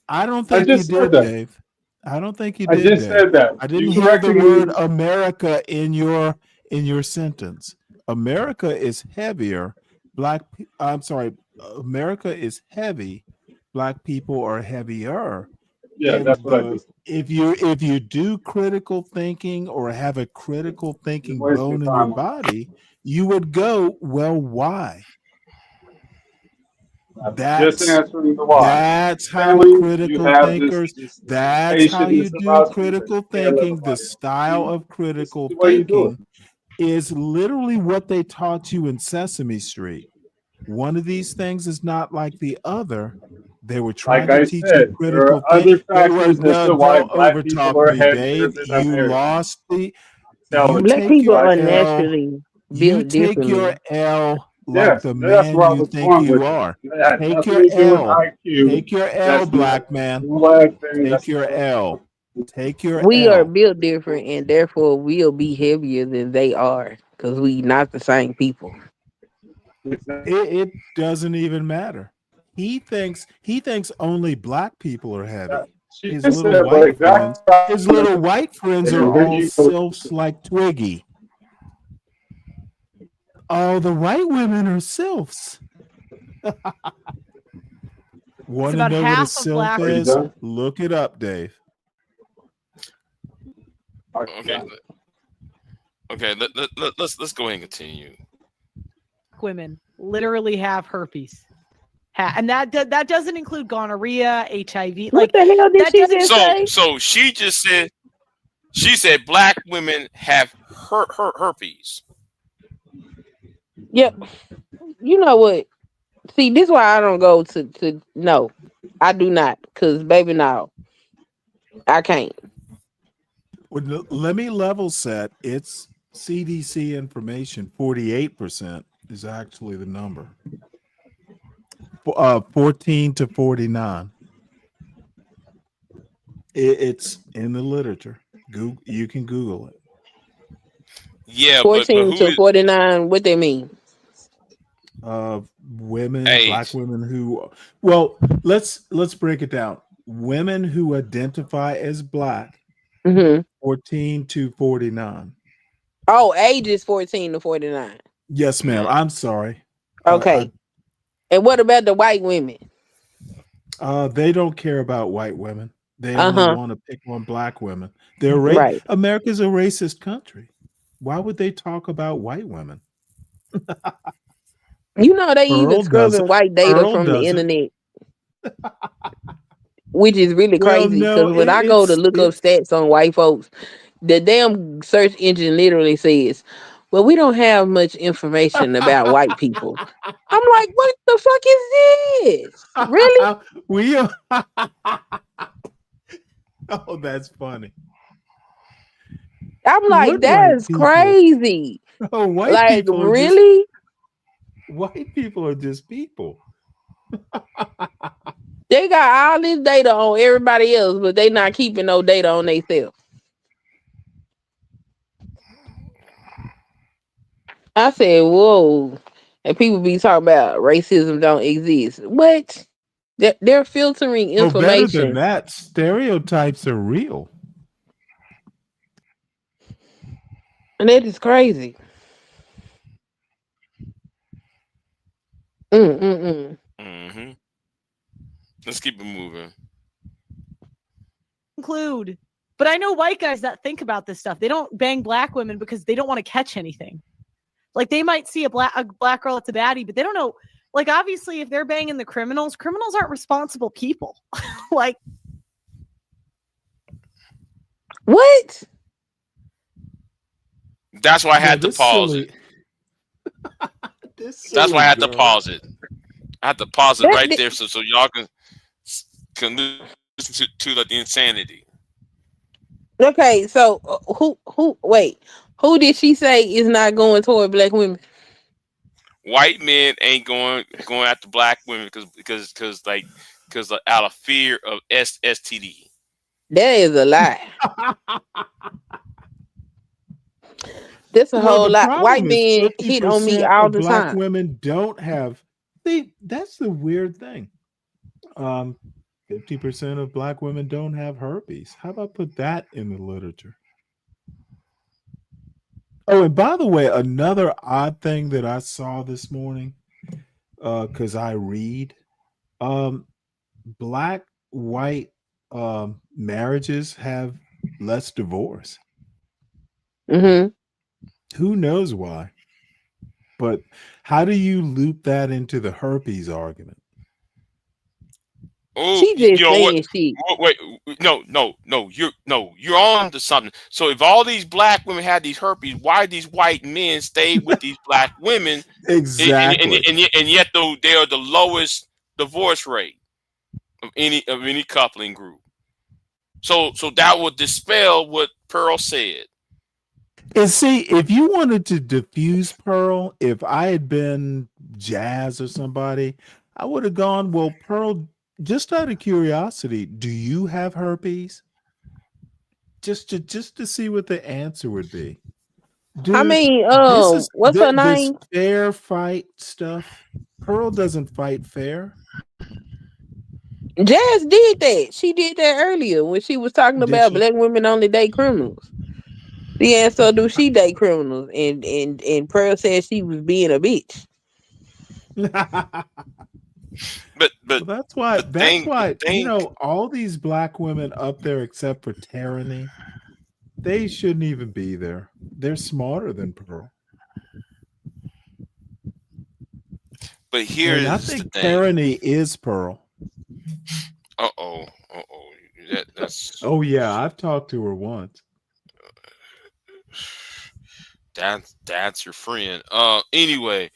I don't I think you just said did, that. Dave. I don't think you I did, just Dave. said that. I didn't You hear the correcting word me. America in your sentence. America is heavier. I'm sorry. America is heavy. Black people are heavier. Yeah, And that's what I just. if you do critical thinking or have a critical thinking You're wasting bone in your time. body, you would go, well, why? Just answering the why. That's how Family, you critical have thinkers. this That's how you patience do about you that critical you can't let thinking. The nobody else style see. of critical This is the way you do it. thinking is literally what they taught you in Sesame Street. One of these things is not like the other. They were trying Like to I teach you said, there critical are think. other factors as No, to why don't black people overtalk are me, heavier Dave. than You Americans. lost the. Tell You me. Black take people your are L. naturally You built take your differently. L like Yes, the that's man where I you was think going you with it. are. That had Take nothing your to do with L. IQ. Take your L, That's black not man. black thing. Take That's your not. L. Take your We are L. built different, and therefore we'll be heavier than they are because we not the same people. It doesn't even matter. He thinks only black people are heavy. She His just little said, but white friends, his exactly. little white friends are all sylphs like Twiggy. Oh, the white women are sylphs. Want to about know what a half of sylph black is? people. Look it up, Dave. Okay. Okay. Let's go ahead and continue. Women literally have herpes. And that doesn't include gonorrhea, HIV. What the hell did she just say? So she just said. She said black women have herpes. Yep. You know what? See, this is why I don't go to no. I do not. Cause baby, no. I can't. Well, let me level set. It's CDC information. 48% is actually the number. 14 to 49. It's in the literature. Google, you can Google it. Yeah, but 14 who to is 49. What they mean? Women, age? black women who, well, let's break it down. Women who identify as black, 14 to 49. Oh, age is 14 to 49. Yes, ma'am. I'm sorry. Okay. And what about the white women? They don't care about white women. They only want to pick on black women. They're Right. America's a racist country. Why would they talk about white women? You know they even Earl scrubbing white data from the doesn't. internet, which is really Well, crazy. no, Because when I go to look up stats on white folks, the damn search engine literally says, "Well, we don't have much information about white people." I'm like, "What the fuck is this? Really?" We are. Oh, that's funny. I'm like, What white "That's people? crazy." Oh, white Like, people are really? white people are just people. They got all this data on everybody else, but they not keeping no data on themselves. I said, "Whoa!" And people be talking about racism don't exist. What? They're filtering Well, better than information, that, stereotypes are real. and that is crazy. Mm. Mm-hmm. Let's keep it moving. Include, but I know white guys that think about this stuff. They don't bang black women because they don't want to catch anything. Like they might see a black girl that's a baddie, but they don't know. Like obviously, if they're banging the criminals aren't responsible people. Like what? That's why I had to pause it. That's why I had to pause it. I had to pause it right there so y'all can listen to the insanity. Okay, so who? Wait, who did she say is not going toward black women? white men ain't going after black women because out of fear of STD. That is a lie. That's a Well, whole the lot. White problem is men hit on me 50% all of the black time. women don't have. See, that's the weird thing. 50% of black women don't have herpes. How about put that in the literature? Oh, and by the way, another odd thing that I saw this morning, because I read, um, black white marriages have less divorce. Mm-hmm. Who knows why? But how do you loop that into the herpes argument? Oh, She you just know what? saying shit. Wait, you're on to something. So if all these black women had these herpes, why these white men stay with these black women, Exactly. and yet though they are the lowest divorce rate of any coupling group. So that would dispel what Pearl said. And see, if you wanted to diffuse Pearl, if I had been Jazz or somebody, I would have gone, well, Pearl, just out of curiosity, do you have herpes? Just to see what the answer would be. I Dude, mean, this what's her this name? fair fight stuff. Pearl doesn't fight fair. Jazz did that. She did that earlier when she was talking Did about she? black women only date criminals. Yeah, so do she date criminals? And Pearl said she was being a bitch. But Well, that's why the thing all these black women up there except for Tyranny, they shouldn't even be there. They're smarter than Pearl. but here And I is the think thing. Tyranny is Pearl. Uh-oh. That's Oh yeah, I've talked to her once. that's your friend. Anyway,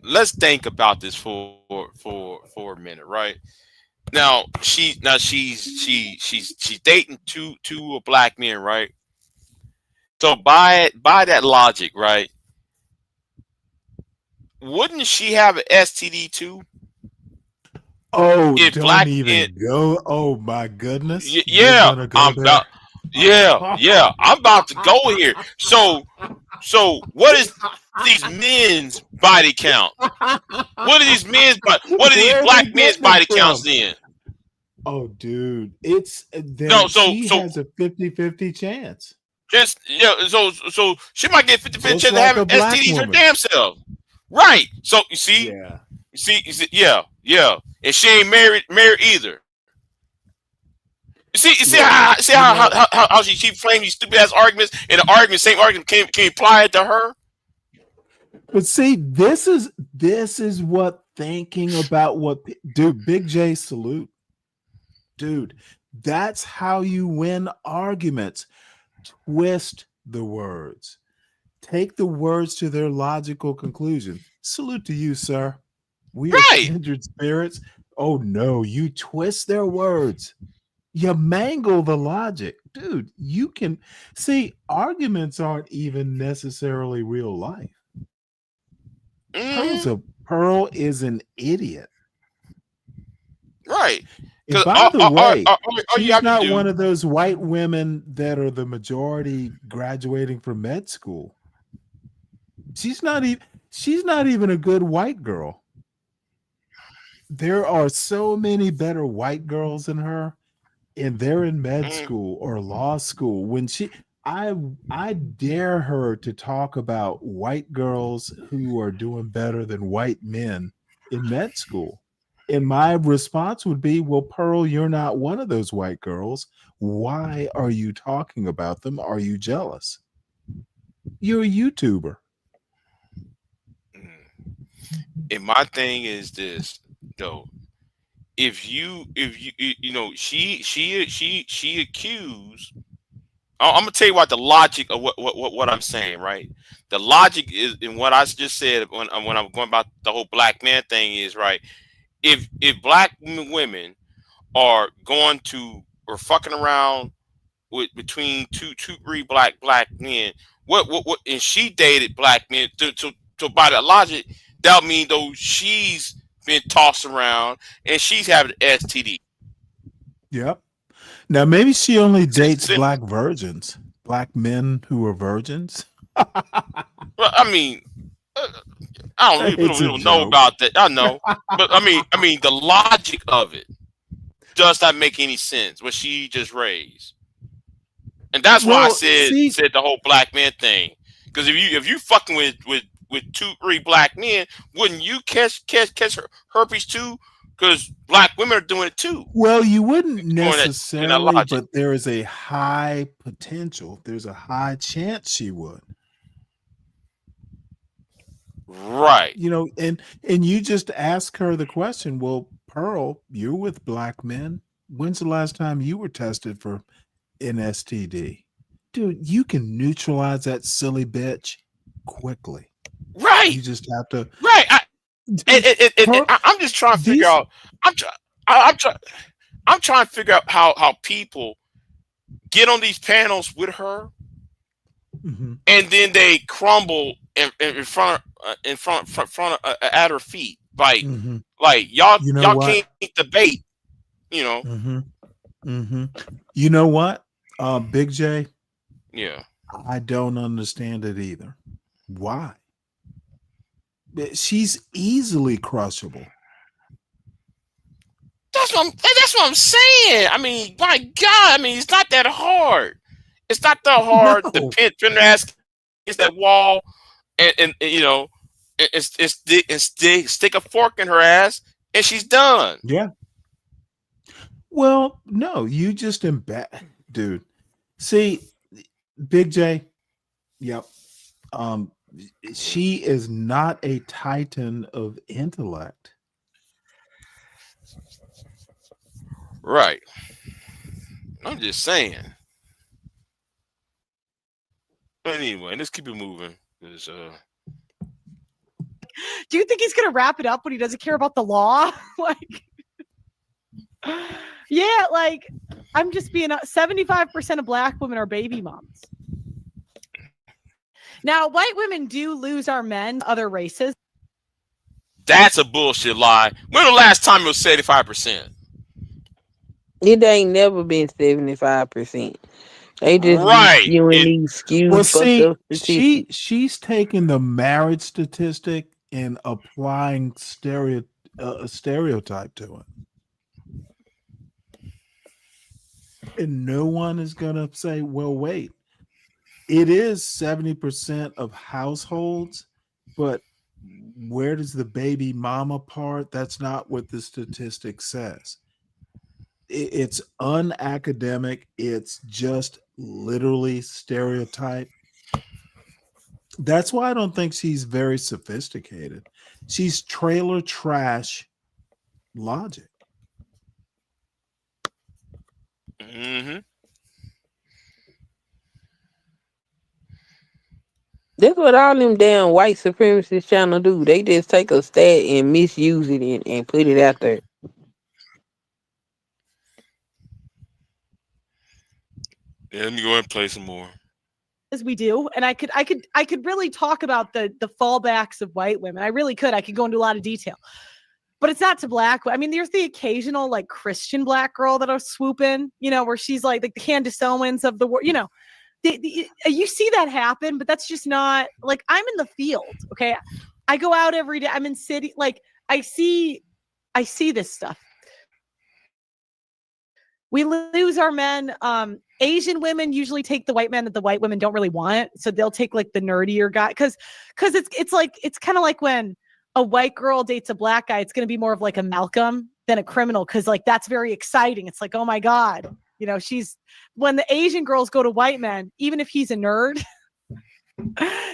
let's think about this for a minute, right? Now she's dating two black men, right? So by that logic, right? Wouldn't she have an STD too? Oh, If don't black men, even go. Oh my goodness. You're yeah, gonna go there. I'm about to go here. So what is these men's body count? What are these what are these Where are they black men's getting it body counts from? then? Oh, dude. It's No, then she has a 50-50 chance. just so she might get 50% Just chance of like having a black STDs her woman. damn self. Right. So Yeah. yeah. And she ain't married either. You see Look, you know, how she keep playing these stupid ass arguments, and the same argument can apply it to her. but see, this is what thinking about dude, Big J salute. Dude, that's how you win arguments. Twist the words. Take the words to their logical conclusion. Salute to you, sir. We are Right. kindred spirits. Oh no, you twist their words. You mangle the logic. Dude, you can see arguments aren't even necessarily real life. Pearl is an idiot. Right. And Because by the way, all you she's have to not one do. of those white women that are the majority graduating from med school. She's not even a good white girl. There are so many better white girls than her, and they're in med school or law school. When I dare her to talk about white girls who are doing better than white men in med school. And my response would be, well, Pearl, you're not one of those white girls. Why are you talking about them? Are you jealous? You're a YouTuber. And my thing is this, though. If you she accused. I'm gonna tell you what the logic of what I'm saying, right? The logic is in what I just said when I'm going about the whole black man thing is right. If black women are going to or fucking around between two, three black men. What? And she dated black men. To by the logic, that mean though she's been tossed around and she's having STD. Yep. Now maybe she only dates black virgins, black men who are virgins. Well, I mean, I don't. We don't know about that. I know, but I mean, the logic of it does not make any sense. What she just raised, and that's why I said the whole black man thing. Because if you fucking with 2, 3 black men, wouldn't you catch herpes too? Because black women are doing it too. Well, you wouldn't necessarily, but there is a high potential. There's a high chance she would. Right. You know, and you just ask her the question, well, Pearl, you're with black men. When's the last time you were tested for an STD? Dude, you can neutralize that silly bitch quickly. Right. You just have to. Right. I'm just trying to figure out. I'm trying to figure out how people get on these panels with her, and then they crumble in front at her feet. Like y'all can't debate. You know. You know what, Big J? Yeah. I don't understand it either. Why? She's easily crushable. That's what I'm saying. I mean, my God. I mean, it's not that hard. It's not that hard to pin her ass against that wall and you know, stick a fork in her ass and she's done. Yeah. Well, no, you just dude. See, Big J. Yep. She is not a titan of intellect. Right. I'm just saying. But anyway, let's keep it moving. Do you think he's gonna wrap it up when he doesn't care about the law? Like, yeah, like I'm just being 75% of black women are baby moms. Now, white women do lose our men to other races. That's a bullshit lie. When the last time it was 75%? It ain't never been 75%. They just right. Skewing these skewed. Well, see, she's taking the marriage statistic and applying a stereotype to it. And no one is gonna say, well, wait. It is 70% of households, but where does the baby mama part? That's not what the statistic says. It's unacademic. It's just literally stereotype. That's why I don't think she's very sophisticated. She's trailer trash logic. That's what all them damn white supremacists trying to do. They just take a stat and misuse it and put it out there. Yeah, let me go and play some more. As we do, and I could really talk about the fallbacks of white women. I really could. I could go into a lot of detail, but it's not to black. I mean, there's the occasional like Christian black girl that'll swoop in, you know, where she's like the Candace Owens of the world, you know. You see that happen, but that's just not like I'm in the field. Okay. I go out every day. I'm in city. Like I see this stuff. We lose our men. Asian women usually take the white men that the white women don't really want. So they'll take like the nerdier guy. Cause it's kind of like when a white girl dates a black guy, it's going to be more of like a Malcolm than a criminal. Cause like, that's very exciting. It's like, oh my God. You know, when the Asian girls go to white men, even if he's a nerd,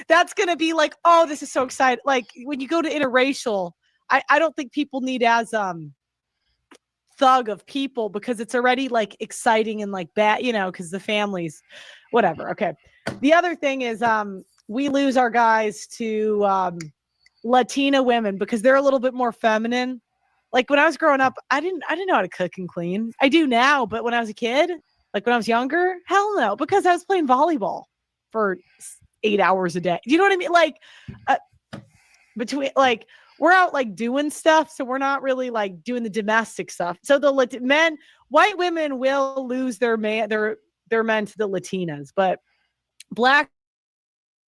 that's going to be like, oh, this is so exciting. Like when you go to interracial, I don't think people need as thug of people because it's already like exciting and like bad, you know, because the families, whatever. Okay. The other thing is we lose our guys to Latina women because they're a little bit more feminine. Like when I was growing up, I didn't know how to cook and clean. I do now, but when I was a kid, Like when I was younger? Hell no, because I was playing volleyball for 8 hours a day. You know what I mean? Like between like we're out like doing stuff, so we're not really like doing the domestic stuff. So the white women will lose their men to the Latinas, but black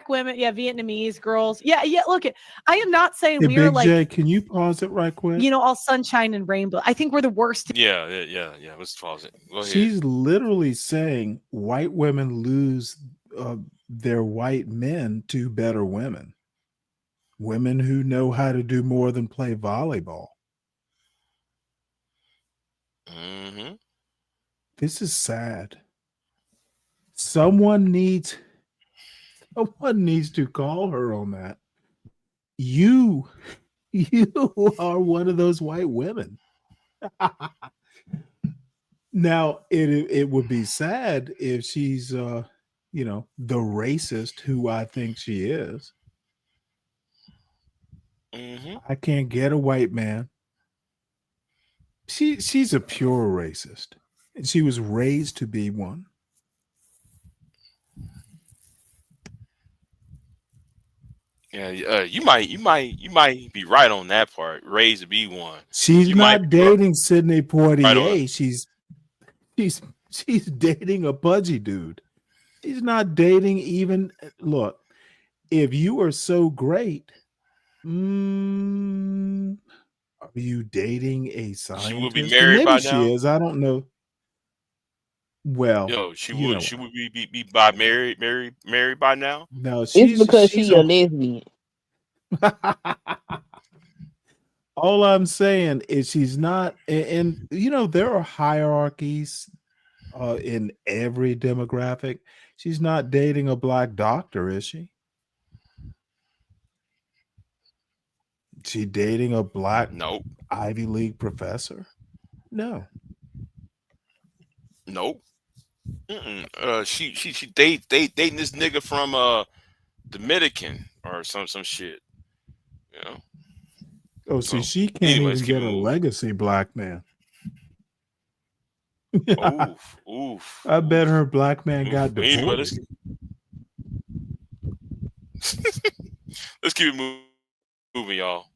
women, Vietnamese girls, look, I am not saying Hey, we're Big like, J, can you pause it right quick? all sunshine and rainbow. I think we're the worst. Yeah. Let's pause it. Go ahead. She's literally saying white women lose their white men to better women who know how to do more than play volleyball. Mm-hmm. This is sad. Someone needs to call her on that. You are one of those white women. Now it would be sad if she's the racist who I think she is. Mm-hmm. I can't get a white man. She's a pure racist, and she was raised to be one. Yeah, you might be right on that part. Raised to be one. She's not dating Sidney Poitier. Right, she's dating a pudgy dude. She's not dating even. Look, if you are so great, are you dating a scientist? She would be married by now. She is. I don't know. Well, she would be by married by now. No, it's because she's a lesbian. All I'm saying is she's not, and there are hierarchies in every demographic. She's not dating a black doctor, is she? She dating a black Ivy League professor? No. Nope. She dating this nigga from Dominican or some shit. Oh, see, she can't even get a legacy black man. Oof. I bet her black man got Anyway, divorced. Let's keep it moving, y'all.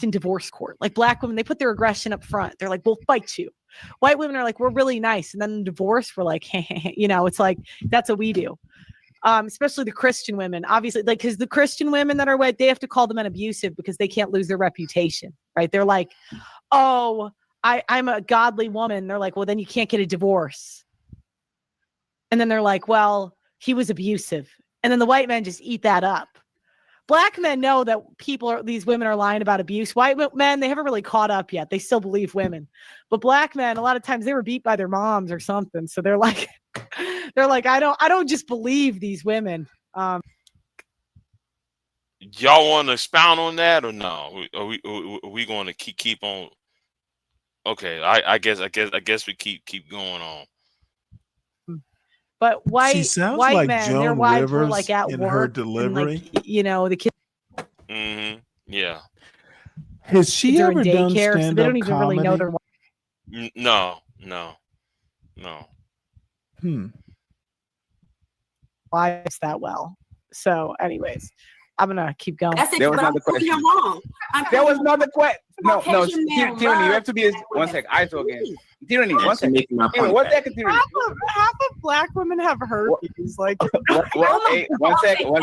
In divorce court, like black women, they put their aggression up front. They're like, we'll fight you. White women are like, we're really nice, and then in divorce, we're like, it's like that's what we do. Especially the Christian women, obviously, like because the Christian women that are white, they have to call the men abusive because they can't lose their reputation, right? They're like, oh, I'm a godly woman. They're like, well, then you can't get a divorce. And then they're like, well, he was abusive, and then the white men just eat that up. Black men know that these women are lying about abuse. White men, they haven't really caught up yet. They still believe women. But black men, a lot of times they were beat by their moms or something. So they're like, I don't just believe these women. Y'all want to expound on that or no? Are we going to keep on? Okay, I guess we keep going on. But she sounds white like men, Joan their wives Rivers were like at in work her delivery. And, like, the kids. Mm-hmm. Yeah. Has she ever done daycare, stand-up so they don't even comedy? really know their No. wives that well. So, anyways, I'm gonna keep going. That's it. There was But I'm another proving question. you're wrong. There was another question. No, Caucasian men Tyranny, you have to be love one sec. I talk again. Tyranny, one second. Anyway, one second, Tyranny. Half of black women have herpes. Like, Hey, one second.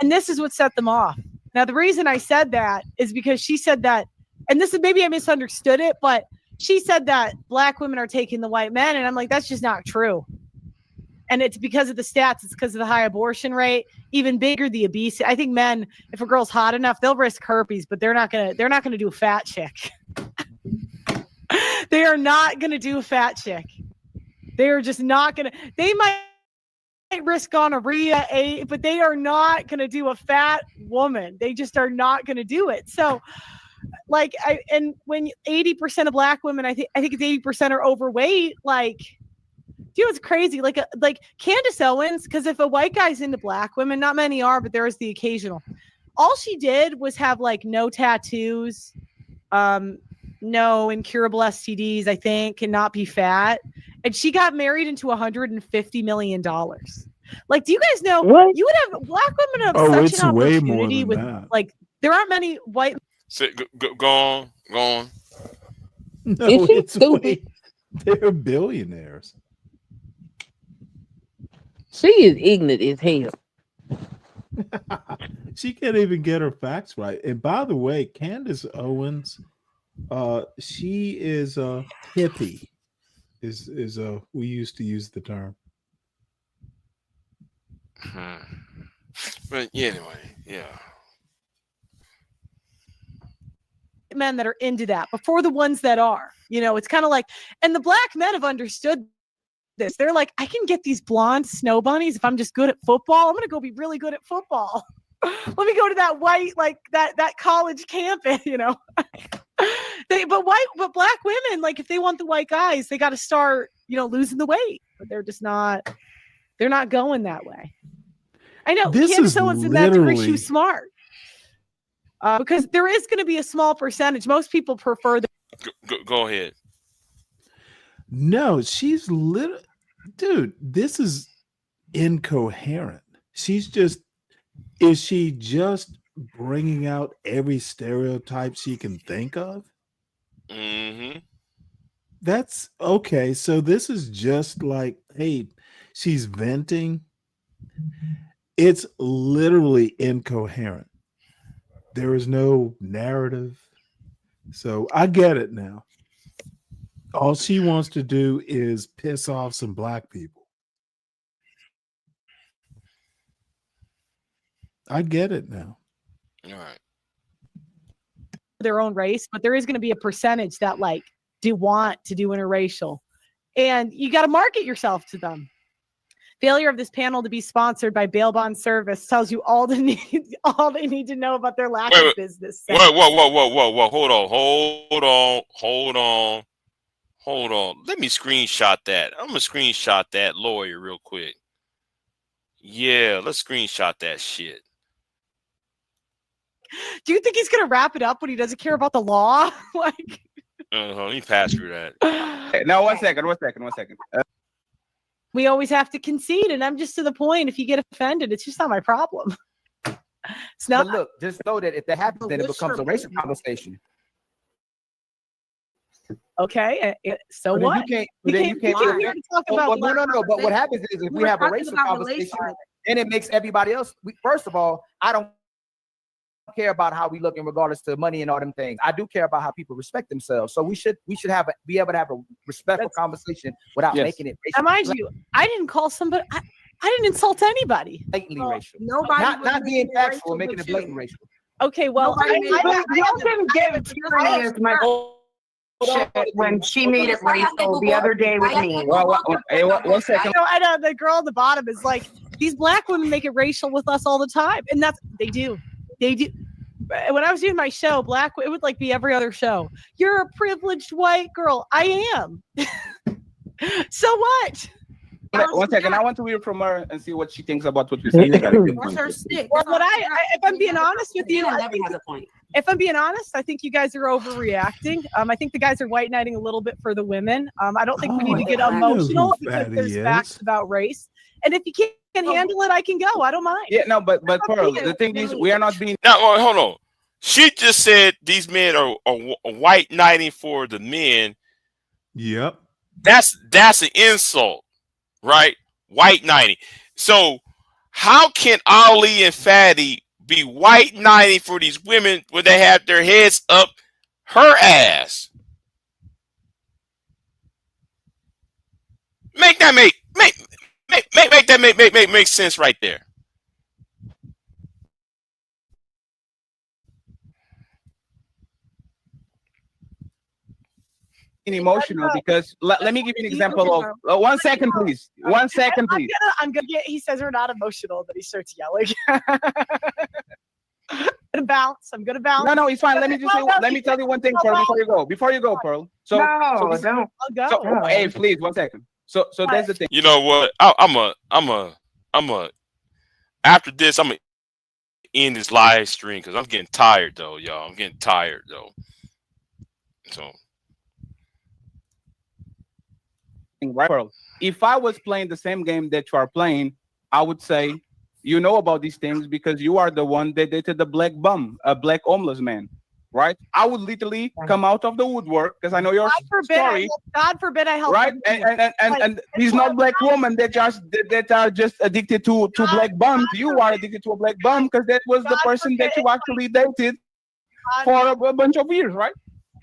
And this is what set them off. Now, the reason I said that is because she said that, and this is maybe I misunderstood it, but she said that black women are taking the white men, and I'm like, that's just not true. And it's because of the stats. It's because of the high abortion rate. Even bigger, the obesity. I think men, if a girl's hot enough, they'll risk herpes, but they're not gonna do a fat chick. They are not gonna do a fat chick. They are just not gonna. They might risk gonorrhea, but they are not gonna do a fat woman. They just are not gonna do it. So, like, and when 80% of black women, I think it's 80% are overweight. Like, do you know what's crazy? Like Candace Owens, because if a white guy's into black women, not many are, but there is the occasional. All she did was have like no tattoos, no incurable STDs, I think, cannot be fat. And she got married into $150 million. Like, do you guys know What? you would have black women have Oh, such it's an way more opportunity than with that. like there aren't many white. Go on, go on. No, Is she it's stupid? way. They're billionaires. She is ignorant as hell. She can't even get her facts right. And by the way, Candace Owens, she is a hippie. Is we used to use the term. But yeah, anyway, yeah. Men that are into that before the ones that are, it's kind of like, and the black men have understood this. They're like, I can get these blonde snow bunnies if I'm just good at football. I'm gonna go be really good at football. Let me go to that white, like that college campus, but black women, like if they want the white guys, they got to start, losing the weight. But they're not going that way. I know Candace Owens in that degree, she was smart. Because there is going to be a small percentage. Most people prefer the. Go ahead. No, she's dude, this is incoherent. Is she just bringing out every stereotype she can think of? Mm-hmm. That's okay. So this is just like, hey, she's venting. It's literally incoherent. There is no narrative. So I get it now. All she wants to do is piss off some black people. I get it now. All right. Their own race, but there is going to be a percentage that like do want to do interracial, and you got to market yourself to them. Failure of this panel to be sponsored by Bail Bond Service tells you all they need to know about their lack of business sense. Whoa. Hold on. Let me screenshot that. I'm going to screenshot that lawyer real quick. Yeah, let's screenshot that shit. Do you think he's going to wrap it up when he doesn't care about the law? Like, let me pass through that. Now, one second. We always have to concede, and I'm just to the point. If you get offended, it's just not my problem. It's not. But look, just know that if that happens, then it becomes a racial conversation. Okay, so But what? then you can't talk about. No. But what happens is if we have a racial conversation, then it makes everybody else. First of all, I don't care about how we look in regards to money and all them things. I do care about how people respect themselves. So we should be able to have a respectful conversation without making it racial. Now, mind you, I didn't call somebody. I didn't insult anybody. Blatantly racial. Nobody Not being factual, making it blatant racial. Okay, well, you can give Tierney as much shit when she made it racial the other day with me. One second. I know the girl at the bottom is like, these black women make it racial with us all the time, and they do. When I was doing my show, it would like be every other show. You're a privileged white girl. I am. So what? One second. I want to hear from her and see what she thinks about what we said. What's her stick? Well, if I'm being honest with you, never has a point. If I'm being honest, I think you guys are overreacting. I think the guys are white knighting a little bit for the women. I don't think we need to get emotional because there's facts about race. And if you can't handle it, I can go. I don't mind. Yeah, no, but Pearl, the thing is, we are not being. Now, hold on. She just said these men are white knighting for the men. Yep. That's an insult, right? White knighting. So how can Ali and Fatty be white knighting for these women when they have their heads up her ass? Make that make sense right there. Emotional because let me give you an example of 1 second, please. 1 second, please. I'm gonna get. He says we're not emotional, then he starts yelling. I'm gonna bounce. No, it's fine. Let me tell you one thing, Pearl, before you go, Pearl. So don't. So, hey, please, 1 second. So that's the thing. You know what? I'm a. After this, I'm gonna end this live stream because I'm getting tired, though, y'all. I'm getting tired, though. So right, Pearl. If I was playing the same game that you are playing, I would say you know about these things because you are the one that dated the black bum, a black homeless man, right? I would literally come out of the woodwork because I know your story. God forbid I help. Right, and these not black women that are just addicted to black bums. You are addicted to a black bum because that was the person that you actually dated for a bunch of years, right?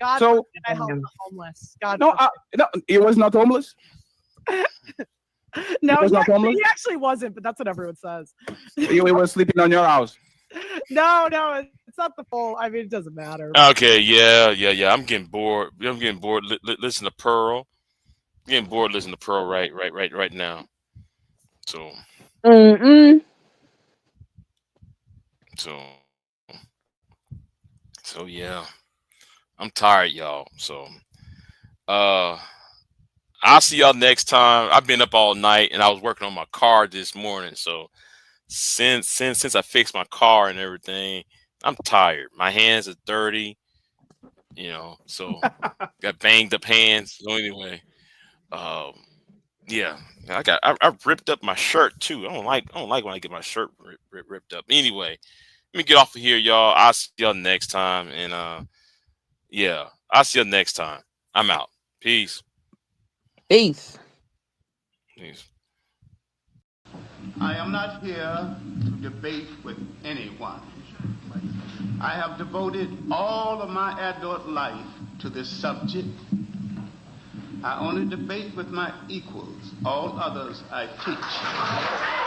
God so forbid I help the homeless. God no, no, he was not homeless. No, was not homeless? he actually wasn't, but that's what everyone says. He was sleeping on your house. No, it's not the full. I mean, it doesn't matter. okay, yeah. I'm getting bored. Listen to Pearl. I'm getting bored. Listen to Pearl right now. So so yeah, I'm tired, y'all. So I'll see y'all next time. I've been up all night and I was working on my car this morning. So since I fixed my car and everything, I'm tired. My hands are dirty, so got banged up hands. So anyway, yeah, I ripped up my shirt too. I don't like when I get my shirt ripped up. Anyway, let me get off of here, y'all. I'll see y'all next time. And yeah, I'll see you next time. I'm out. Peace. Peace. I am not here to debate with anyone. I have devoted all of my adult life to this subject. I only debate with my equals. All others I teach.